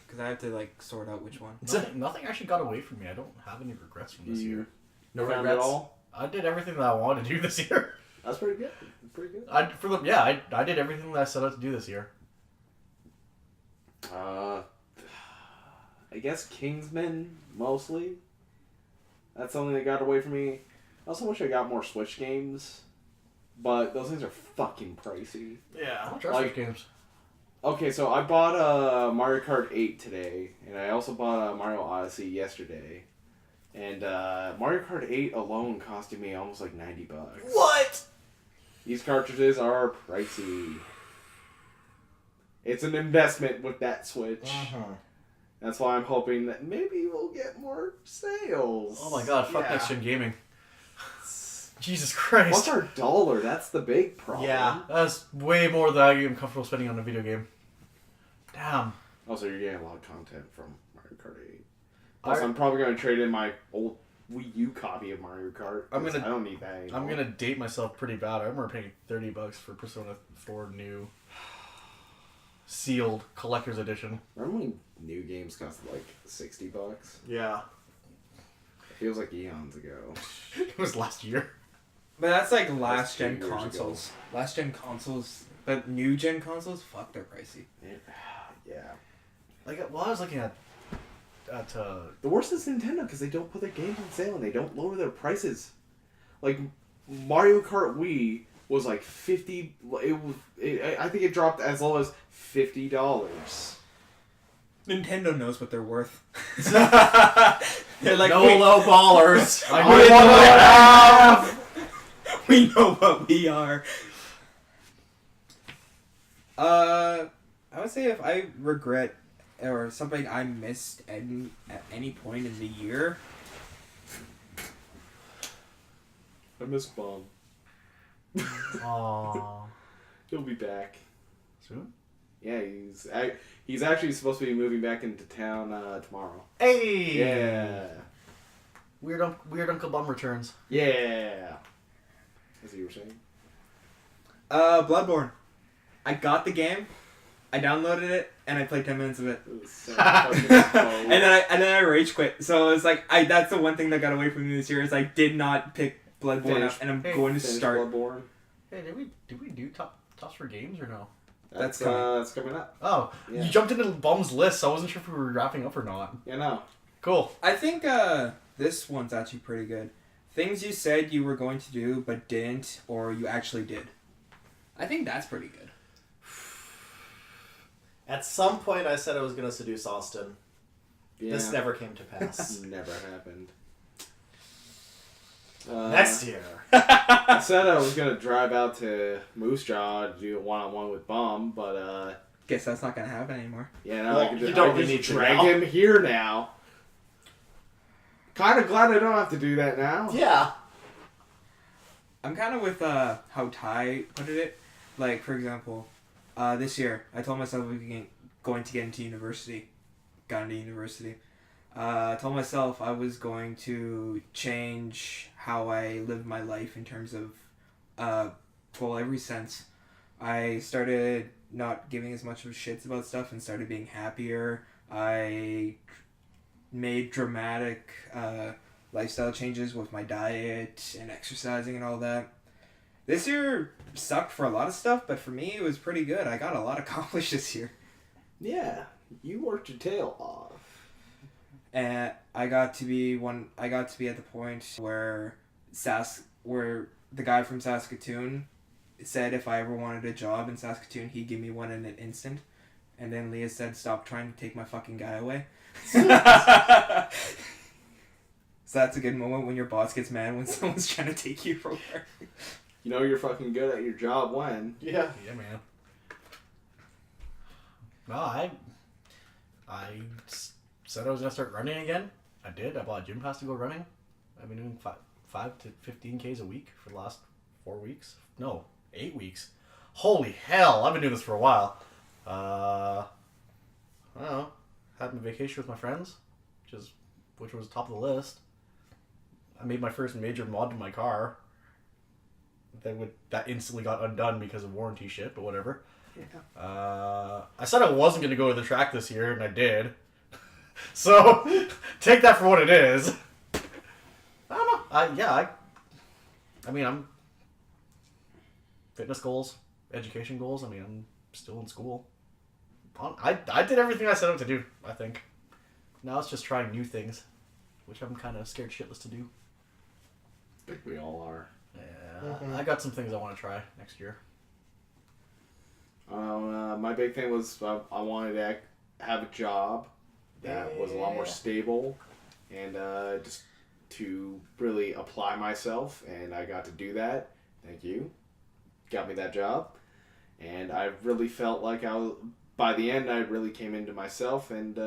Because I have to, sort out which one. Nothing actually got away from me. I don't have any regrets from this year. No regrets at all? I did everything that I wanted to do this year. That's pretty good. That's pretty good. I did everything that I set out to do this year. I guess Kingsman, mostly. That's something that got away from me. I also wish I got more Switch games, but those things are fucking pricey. Yeah, I Like- Switch games. Okay, so I bought Mario Kart 8 today, and I also bought Mario Odyssey yesterday. And Mario Kart 8 alone costed me almost like $90. What? These cartridges are pricey. It's an investment with that Switch. That's why I'm hoping that maybe we'll get more sales. Oh my god, fuck Yeah. Next Gen Gaming. Jesus Christ. What's our dollar? That's the big problem. Yeah. That's way more than I am comfortable spending on a video game. Damn. Also, you're getting a lot of content from Mario Kart 8. Plus, I'm probably going to trade in my old Wii U copy of Mario Kart. I don't need that anymore. I'm gonna date myself pretty bad. I remember paying $30 for Persona 4 New. sealed collector's edition. Remember when new games cost like $60? Yeah. It feels like eons ago. It was last year. But that's like last That's 2 gen years consoles. Last gen consoles, but new gen consoles, fuck, they're pricey. Yeah. Like, well, I was looking at The worst is Nintendo because they don't put their games on sale and they don't lower their prices. Like Mario Kart Wii was like $50. I think it dropped as low as $50. Nintendo knows what they're worth. They're like, no low ballers. We know what we are. I would say if I regret or something I missed at any point in the year. I miss Mom. Aww. He'll be back Soon? Yeah, he's actually supposed to be moving back into town tomorrow. Hey! Yeah. Weird Uncle Bum returns. Yeah. As you were saying. Bloodborne. I got the game, I downloaded it, and I played 10 minutes of it. It was so fucking cold. and then I rage quit. So it's like that's the one thing that got away from me this year is I did not pick Bloodborne up, and I'm going to start. Bloodborne. Hey, did we do tops for games or no? That's coming up. Oh, yeah. You jumped into Bum's list, so I wasn't sure if we were wrapping up or not. Yeah, no. Cool. I think this one's actually pretty good. Things you said you were going to do but didn't, or you actually did. I think that's pretty good. At some point, I said I was going to seduce Austin. Yeah. This never came to pass. Never happened. Next year. I said I was gonna drive out to Moose Jaw to do a one-on-one with Bum, but Guess that's not gonna happen anymore. yeah, now Well, I can you just, don't I really just need to drag now. him here now. Kind of glad I don't have to do that now. Yeah. I'm kind of with how Ty put it. Like, for example, this year, I told myself I was going to get into university. Got into university. I told myself I was going to change how I live my life in terms of, every sense. I started not giving as much of shits about stuff and started being happier. I made dramatic lifestyle changes with my diet and exercising and all that. This year sucked for a lot of stuff, but for me it was pretty good. I got a lot accomplished this year. Yeah, you worked your tail off. And I got to be at the point where the guy from Saskatoon said if I ever wanted a job in Saskatoon, he'd give me one in an instant. And then Leah said, "Stop trying to take my fucking guy away." So that's a good moment when your boss gets mad when someone's trying to take you from work. You know you're fucking good at your job when. Yeah. Yeah, man. No, I said I was gonna start running again. I did. I bought a gym pass to go running. I've been doing 5 to 15 Ks a week for the last 4 weeks. No, 8 weeks. Holy hell! I've been doing this for a while. I don't know. Had my vacation with my friends, which was top of the list. I made my first major mod to my car. That instantly got undone because of warranty shit, but whatever. Yeah. I said I wasn't going to go to the track this year, and I did. So, take that for what it is. I don't know. I mean, I'm... Fitness goals, education goals, I'm still in school. I did everything I set out to do, I think. Now it's just trying new things, which I'm kind of scared shitless to do. I think we all are. Yeah, I got some things I want to try next year. My big thing was I wanted to have a job that was a lot more stable and just to really apply myself, and I got to do that. Thank you. Got me that job. And I really felt like by the end I really came into myself, and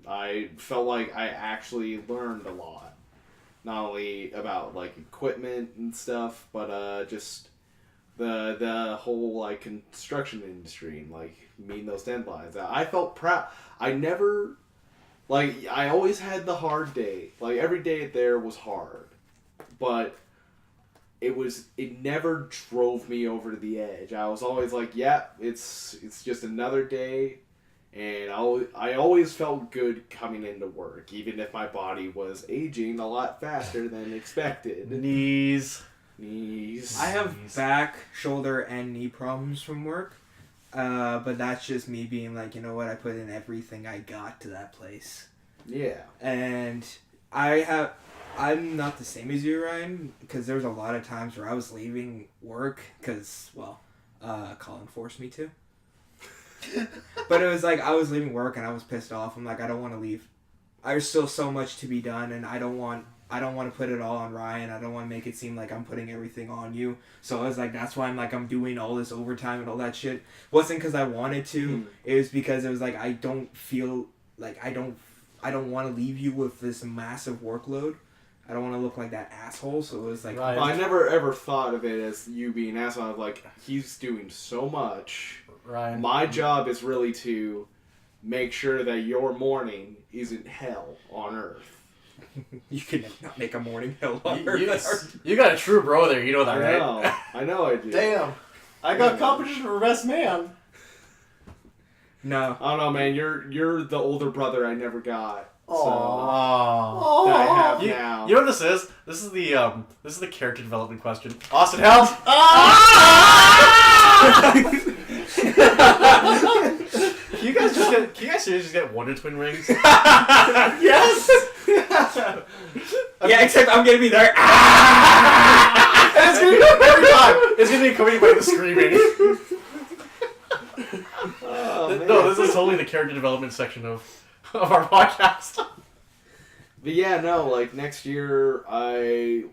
I felt like I actually learned a lot. Not only about like equipment and stuff, but just the whole like construction industry and like meeting those deadlines. I felt proud. I always had the hard day. Like every day there was hard, but it never drove me over to the edge. I was always like, yeah, it's just another day, and I always felt good coming into work, even if my body was aging a lot faster than expected. Knees. I have back, shoulder, and knee problems from work, but that's just me being like, you know what, I put in everything I got to that place. Yeah. And I'm not the same as you, Ryan, because there was a lot of times where I was leaving work because, well, Colin forced me to. But it was like I was leaving work and I was pissed off. I'm like, I don't want to leave. There's still so much to be done, and I don't want to put it all on Ryan. I don't want to make it seem like I'm putting everything on you. So I was like, that's why I'm doing all this overtime and all that shit. It wasn't because I wanted to. It was because it was like I don't feel like I don't want to leave you with this massive workload. I don't want to look like that asshole. So it was like, right. I never ever thought of it as you being an asshole. I was like, he's doing so much. Ryan. My job is really to make sure that your morning isn't hell on earth. You can not make a morning hell on earth. You got a true bro there. You know that, right? I know I do. Damn. I got competition for best man. No. I don't know, man. You're the older brother I never got. Aww. That I have now. You know what this is? This is the character development question. Austin, help! Can you guys seriously just get Wonder Twin rings? Yes! Yeah, except I'm gonna be there. And it's gonna be every time. It's gonna be accompanied by the screaming. No, this is totally the character development section of our podcast. But yeah, no, like next year I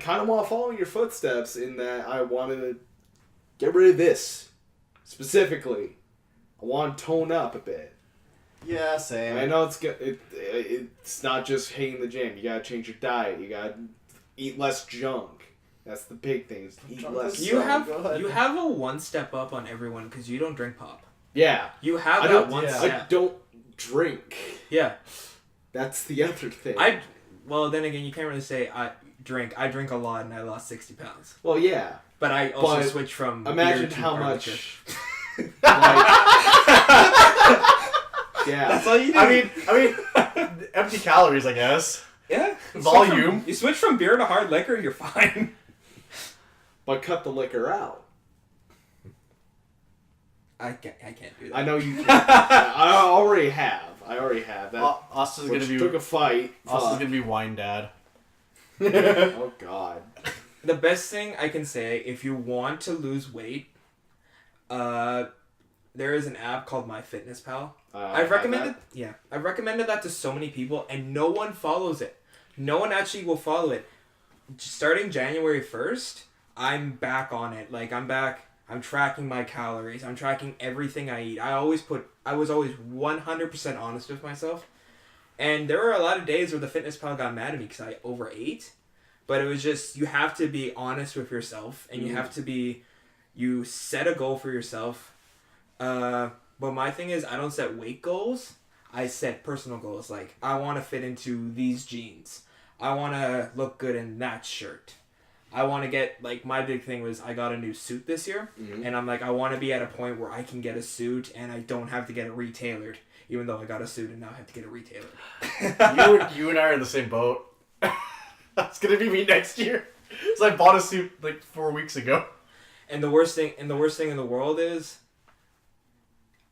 kind of want to follow in your footsteps in that I want to get rid of this specifically. I want to tone up a bit. Yeah, same. I know it's not just hitting the gym. You gotta change your diet. You gotta eat less junk. That's the big thing. Is eat less. You have a one step up on everyone because you don't drink pop. Yeah. You have one step. I don't drink. Yeah. That's the other thing. Well, then again, you can't really say I drink. I drink a lot and I lost 60 pounds. Well, yeah. But I also switched from imagine beer to how hard much. liquor. Yeah. That's all you do. I mean, empty calories, I guess. Yeah. Volume. You switch from beer to hard liquor, you're fine. But cut the liquor out. I can't do that. I know you can't. I already have. That Austin's gonna be took a fight. Austin's gonna be wine dad. Oh God. The best thing I can say, if you want to lose weight, there is an app called MyFitnessPal. I've recommended that to so many people, and no one follows it. No one actually will follow it. Starting January 1st, I'm back on it. Like, I'm back. I'm tracking my calories. I'm tracking everything I eat. I was always 100% honest with myself. And there were a lot of days where the fitness pal got mad at me because I overate. But it was just, you have to be honest with yourself. And you set a goal for yourself. But my thing is, I don't set weight goals. I set personal goals. Like, I want to fit into these jeans. I want to look good in that shirt. I want to get, like, my big thing was I got a new suit this year. Mm-hmm. And I'm like, I want to be at a point where I can get a suit and I don't have to get it retailored. Even though I got a suit and now I have to get it retailored. you and I are in the same boat. That's going to be me next year. So I bought a suit, like, 4 weeks ago. And the worst thing in the world is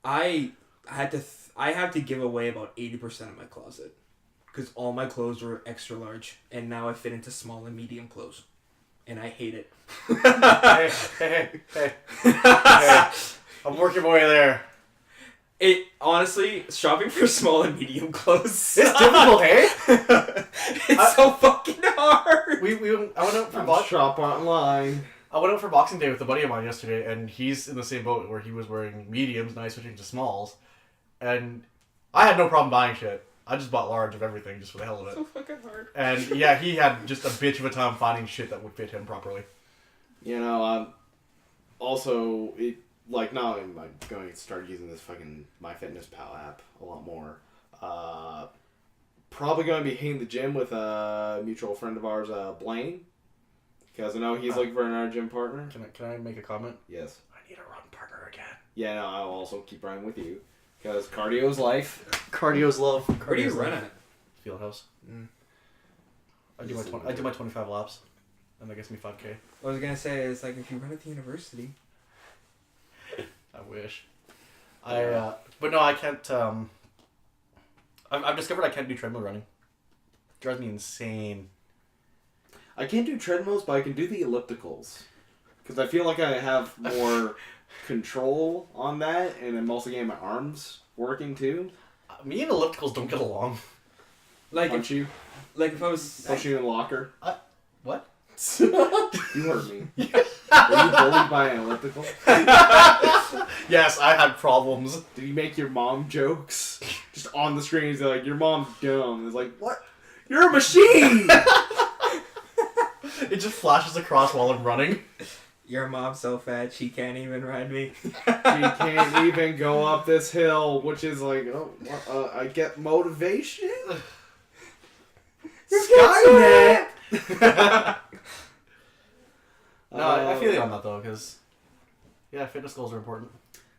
I have to give away about 80% of my closet. Because all my clothes were extra large. And now I fit into small and medium clothes. And I hate it. Hey. I'm working my way there. It honestly, shopping for small and medium clothes. It's difficult, hey? It's so fucking hard. I went out for shop online. I went out for Boxing Day with a buddy of mine yesterday, and he's in the same boat where he was wearing mediums, and I switched to smalls. And I had no problem buying shit. I just bought large of everything just for the hell of it. So fucking hard. And yeah, he had just a bitch of a time finding shit that would fit him properly. You know, also, not only am I going to start using this fucking MyFitnessPal app a lot more, probably going to be hitting the gym with a mutual friend of ours, Blaine. Because I know he's looking for another gym partner. Can I make a comment? Yes. I need a run partner again. Yeah, no, I'll also keep running with you. Because cardio's life. Cardio's love. Where do you run at? Fieldhouse. I do my 25 laps, and that gets me 5K. I was gonna say, it's like if you run at the university. I wish. But no, I can't. I've discovered I can't do treadmill running. It drives me insane. I can't do treadmills, but I can do the ellipticals. Because I feel like I have more control on that, and I'm also getting my arms working too. Me and ellipticals don't get along. Like Punch you. Like if I was Punch you in the locker. What? You heard me. Were you bullied by an elliptical? Yes, I had problems. Did you make your mom jokes? Just on the screen, he's like, your mom's dumb. It's like, what? You're a machine! It just flashes across while I'm running. Your mom's so fat she can't even ride me. She can't even go up this hill, which is like, I get motivation? Skynet! No, I feel you on that though, because fitness goals are important.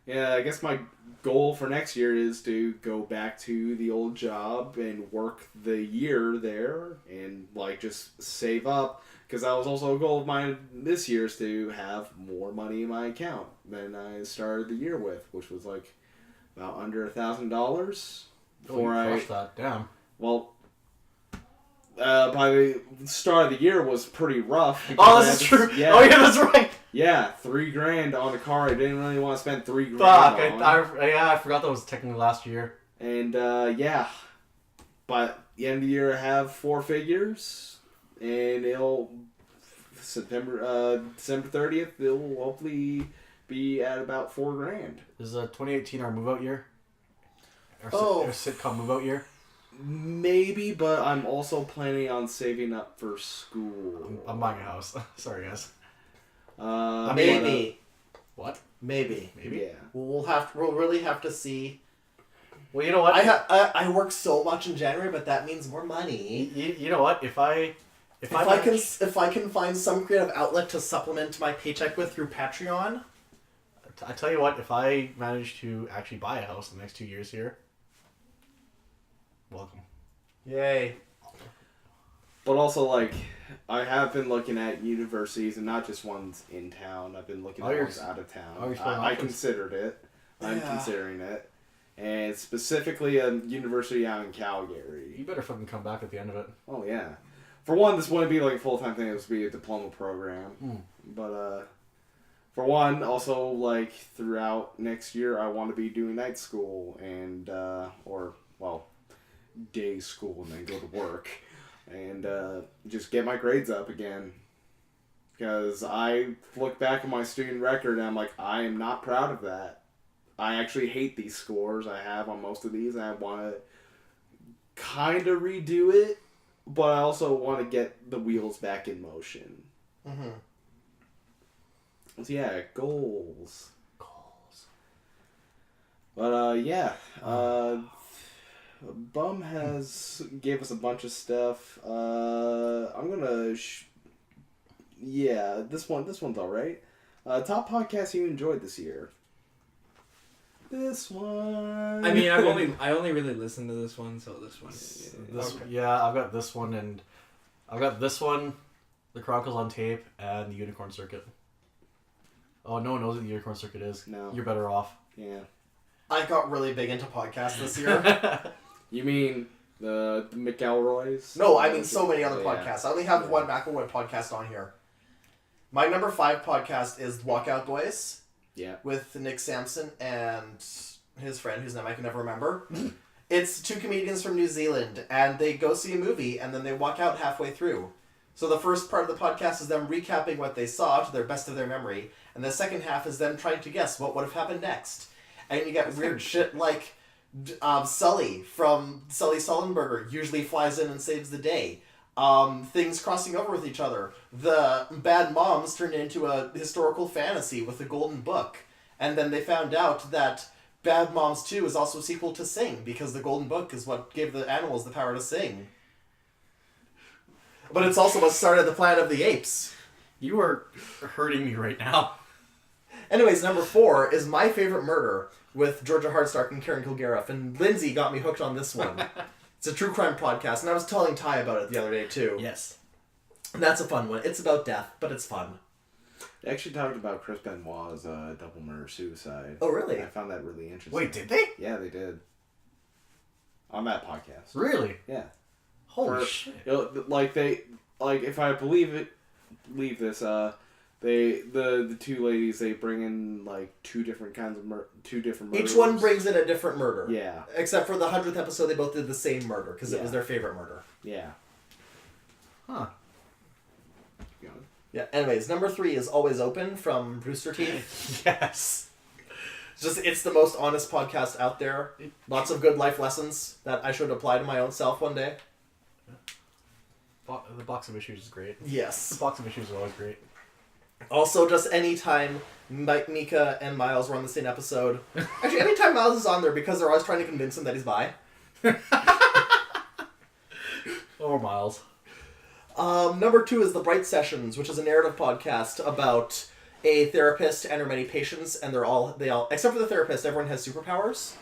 Yeah, I guess my goal for next year is to go back to the old job and work the year there and like just save up, because that was also a goal of mine this year, is to have more money in my account than I started the year with, which was like about under $1,000 before I crushed that. Damn. Well, by the start of the year was pretty rough. Oh, this is true. Yeah. Oh, yeah, that's right. Yeah, $3,000 on a car. I didn't really want to spend $3,000 Fuck. on. I forgot that was technically last year. And by the end of the year, I have 4 figures, and it'll December 30th. It'll hopefully be at about $4,000. Is 2018 our move out year? Our sitcom move out year? Maybe, but I'm also planning on saving up for school. I'm buying a house. Sorry, guys. Maybe. What? Maybe. Yeah. We'll really have to see. Well, you know what? I work so much in January, but that means more money. You know what? If I can find some creative outlet to supplement my paycheck with through Patreon. I tell you what, if I manage to actually buy a house in the next 2 years here, welcome. Yay. But also, like, I have been looking at universities, and not just ones in town. I've been looking at ones out of town. I considered it. I'm considering it. And specifically a university out in Calgary. You better fucking come back at the end of it. Oh, yeah. For one, this wouldn't be like a full-time thing. It would be a diploma program. But, for one, also, like, throughout next year, I want to be doing night school and, day school and then go to work. And just get my grades up again. Because I look back at my student record and I'm like, I am not proud of that. I actually hate these scores I have on most of these, and I want to kind of redo it, but I also want to get the wheels back in motion. Mm-hmm. So yeah, goals. But Bum has gave us a bunch of stuff. I'm gonna. This one's all right. Top podcast you enjoyed this year. This one. I mean, I only really listened to this one, so this one. I've got this one, and I've got this one, The Chronicles on Tape, and the Unicorn Circuit. Oh, no one knows what the Unicorn Circuit is. No. You're better off. Yeah. I got really big into podcasts this year. You mean the McElroys? No, I mean so many other podcasts. I only have one McElroy podcast on here. My number 5 podcast is Walkout Boys. Yeah. With Nick Sampson and his friend, whose name I can never remember. It's 2 comedians from New Zealand, and they go see a movie, and then they walk out halfway through. So the first part of the podcast is them recapping what they saw to their best of their memory, and the second half is them trying to guess what would have happened next. And you get weird shit like Sully from Sully Sullenberger usually flies in and saves the day. Things crossing over with each other. The Bad Moms turned into a historical fantasy with the Golden Book. And then they found out that Bad Moms 2 is also a sequel to Sing, because the Golden Book is what gave the animals the power to sing. But it's also what started the Planet of the Apes. You are hurting me right now. Anyways, number 4 is My Favorite Murder with Georgia Hardstark and Karen Kilgariff. And Lindsay got me hooked on this one. It's a true crime podcast, and I was telling Ty about it the other day, too. Yes. And that's a fun one. It's about death, but it's fun. They actually talked about Chris Benoit's double murder-suicide. Oh, really? I found that really interesting. Wait, did they? Yeah, they did. On that podcast. Really? Yeah. Holy shit. If I believe this, the two ladies, they bring in like two different murders. Each one brings in a different murder. Yeah. Except for the 100th episode, they both did the same murder because it was their favorite murder. Yeah. Huh. Yeah. Anyways, number 3 is Always Open from Rooster Teeth. Yes. It's the most honest podcast out there. Lots of good life lessons that I should apply to my own self one day. The box of issues is great. Yes. The box of issues is always great. Also, just anytime Mika and Miles were on the same episode. Actually, anytime Miles is on there, because they're always trying to convince him that he's bi. Or Miles. Number 2 is The Bright Sessions, which is a narrative podcast about a therapist and her many patients, and they all, except for the therapist, everyone has superpowers.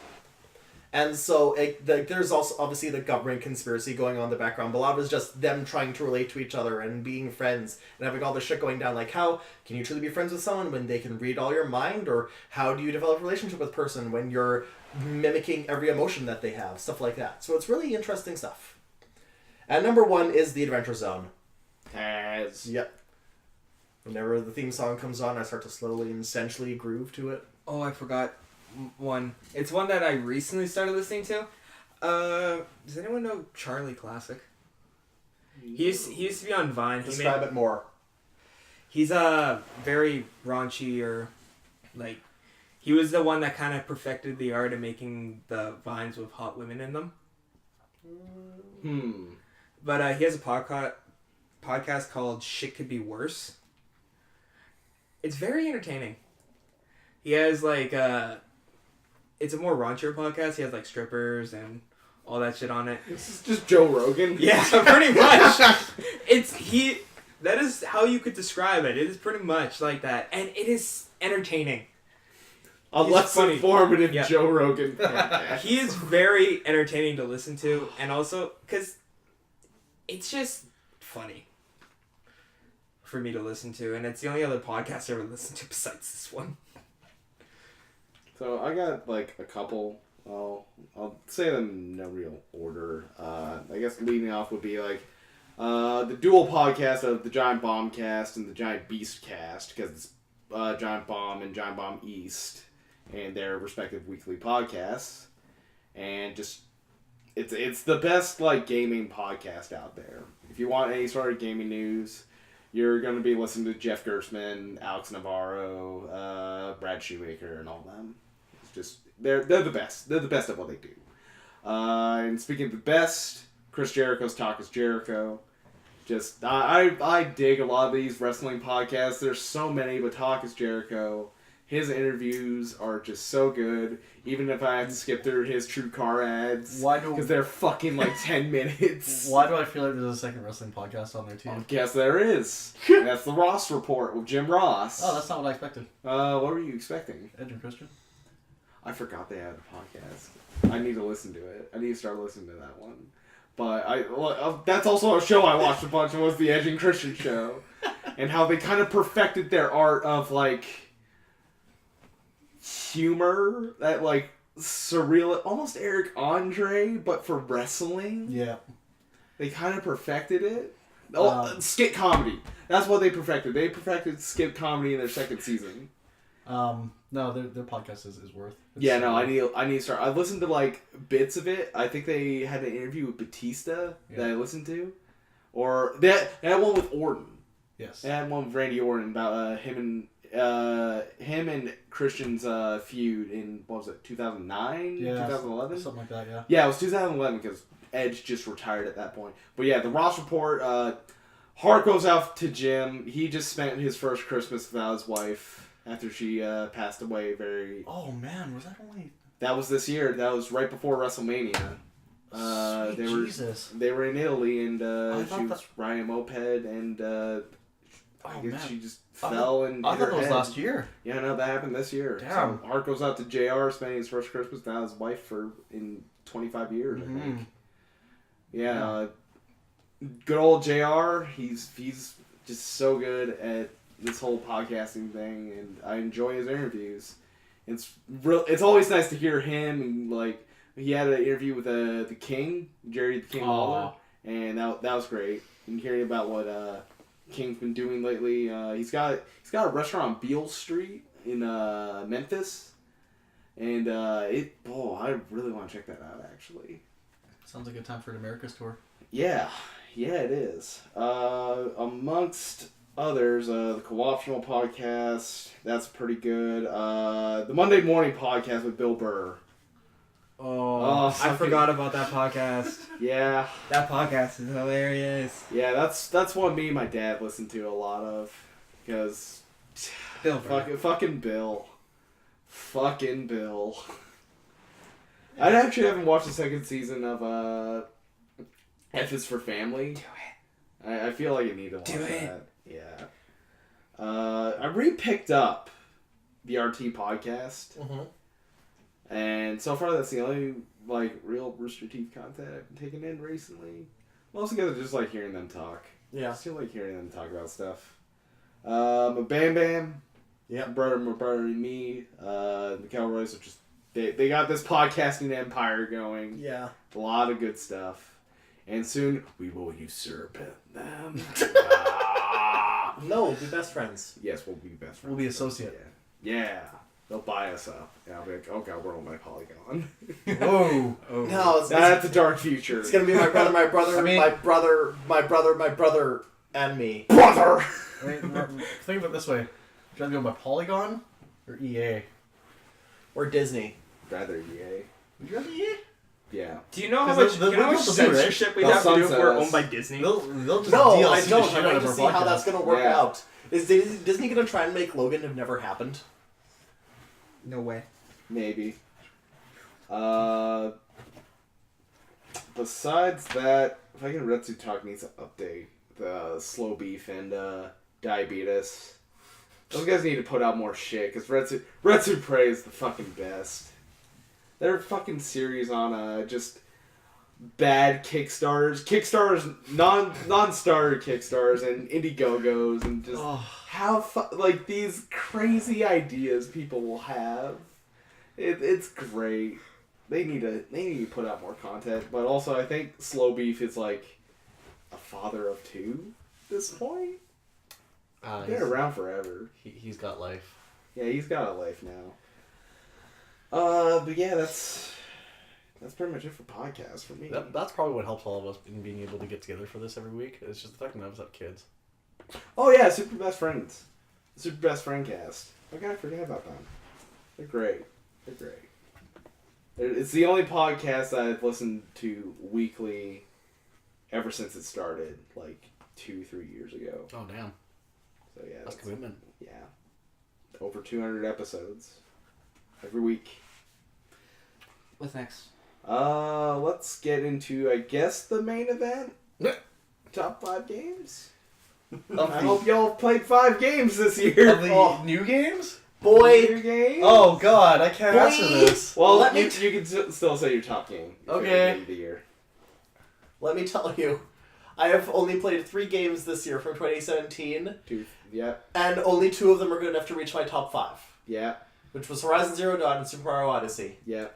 And so there's also obviously the government conspiracy going on in the background, but a lot of it is just them trying to relate to each other and being friends and having all this shit going down. Like, how can you truly be friends with someone when they can read all your mind? Or how do you develop a relationship with a person when you're mimicking every emotion that they have? Stuff like that. So it's really interesting stuff. And number 1 is The Adventure Zone. Yep. Whenever the theme song comes on, I start to slowly and sensually groove to it. Oh, I forgot one. It's one that I recently started listening to. Does anyone know Charlie Classic? He used to be on Vine. Describe it more. He's very raunchy, or like he was the one that kind of perfected the art of making the vines with hot women in them. But he has a podcast called Shit Could Be Worse. It's very entertaining. He has like it's a more raunchier podcast. He has like strippers and all that shit on it. This is just Joe Rogan. Yeah, pretty much. That is how you could describe it. It is pretty much like that, and it is entertaining. A less informative Yeah. Joe Rogan. Yeah. He is very entertaining to listen to, and also because it's just funny for me to listen to, and it's the only other podcast I ever listened to besides this one. So I got like a couple. I'll say them in no real order. I guess leading off would be like the dual podcast of the Giant Bomb Cast and the Giant Beast Cast, because it's Giant Bomb and Giant Bomb East and their respective weekly podcasts, and just it's the best like gaming podcast out there. If you want any sort of gaming news, you're going to be listening to Jeff Gersman, Alex Navarro, Brad Shoemaker, and all them. It's just they're the best. They're the best at what they do. And speaking of the best, Chris Jericho's Talk is Jericho. Just I dig a lot of these wrestling podcasts. There's so many, but Talk is Jericho. His interviews are just so good. Even if I have to skip through his True Car ads, because they're fucking like 10 minutes. Why do I feel like there's a second wrestling podcast on there too? Yes, there is. That's the Ross Report with Jim Ross. Oh, that's not what I expected. What were you expecting? Edge and Christian. I forgot they had a podcast. I need to listen to it. I need to start listening to that one. But that's also a show I watched a bunch. Was the Edge and Christian show, and how they kind of perfected their art of like humor, that like surreal, almost Eric Andre, but for wrestling. Yeah. They kind of perfected it. Skit comedy. That's what they perfected. They perfected skit comedy in their second season. No, their podcast is worth. Yeah, no, I need to start. I listened to like bits of it. I think they had an interview with Batista that I listened to, or they had one with Orton. Yes. They had one with Randy Orton about him and Christian's feud in, what was it, 2009, 2011, something like that. Yeah. Yeah, it was 2011 because Edge just retired at that point. But yeah, the Ross Report. Heart goes out to Jim. He just spent his first Christmas without his wife after she passed away. Oh man, was that only? That was this year. That was right before WrestleMania. Jesus. They were in Italy, and I she was riding a moped, and Oh, I guess man. she just fell and I hit thought her that was head. last year. Yeah, no, that happened this year. Damn. So heart goes out to JR, spending his first Christmas without his wife in 25 years, I Mm-hmm. think. Yeah, good old JR. He's just so good at this whole podcasting thing, and I enjoy his interviews. It's always nice to hear him, and like he had an interview with the King, Jerry the King Lawler, and that was great. And hearing about what King's been doing lately. He's got a restaurant on Beale Street in Memphis, and I really want to check that out actually. Sounds like a time for an America's tour. Yeah, it is. Amongst others, the Co-optional podcast, that's pretty good. The Monday Morning podcast with Bill Burr. I forgot about that podcast. Yeah. That podcast is hilarious. Yeah, that's one me and my dad listen to a lot of, because Bill Burr. fucking Bill. Fucking Bill. I actually haven't watched the second season of F is for Family. Do it. I feel like I need to watch Do it. that. Yeah. I re-picked up the RT podcast. Mm-hmm. And so far, that's the only real Rooster Teeth content I've been taking in recently. Mostly because I just like hearing them talk. Yeah. I still like hearing them talk about stuff. Bam Bam. Yeah. My brother and me. The Cowboys are just they got this podcasting empire going. Yeah. A lot of good stuff. And soon we will usurp them. No, we'll be best friends. Yes, we'll be best friends. We'll be associate. Yeah. They'll buy us up. And I'll be like, oh god, we're on my Polygon. Whoa. No, That's a dark future. it's gonna be my brother, my brother, I mean- my brother, and me. Brother! Wait, think of it this way. Would you rather go by Polygon or EA? Or Disney. Rather EA. Would you rather EA? Yeah. Do you know how 'Cause much, they'll do, right? censorship we'd They'll have to do if sunset we're us. owned by Disney? They'll just No, DLC I the don't. shit I'm out waiting of to our see how podcast. that's gonna work Yeah. out. Is Disney gonna try and make Logan have never happened? No way. Maybe. Besides that, fucking Retsu Talk needs to update the slow beef and diabetes. Those guys need to put out more shit, because Retsu Prey is the fucking best. Their fucking series on just bad Kickstarters, non-starter Kickstarters, and Indiegogos, and just how these crazy ideas people will have. It's great. They need to put out more content, but also I think Slow Beef is like a father of two at this point. Been around forever. He's got life. Yeah, he's got a life now. But yeah, that's pretty much it for podcasts for me. That's probably what helps all of us in being able to get together for this every week. It's just the fact that none of us have kids. Oh yeah, Super Best Friends. Super Best Friend Cast. How can I forget about them? They're great. It's the only podcast I've listened to weekly ever since it started, 2-3 years ago. Oh, damn. So yeah, That's commitment. Yeah, over 200 episodes every week. What's next? Let's get into, I guess, the main event. Yeah. Top 5 games. I hope y'all played 5 games this year. Of the new games? Boy, New games? Oh, God, I can't answer Boy. this. Well, Let me you can still say your top game. if you're Okay. gonna give the year. let me tell you, I have only played 3 games this year from 2017, Yeah. and only 2 of them are good enough to reach my top 5, Yeah. which was Horizon Zero Dawn and Super Mario Odyssey. Yeah.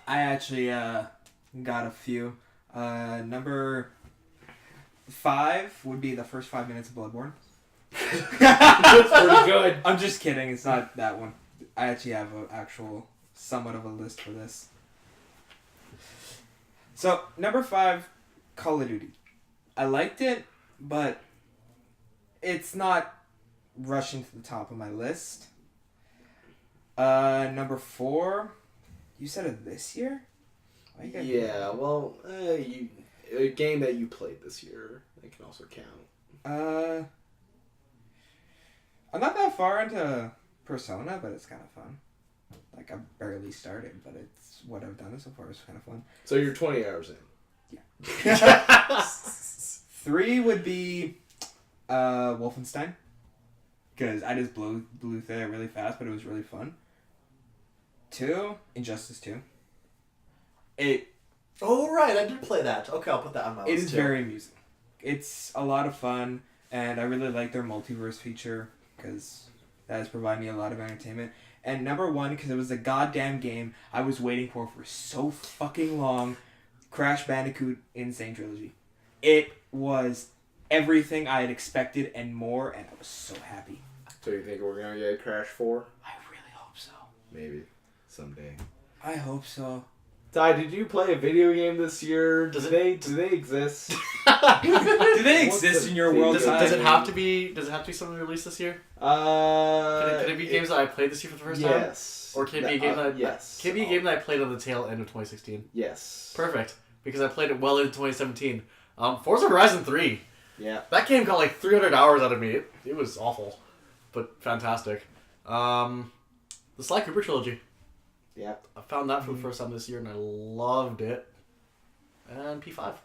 I actually got a few. Number 5 would be the first 5 minutes of Bloodborne. That's pretty good. I'm just kidding. It's not that one. I actually have an actual somewhat of a list for this. So, number 5, Call of Duty. I liked it, but it's not rushing to the top of my list. Number 4, you said it this year? Why you gotta do Yeah, that? well, a game that you played this year, that can also count. I'm not that far into Persona, but it's kind of fun. I barely started, but it's what I've done so far is kind of fun. So you're 20 hours in. 3 would be Wolfenstein. Because I just blew through it really fast, but it was really fun. 2, Injustice 2. Oh, right, I did play that. Okay, I'll put that on my list. It is very amusing. It's a lot of fun, and I really like their multiverse feature, because that has provided me a lot of entertainment. And number 1, because it was a goddamn game I was waiting for so fucking long, Crash Bandicoot Insane Trilogy. It was everything I had expected and more, and I was so happy. So you think we're gonna get Crash 4? I really hope so. Maybe. Someday. I hope so. Ty, did you play a video game this year? Do they exist? Do they exist in your world? Does it have to be something released this year? Can it be games that I played this year for the first time? Yes. Or can it be a game that yes. Can it be a game that I played on the tail end of 2016? Yes. Perfect, because I played it well into 2017. Forza Horizon 3. Yeah. That game got like 300 hours out of me. It was awful, but fantastic. The Sly Cooper trilogy. Yeah. I found that for the first time this year and I loved it. And P5.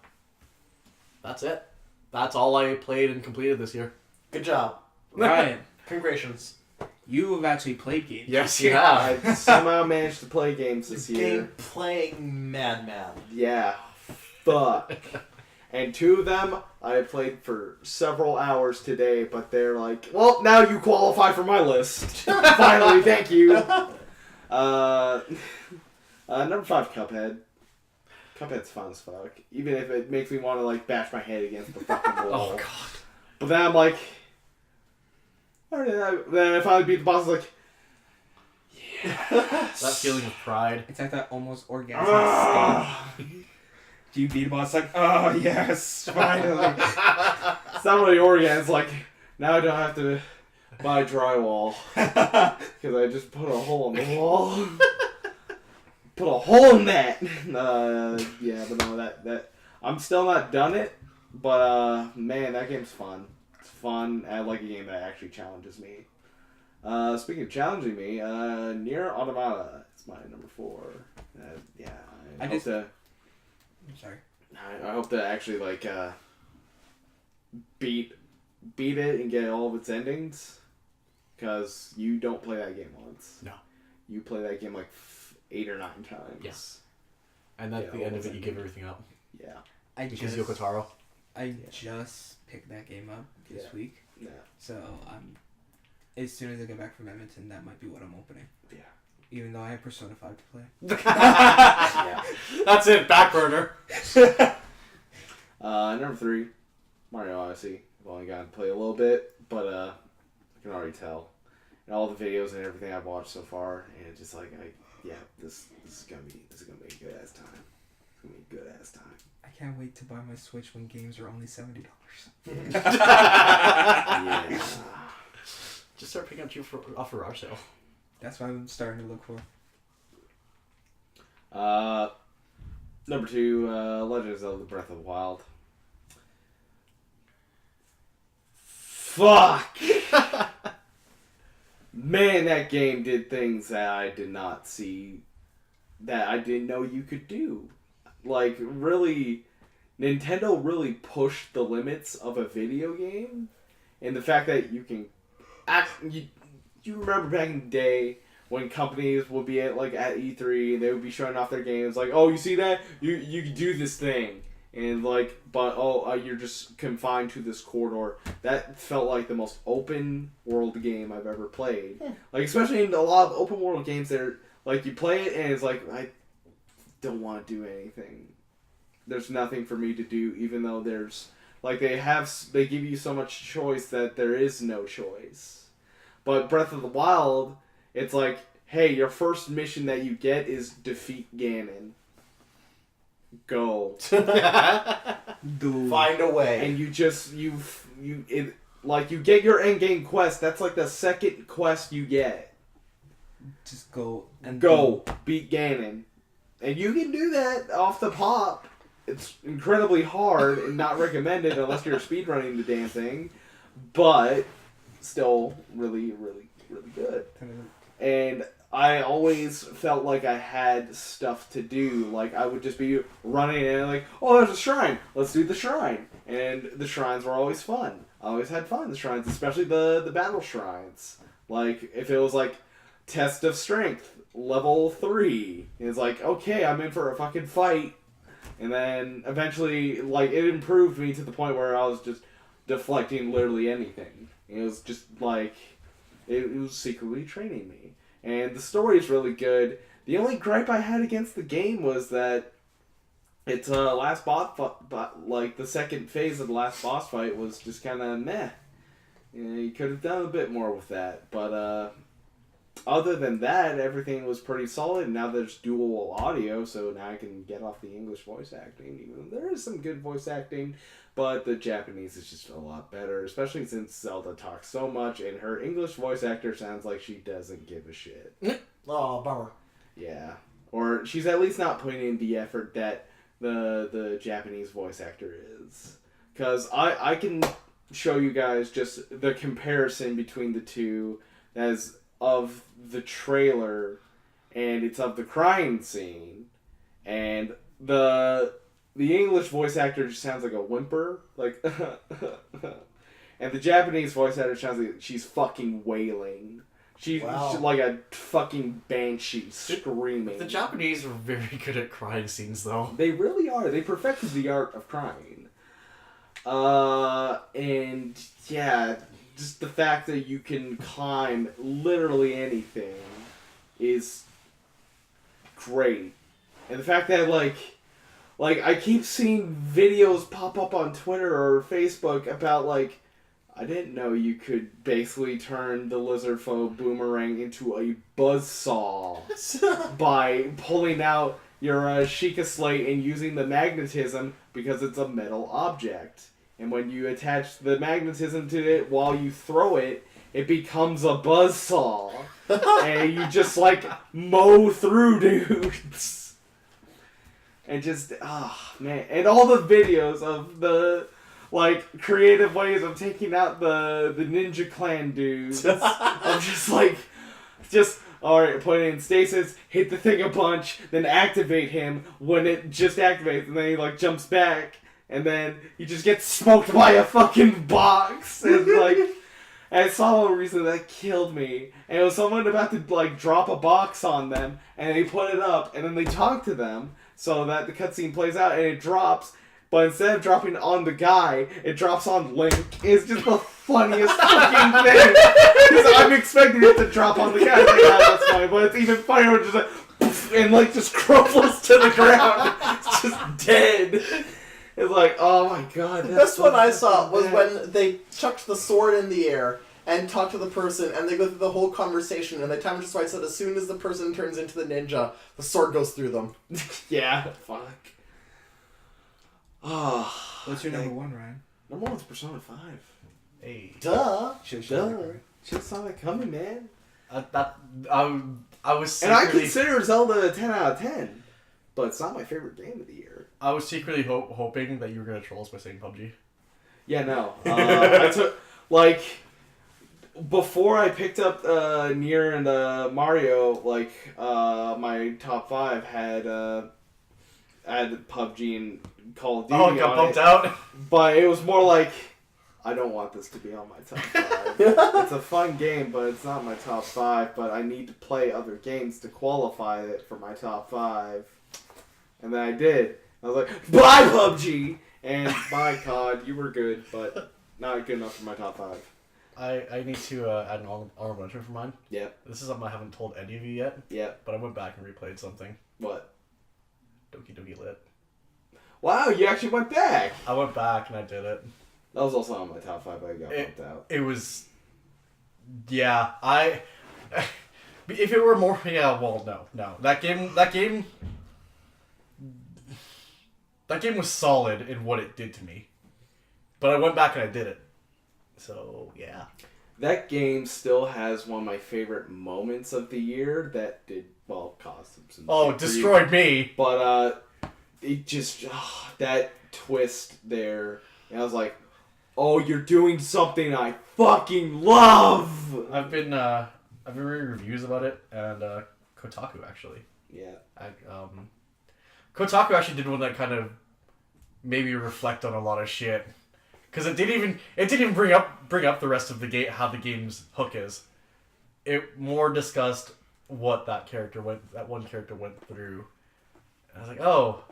That's it. That's all I played and completed this year. Good job. Ryan, Congratulations. you have actually played games. Yes, you have. I somehow managed to play games this year. Game playing madman. Yeah. Fuck. And 2 of them I played for several hours today, but they're like, well, now you qualify for my list. Finally, thank you. Number 5, Cuphead. Cuphead's fun as fuck. Even if it makes me want to like bash my head against the fucking wall. Oh god. But then I'm like, then I finally beat the boss. Like, That feeling of pride. It's like that almost orgasm state. Do you beat a boss like, oh yes, finally. it's not really organ. It's like, now I don't have to buy drywall. Because I just put a hole in the wall. Put a hole in that. Yeah, but no, that I'm still not done it. But man, that game's fun. It's fun. I like a game that actually challenges me. Speaking of challenging me, Nier Automata is my number 4. Yeah, I hope to. I'm sorry. I hope to actually like beat it and get all of its endings, because you don't play that game once. No. You play that game like 8 or 9 times. Yes. And at Yeah, the end of it, all you give everything up. Yeah. Because Yoko Taro. I just picked that game up this week. Yeah. So as soon as I get back from Edmonton, that might be what I'm opening. Yeah. Even though I have Persona 5 to play. Yeah. That's it, back burner. Number 3, Mario Odyssey. I've only gotten to play a little bit, but I can already tell. And all the videos and everything I've watched so far, and it's just like, this is gonna be a good ass time. It's gonna be a good ass time. I can't wait to buy my Switch when games are only $70. Yeah. Just start picking up you off a garage sale. That's what I'm starting to look for. Number 2, Legend of Zelda: Breath of the Wild. Fuck! Man, that game did things that I did not see, that I didn't know you could do. Like, really, Nintendo really pushed the limits of a video game, and the fact that you can you remember back in the day when companies would be at E3 and they would be showing off their games, like, oh, you see that? You can do this thing. And you're just confined to this corridor. That felt like the most open world game I've ever played. Yeah. Like, especially in a lot of open world games, they're like, you play it and it's like, I don't want to do anything. There's nothing for me to do, even though there's like they give you so much choice that there is no choice. But Breath of the Wild, it's like, hey, your first mission that you get is defeat Ganon. Go. Dude. Find a way. And you get your end game quest. That's like the second quest you get. Just go and beat Ganon. And you can do that off the pop. It's incredibly hard and not recommended unless you're speedrunning the damn thing. But still really, really, really good. And I always felt like I had stuff to do. Like, I would just be running and like, oh, there's a shrine. Let's do the shrine. And the shrines were always fun. I always had fun in the shrines, especially the battle shrines. Like, if it was like, test of strength, level 3. It's like, okay, I'm in for a fucking fight. And then eventually, like, it improved me to the point where I was just deflecting literally anything. It was just like, it was secretly training me. And the story is really good. The only gripe I had against the game was that its last like the second phase of the last boss fight was just kind of meh. You could have done a bit more with that. But other than that, everything was pretty solid. Now there's dual audio, so now I can get off the English voice acting. Even though there is some good voice acting, but the Japanese is just a lot better, especially since Zelda talks so much, and her English voice actor sounds like she doesn't give a shit. Oh, bummer. Yeah. Or she's at least not putting in the effort that the Japanese voice actor is. Because I can show you guys just the comparison between the two as of the trailer, and it's of the crying scene, and the English voice actor just sounds like a whimper, like, and the Japanese voice actor sounds like she's fucking wailing. She's like a fucking banshee screaming. The Japanese are very good at crying scenes, though. They really are. They perfected the art of crying. And yeah, just the fact that you can climb literally anything is great. And the fact that, like I keep seeing videos pop up on Twitter or Facebook about, like, I didn't know you could basically turn the lizardfoe boomerang into a buzzsaw by pulling out your Sheikah slate and using the magnetism because it's a metal object. And when you attach the magnetism to it while you throw it, it becomes a buzzsaw. And you just, like, mow through dudes. And just, man. And all the videos of the, like, creative ways of taking out the Ninja Clan dudes. I'm just like, alright, put it in stasis, hit the thing a bunch, then activate him when it just activates, and then he, like, jumps back. And then he just gets smoked by a fucking box. And, like, and I saw one recently that killed me. And it was someone about to, like, drop a box on them. And they put it up. And then they talk to them so that the cutscene plays out and it drops. But instead of dropping on the guy, it drops on Link. It's just the funniest fucking thing. Because I'm expecting it to drop on the guy. Like, that's funny. But it's even funnier when it's just like, poof, and, like, just crumbles to the ground. It's just dead. It's like, oh my god. The best one I saw was when they chucked the sword in the air and talk to the person, and they go through the whole conversation, and they time it just right so that as soon as the person turns into the ninja, the sword goes through them. Yeah, fuck. Oh. What's your number one, Ryan? Number one's Persona 5. Hey. Duh. Should've saw that coming, man. I was and I consider Zelda a 10 out of 10. But it's not my favorite game of the year. I was secretly hoping that you were going to troll us by saying PUBG. Yeah, no. I took, like, before I picked up Nier and Mario, like, my top 5 had PUBG and Call of Duty. Oh, it got bumped out? But it was more like, I don't want this to be on my top 5. It's a fun game, but it's not my top 5. But I need to play other games to qualify it for my top 5. And then I did. I was like, bye PUBG! And my god, you were good, but not good enough for my top 5. I need to add an honorable mention for mine. Yeah. This is something I haven't told any of you yet. Yeah. But I went back and replayed something. What? Doki Doki Lit. Wow, you actually went back! I went back and I did it. That was also on my top 5, but I got bumped out. It was... Yeah, if it were more... Yeah, well, no. That game was solid in what it did to me. But I went back and I did it. So, yeah. That game still has one of my favorite moments of the year that did, well, cause some... Oh, destroyed me! But, it just... that twist there. And I was like, oh, you're doing something I fucking love! I've been I've been reading reviews about it, and Kotaku actually. Yeah. Kotaku actually did one that kind of made me reflect on a lot of shit, because it didn't even bring up the rest of the game, how the game's hook is. It more discussed what that one character went through. And I was like, oh,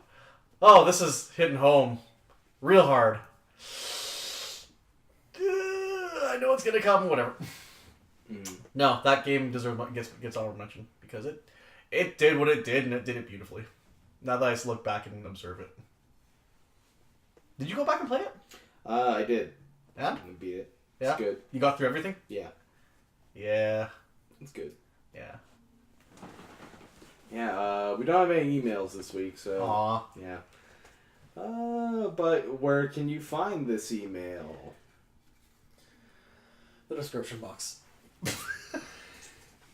this is hitting home real hard. I know it's gonna come, whatever. No, that game gets honorable mention because it did what it did, and it did it beautifully. Now that I just look back and observe it. Did you go back and play it? I did. Yeah? I beat it. Yeah? It's good. You got through everything? Yeah. Yeah. It's good. Yeah. Yeah, we don't have any emails this week, so... Aw. Yeah. But where can you find this email? The description box.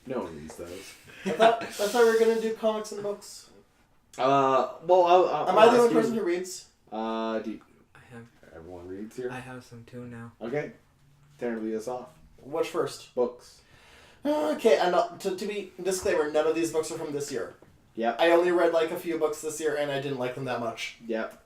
No one reads those. I thought we were gonna do comics and books. Well, Am I the only person who reads? Do you, I have everyone reads here? I have some too now. Okay. Tanner, lead us off. Which first? Books. Okay, and to be disclaimer, none of these books are from this year. Yep. I only read like a few books this year, and I didn't like them that much. Yep.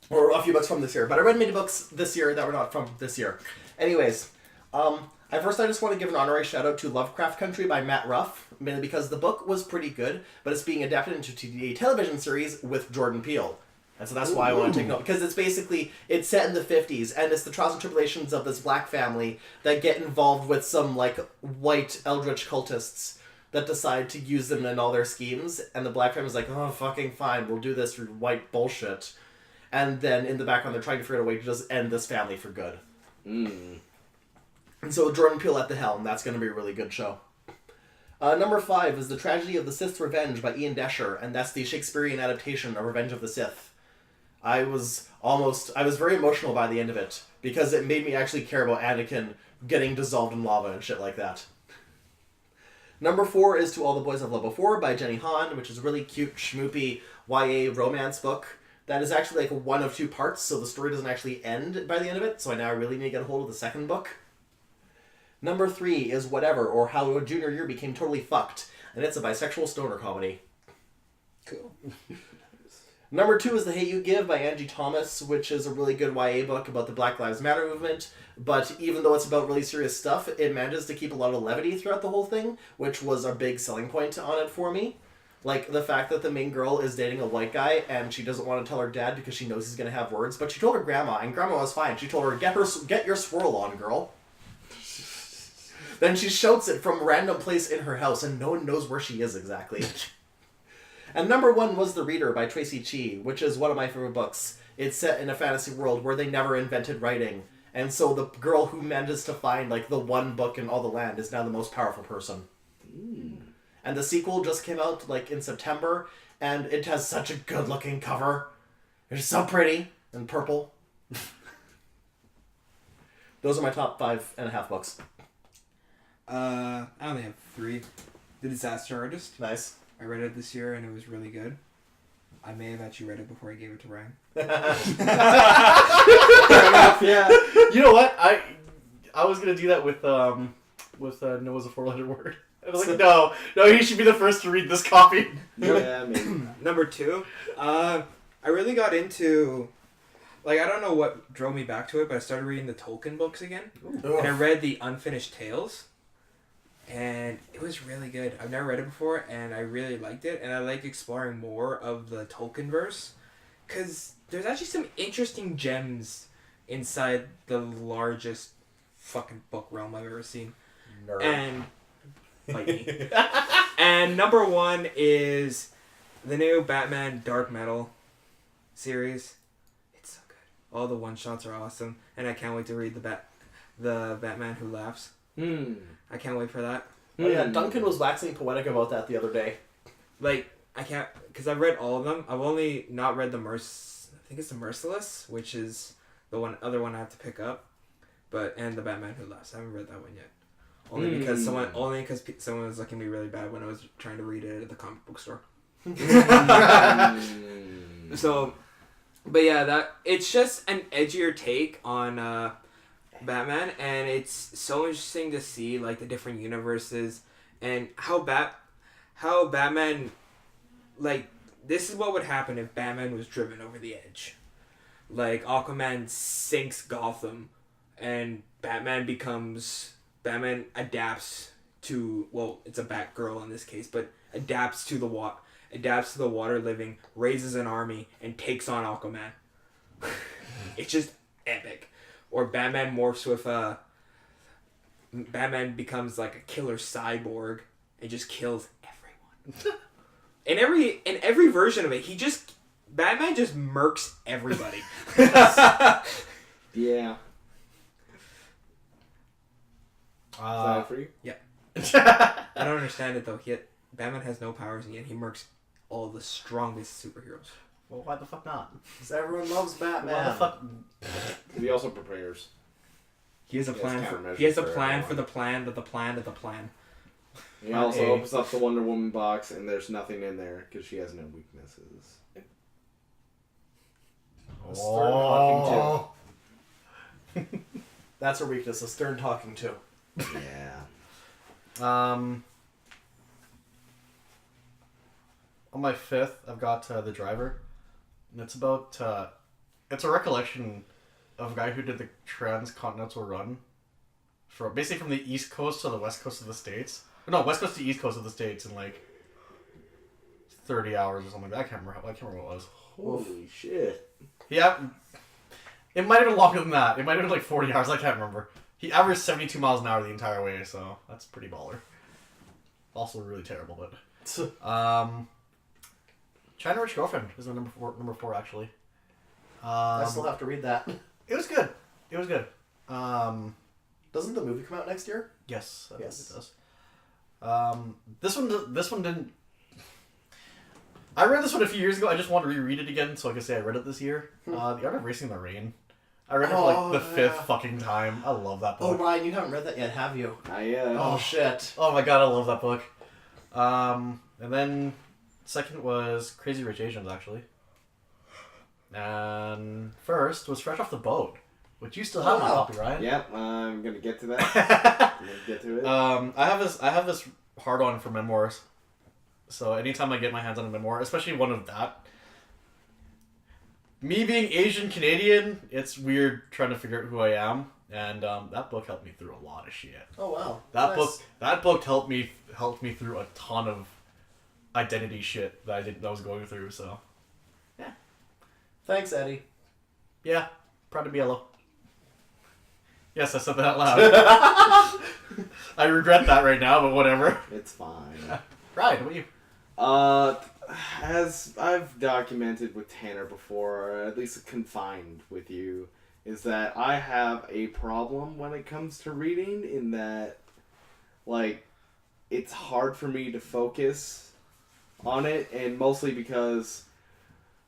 Or a few books from this year, but I read many books this year that were not from this year. Anyways, I just want to give an honorary shout out to Lovecraft Country by Matt Ruff, mainly because the book was pretty good, but it's being adapted into a television series with Jordan Peele. And so that's why I want to take note, because it's set in the 50s, and it's the trials and tribulations of this black family that get involved with some, like, white eldritch cultists that decide to use them in all their schemes, and the black family's like, oh, fucking fine, we'll do this for white bullshit. And then in the background, they're trying to figure out a way to just end this family for good. And so Jordan Peele at the helm, that's going to be a really good show. Number 5 is The Tragedy of the Sith's Revenge by Ian Desher, and that's the Shakespearean adaptation of Revenge of the Sith. I was very emotional by the end of it, because it made me actually care about Anakin getting dissolved in lava and shit like that. Number 4 is To All the Boys I've Loved Before by Jenny Han, which is a really cute, schmoopy YA romance book that is actually like one of 2 parts, so the story doesn't actually end by the end of it, so I now really need to get a hold of the second book. Number 3 is Whatever, or How a Junior Year Became Totally Fucked, and it's a bisexual stoner comedy. Cool. Number 2 is The Hate You Give by Angie Thomas, which is a really good YA book about the Black Lives Matter movement, but even though it's about really serious stuff, it manages to keep a lot of levity throughout the whole thing, which was a big selling point on it for me. Like, the fact that the main girl is dating a white guy, and she doesn't want to tell her dad because she knows he's going to have words, but she told her grandma, and grandma was fine. She told her, get your swirl on, girl. Then she shouts it from a random place in her house, and no one knows where she is exactly. And number 1 was The Reader by Tracy Chee, which is one of my favorite books. It's set in a fantasy world where they never invented writing, and so the girl who manages to find, like, the one book in all the land is now the most powerful person. And the sequel just came out, like, in September, and it has such a good-looking cover. It's so pretty, and purple. Those are my top 5.5 books. I only have 3. The Disaster Artist. Nice. I read it this year and it was really good. I may have actually read it before I gave it to Ryan. Yeah. You know what? I was gonna do that with Noah's a 4-letter word. I was like, no, he should be the first to read this copy. Yeah, maybe. Number 2, I really got into, like, I don't know what drove me back to it, but I started reading the Tolkien books again. Ooh. And I read the Unfinished Tales. And it was really good. I've never read it before, and I really liked it. And I like exploring more of the Tolkien verse, because there's actually some interesting gems inside the largest fucking book realm I've ever seen. Nerd. And bite me. And number 1 is the new Batman Dark Metal series. It's so good. All the one shots are awesome, and I can't wait to read the Batman Who Laughs. I can't wait for that. Oh yeah, Duncan was waxing poetic about that the other day. Like, I can't, because I've read all of them. I've only not read I think it's the Merciless, which is the other one I have to pick up. And the Batman Who Laughs. I haven't read that one yet. Only because someone was looking at me really bad when I was trying to read it at the comic book store. So, but yeah, it's just an edgier take on Batman, and it's so interesting to see, like, the different universes and how Batman, like, this is what would happen if Batman was driven over the edge. Like, Aquaman sinks Gotham, and Batman adapts to, well, it's a Batgirl in this case, but adapts to the water living, raises an army, and takes on Aquaman. It's just epic. Or Batman morphs with Batman becomes like a killer cyborg and just kills everyone. in every version of it, Batman just murks everybody. Yeah. Is that for you? Yeah. I don't understand it though. Batman has no powers, and yet he murks all the strongest superheroes. Well, why the fuck not? Because everyone loves Batman. Why the fuck? He also prepares. He has a plan. countermeasures He has a for plan everyone. for the plan of the plan of the plan. He also opens up the Wonder Woman box, and there's nothing in there because she has no weaknesses. Oh. That's her weakness, a stern talking to. Yeah. On my 5th, I've got The Driver. And it's about, it's a recollection of a guy who did the transcontinental run. Basically from the East Coast to the West Coast of the States. No, West Coast to East Coast of the States in like 30 hours or something like that. I can't remember what it was. Holy shit. Yeah. It might have been longer than that. It might have been like 40 hours. I can't remember. He averaged 72 miles an hour the entire way, so that's pretty baller. Also really terrible, but... China Rich Girlfriend is my number four actually. I still have to read that. It was good. Doesn't the movie come out next year? Yes, I Yes. think it does. This one didn't. I read this one a few years ago. I just want to reread it again so I can say I read it this year. The Art of Racing in the Rain. I read it for like the 5th fucking time. I love that book. Oh, Ryan, you haven't read that yet, have you? Oh, Shit. Oh my god, I love that book. And then second was Crazy Rich Asians actually. And first was Fresh Off the Boat, which you still have on copy, Ryan. Yep, I'm gonna get to that. I'm gonna get to it. I have this hard on for memoirs. So anytime I get my hands on a memoir, especially one of that, me being Asian Canadian, it's weird trying to figure out who I am, and that book helped me through a lot of shit. Oh wow. That Nice. book helped me through a ton of identity shit that I was going through. So Thanks, Eddie. yeah, proud to be yellow. Yes, I said that out loud. I regret that right now, but whatever. It's fine. Right, what about you? As I've documented with Tanner before, or at least confined with you, is that I have a problem when it comes to reading in that, like, it's hard for me to focus on it, and mostly because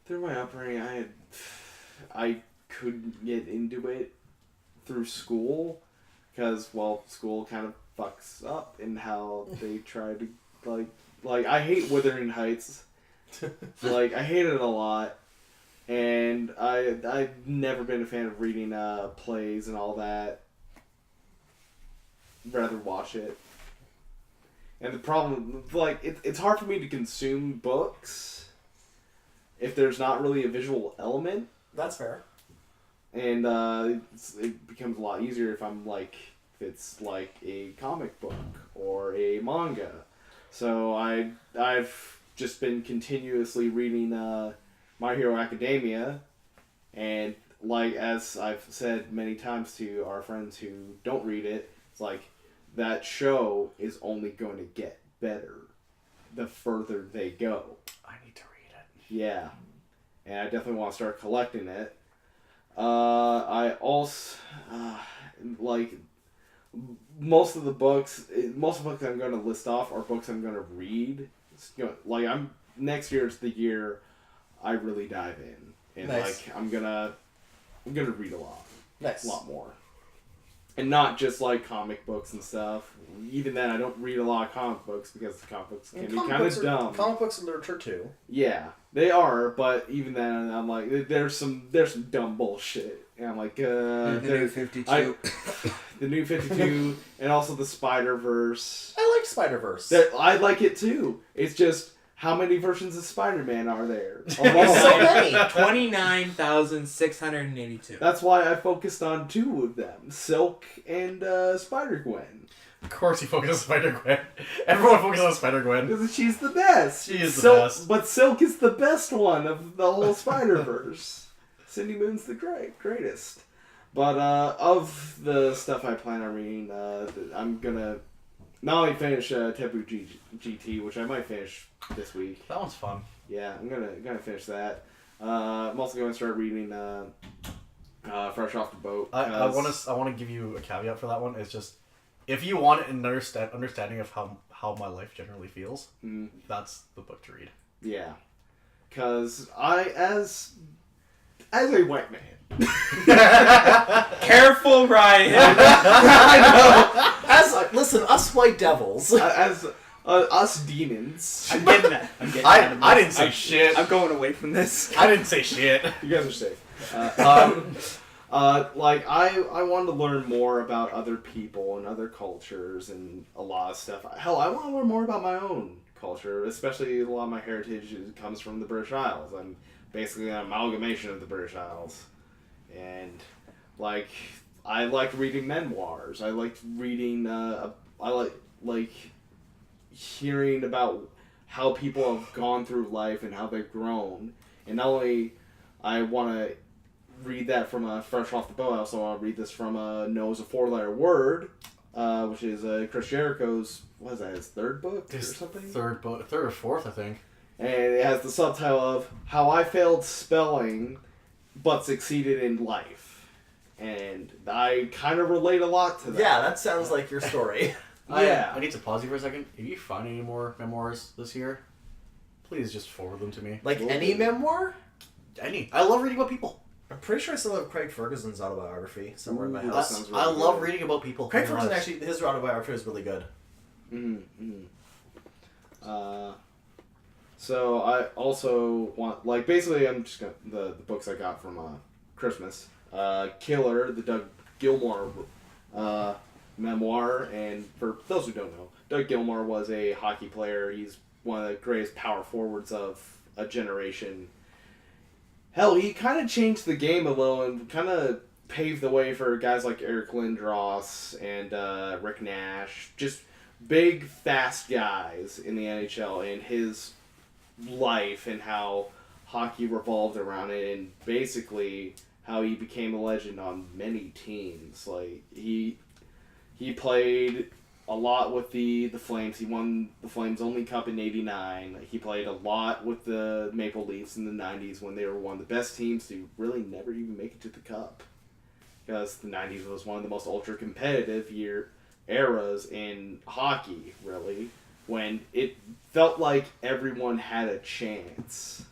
through my upbringing, I couldn't get into it through school, because, well, school kind of fucks up in how they try to, like, I hate Wuthering Heights. Like, I hate it a lot. And I've never been a fan of reading plays and all that. Rather watch it. And the problem, like, it's hard for me to consume books if there's not really a visual element. That's fair. And it becomes a lot easier if it's like a comic book or a manga. So I've just been continuously reading My Hero Academia, and like as I've said many times to our friends who don't read it, it's like that show is only going to get better the further they go. I need to read it. Yeah, and I definitely want to start collecting it. I also like most of the books I'm going to list off are books I'm going to read. Like next year is the year I really dive in, and Nice. like I'm gonna read a lot, Nice. a lot more, and not just like comic books and stuff. Even then, I don't read a lot of comic books because the comic books can be kind of dumb. Comic books and literature too. Yeah, they are, but even then, I'm like, there's some dumb bullshit, and I'm like, The new 52. the New 52, and also the Spider-Verse. I like Spider-Verse. I like it too. It's just, how many versions of Spider-Man are there? So many. 29,682. That's why I focused on 2 of them, Silk and Spider-Gwen. Of course you focus on Spider-Gwen. Everyone focuses on Spider-Gwen. Because she's the best. She is the Silk, best. But Silk is the best one of the whole Spider-Verse. Cindy Moon's the greatest. But of the stuff I plan on reading, I'm gonna not only finish Taboo GT, which I might finish this week. That one's fun. Yeah, I'm gonna finish that. I'm also going to start reading Fresh Off the Boat. I want to give you a caveat for that one. It's just, if you want an understanding of how my life generally feels, that's the book to read. Yeah, because as a white man. Careful, Ryan. I know. Listen, us white devils. As us demons. I'm getting that. I didn't say shit. I'm going away from this. I didn't say shit. You guys are safe. Like I wanted to learn more about other people and other cultures and a lot of stuff. Hell, I want to learn more about my own culture, especially a lot of my heritage comes from the British Isles. I'm basically an amalgamation of the British Isles, and like I like reading memoirs. I like reading. I like hearing about how people have gone through life and how they've grown. And not only I want to read that from Fresh Off the Boat, I also want to read this from Knows a Four-Letter Word, which is Chris Jericho's, what is that, his third book or something? Third or fourth, I think. And it has the subtitle of How I Failed Spelling But Succeeded in Life. And I kind of relate a lot to that. Yeah, that sounds like your story. Yeah. I need to pause you for a second. If you find any more memoirs this year, please just forward them to me. Like any memoir? Any. I love reading about people. I'm pretty sure I still have Craig Ferguson's autobiography somewhere in my Ooh, house. sounds really I love good. reading about people. Craig in their Ferguson lives. actually, his autobiography is really good. So I also want, like, basically I'm just gonna, the books I got from Christmas. Killer, the Doug Gilmore memoir, and for those who don't know, Doug Gilmore was a hockey player. He's one of the greatest power forwards of a generation. Hell, he kind of changed the game a little and kind of paved the way for guys like Eric Lindros and Rick Nash. Just big, fast guys in the NHL, and his life and how hockey revolved around it, and basically how he became a legend on many teams. Like, he played a lot with the Flames. He won the Flames' only cup in '89. He played a lot with the Maple Leafs in the '90s when they were one of the best teams to really never even make it to the cup. Because the '90s was one of the most ultra-competitive eras in hockey, really, when it felt like everyone had a chance.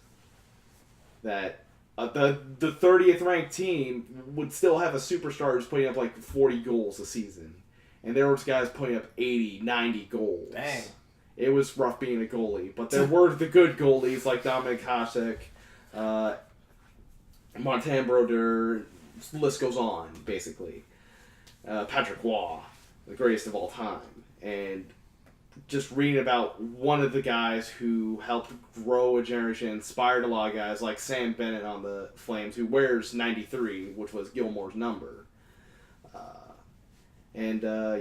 That the 30th ranked team would still have a superstar who's putting up like 40 goals a season. And there was guys putting up 80, 90 goals. Dang. It was rough being a goalie. But there were the good goalies like Dominik Hasek, Martin Brodeur, the list goes on, basically. Patrick Waugh, the greatest of all time. And just reading about one of the guys who helped grow a generation, inspired a lot of guys like Sam Bennett on the Flames, who wears 93, which was Gilmore's number.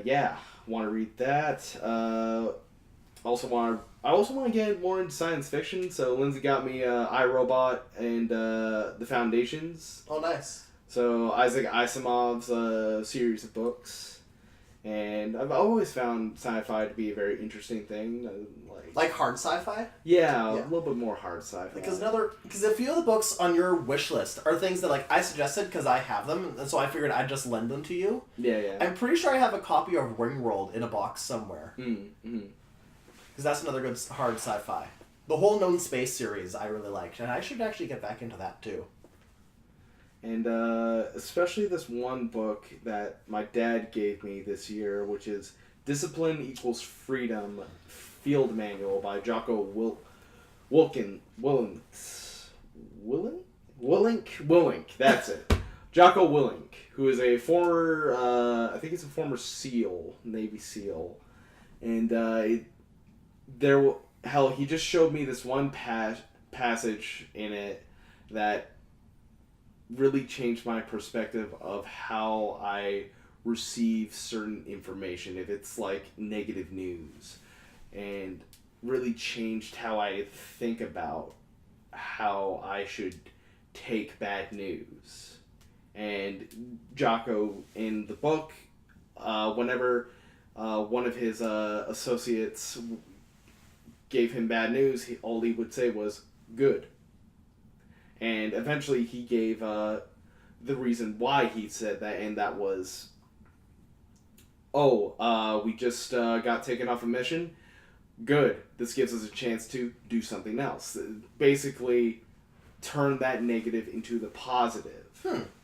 Yeah, want to read that. I also want to get more into science fiction. So Lindsay got me iRobot and The Foundations. Oh, nice. So Isaac Asimov's series of books, and I've always found sci-fi to be a very interesting thing. Like hard sci-fi? Yeah, a little bit more hard sci-fi. Because a few of the books on your wish list are things that like I suggested because I have them, and so I figured I'd just lend them to you. Yeah. I'm pretty sure I have a copy of Ringworld in a box somewhere. Mm-hmm. Because that's another good hard sci-fi. The whole Known Space series I really liked, and I should actually get back into that too. And especially this one book that my dad gave me this year, which is Discipline Equals Freedom Field Manual by Jocko Willink. That's it. Jocko Willink, who is a former, I think he's a former SEAL, Navy SEAL. And he just showed me this one passage in it that really changed my perspective of how I receive certain information, if it's like negative news, and really changed how I think about how I should take bad news. And Jocko, in the book, whenever one of his associates gave him bad news, all he would say was, good. And eventually he gave the reason why he said that, and that was, we just got taken off a mission. Good. This gives us a chance to do something else. Basically, turn that negative into the positive.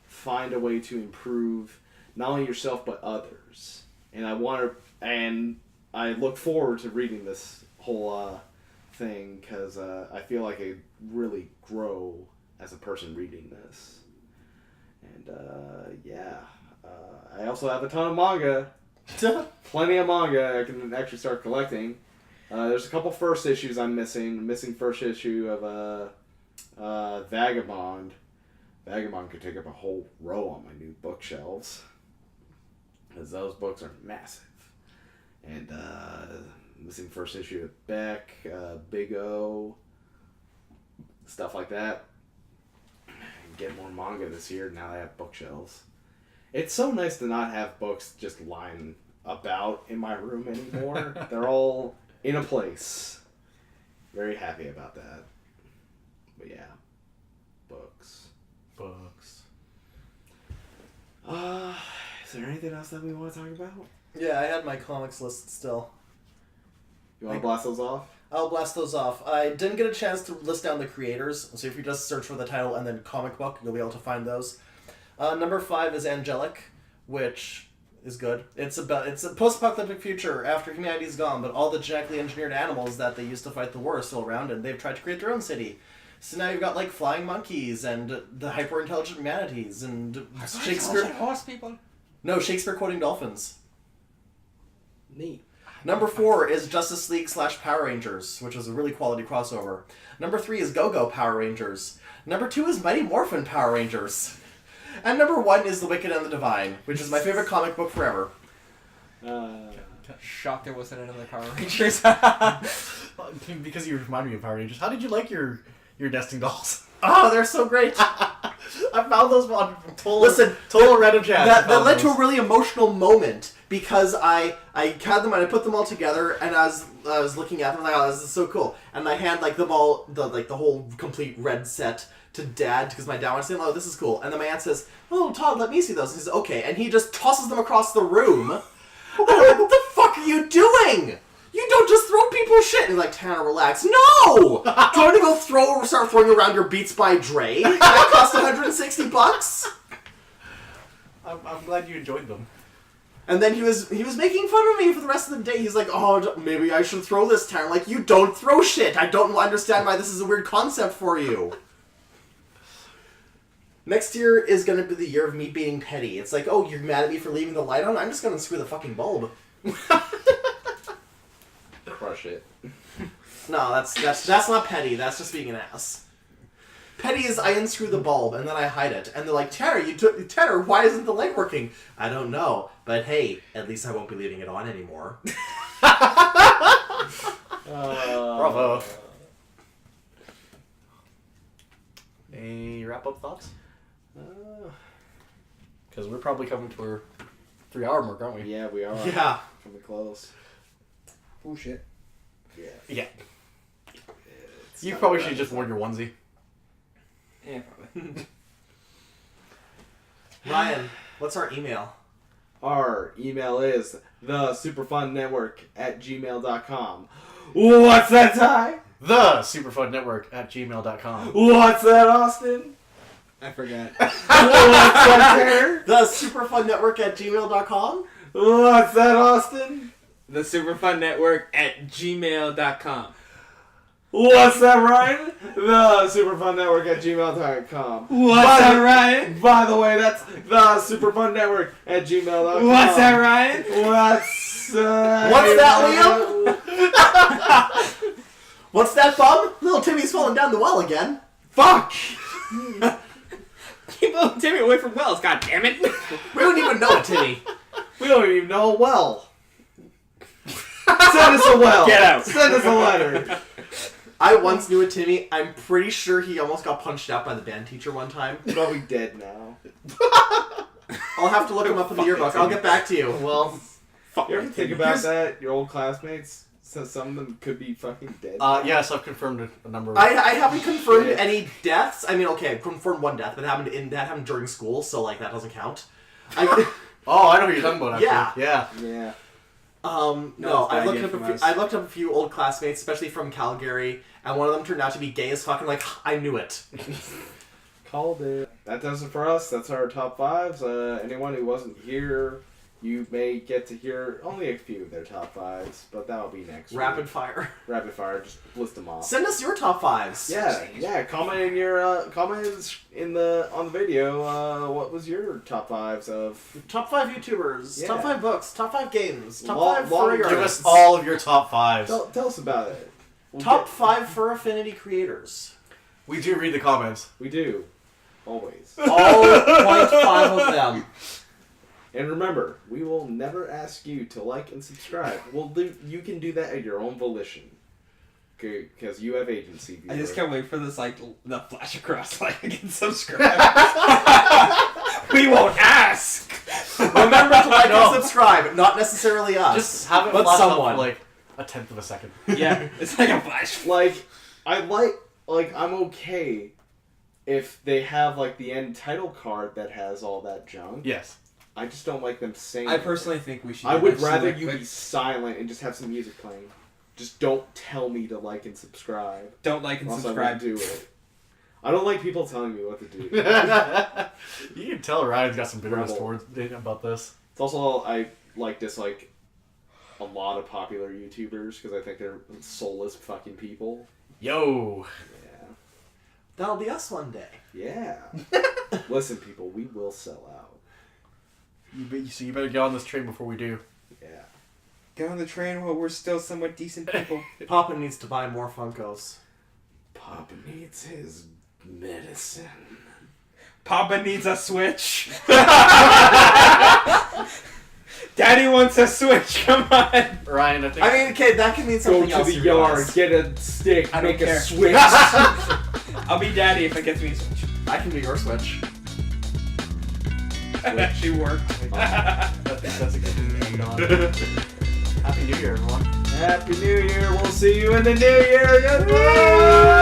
Find a way to improve not only yourself but others. And I look forward to reading this whole thing because I feel like I really grow as a person reading this. And I also have a ton of manga. Plenty of manga I can actually start collecting. There's a couple first issues I'm missing. I'm missing first issue of Vagabond. Vagabond could take up a whole row on my new bookshelves, because those books are massive. And missing first issue of Beck, Big O, stuff like that. Get more manga this year now that I have bookshelves. It's so nice to not have books just lying about in my room anymore. They're all in a place. Very happy about that. But yeah, books. Is there anything else that we want to talk about? Yeah, I had my comics list still. You want to blast those off? I'll blast those off. I didn't get a chance to list down the creators, so if you just search for the title and then comic book, you'll be able to find those. Number 5 is Angelic, which is good. It's a post-apocalyptic future after humanity's gone, but all the genetically engineered animals that they used to fight the war are still around, and they've tried to create their own city. So now you've got like flying monkeys and the hyper-intelligent manatees and Shakespeare. Horse people. No, Shakespeare quoting dolphins. Neat. Number 4 is Justice League / Power Rangers, which was a really quality crossover. Number 3 is Go-Go Power Rangers. Number 2 is Mighty Morphin Power Rangers. And number 1 is The Wicked and the Divine, which is my favorite comic book forever. Shocked there wasn't another Power Rangers. Because you remind me of Power Rangers. How did you like your nesting dolls? Oh, they're so great. I found those on total random chat. That led to a really emotional moment because I had them and I put them all together, and as I was looking at them, I was like, oh, this is so cool. And I hand them all the whole complete red set to Dad because my dad was saying, oh, this is cool. And then my aunt says, oh, Todd, let me see those. And he says, okay. And he just tosses them across the room. And I'm like, what the fuck are you doing? You don't just throw people shit. And he's like, Tanner, relax. No! Do you want to go start throwing around your Beats by Dre? That cost $160? I'm glad you enjoyed them. And then he was making fun of me for the rest of the day. He's like, oh, maybe I should throw this, Tanner. Like, you don't throw shit. I don't understand why this is a weird concept for you. Next year is going to be the year of me being petty. It's like, oh, you're mad at me for leaving the light on? I'm just going to unscrew the fucking bulb. Crush it. No, that's not petty. That's just being an ass. Petty is I unscrew the bulb and then I hide it. And they're like, Tanner, why isn't the light working? I don't know. But hey, at least I won't be leaving it on anymore. Bravo. Any wrap-up thoughts? Because we're probably coming to our 3-hour mark, aren't we? Yeah, we are. Yeah. Coming close. Oh shit. Yeah. You probably should just worn your onesie. Yeah, probably. Ryan, what's our email? Our email is thesuperfunnetwork@gmail.com. What's that, Ty? thesuperfunnetwork@gmail.com. What's that, Austin? I forgot. What's that, Tanner? thesuperfunnetwork@gmail.com. What's that, Austin? thesuperfunnetwork@gmail.com. What's that, Ryan? thesuperfunnetwork at gmail.com. What's that, Ryan? By the way, that's thesuperfunnetwork at gmail.com. What's that, Ryan? What's that, Liam? What's that, Bum? Little Timmy's falling down the well again. Fuck! Keep Timmy away from wells, god damn it. We don't even know it, Timmy. We don't even know a well. Send us a well. Get out. Send us a letter. I once knew a Timmy. I'm pretty sure he almost got punched out by the band teacher one time. He's probably dead now. I'll have to look him up in the yearbook. I'll get back to you. Well, You ever think about that? Your old classmates? So some of them could be fucking dead. yes, I've confirmed a number of... I haven't confirmed Shit. any deaths. I mean, okay, I confirmed one death, but that happened during school, so like that doesn't count. Oh, I know what you're talking about, actually. Yeah. Yeah. No, it's I not looked yet up from us. I looked up a few old classmates, especially from Calgary, and one of them turned out to be gay as fucking. Like I knew it. Called it. That does it for us. That's our top fives. Anyone who wasn't here, you may get to hear only a few of their top fives, but that'll be next Rapid week. fire. Rapid fire. Just list them off. Send us your top fives. Yeah. Comment in your comments on the video. What was your top fives of? Top 5 YouTubers. Yeah. Top 5 books. Top 5 games. Top Long- 5 long- furry Give artists. us all of your top fives. Tell us about it. We'll Top get- 5 fur affinity creators. We do read the comments. We do. Always. All 0.5 of them. And remember, we will never ask you to like and subscribe. You can do that at your own volition. Because you have agency. I just viewer. can't wait for this, like, the flash across, like, and subscribe. We won't ask! Remember to like and subscribe. Not necessarily us. Just have it but flash up someone. for like a tenth of a second. Yeah, it's like a flash. Like, I'm okay if they have, like, the end title card that has all that junk. Yes. I just don't like them saying I it. personally think we should. I would actually, rather like, you click- be silent and just have some music playing. Just don't tell me to like and subscribe. Don't like and Else I subscribe. won't do it. I don't like people telling me what to do. You can tell Ryan's got some bitterness Rebel. towards it about this. It's also, I dislike a lot of popular YouTubers because I think they're soulless fucking people. Yo. Yeah. That'll be us one day. Yeah. Listen, people, we will sell out. So you better get on this train before we do. Yeah. Get on the train while we're still somewhat decent people. Papa needs to buy more Funkos. Papa needs his medicine. Papa needs a Switch. Daddy wants a Switch, come on. Ryan, I think... I mean, okay, that can mean Go something to else. the you yard, realize. get a stick, I don't make a care. switch. I'll be daddy if it gets me a Switch. I can be your Switch. That actually worked. I think that's a good thing to end on. Happy New Year, everyone. Happy New Year. We'll see you in the New Year. Goodbye.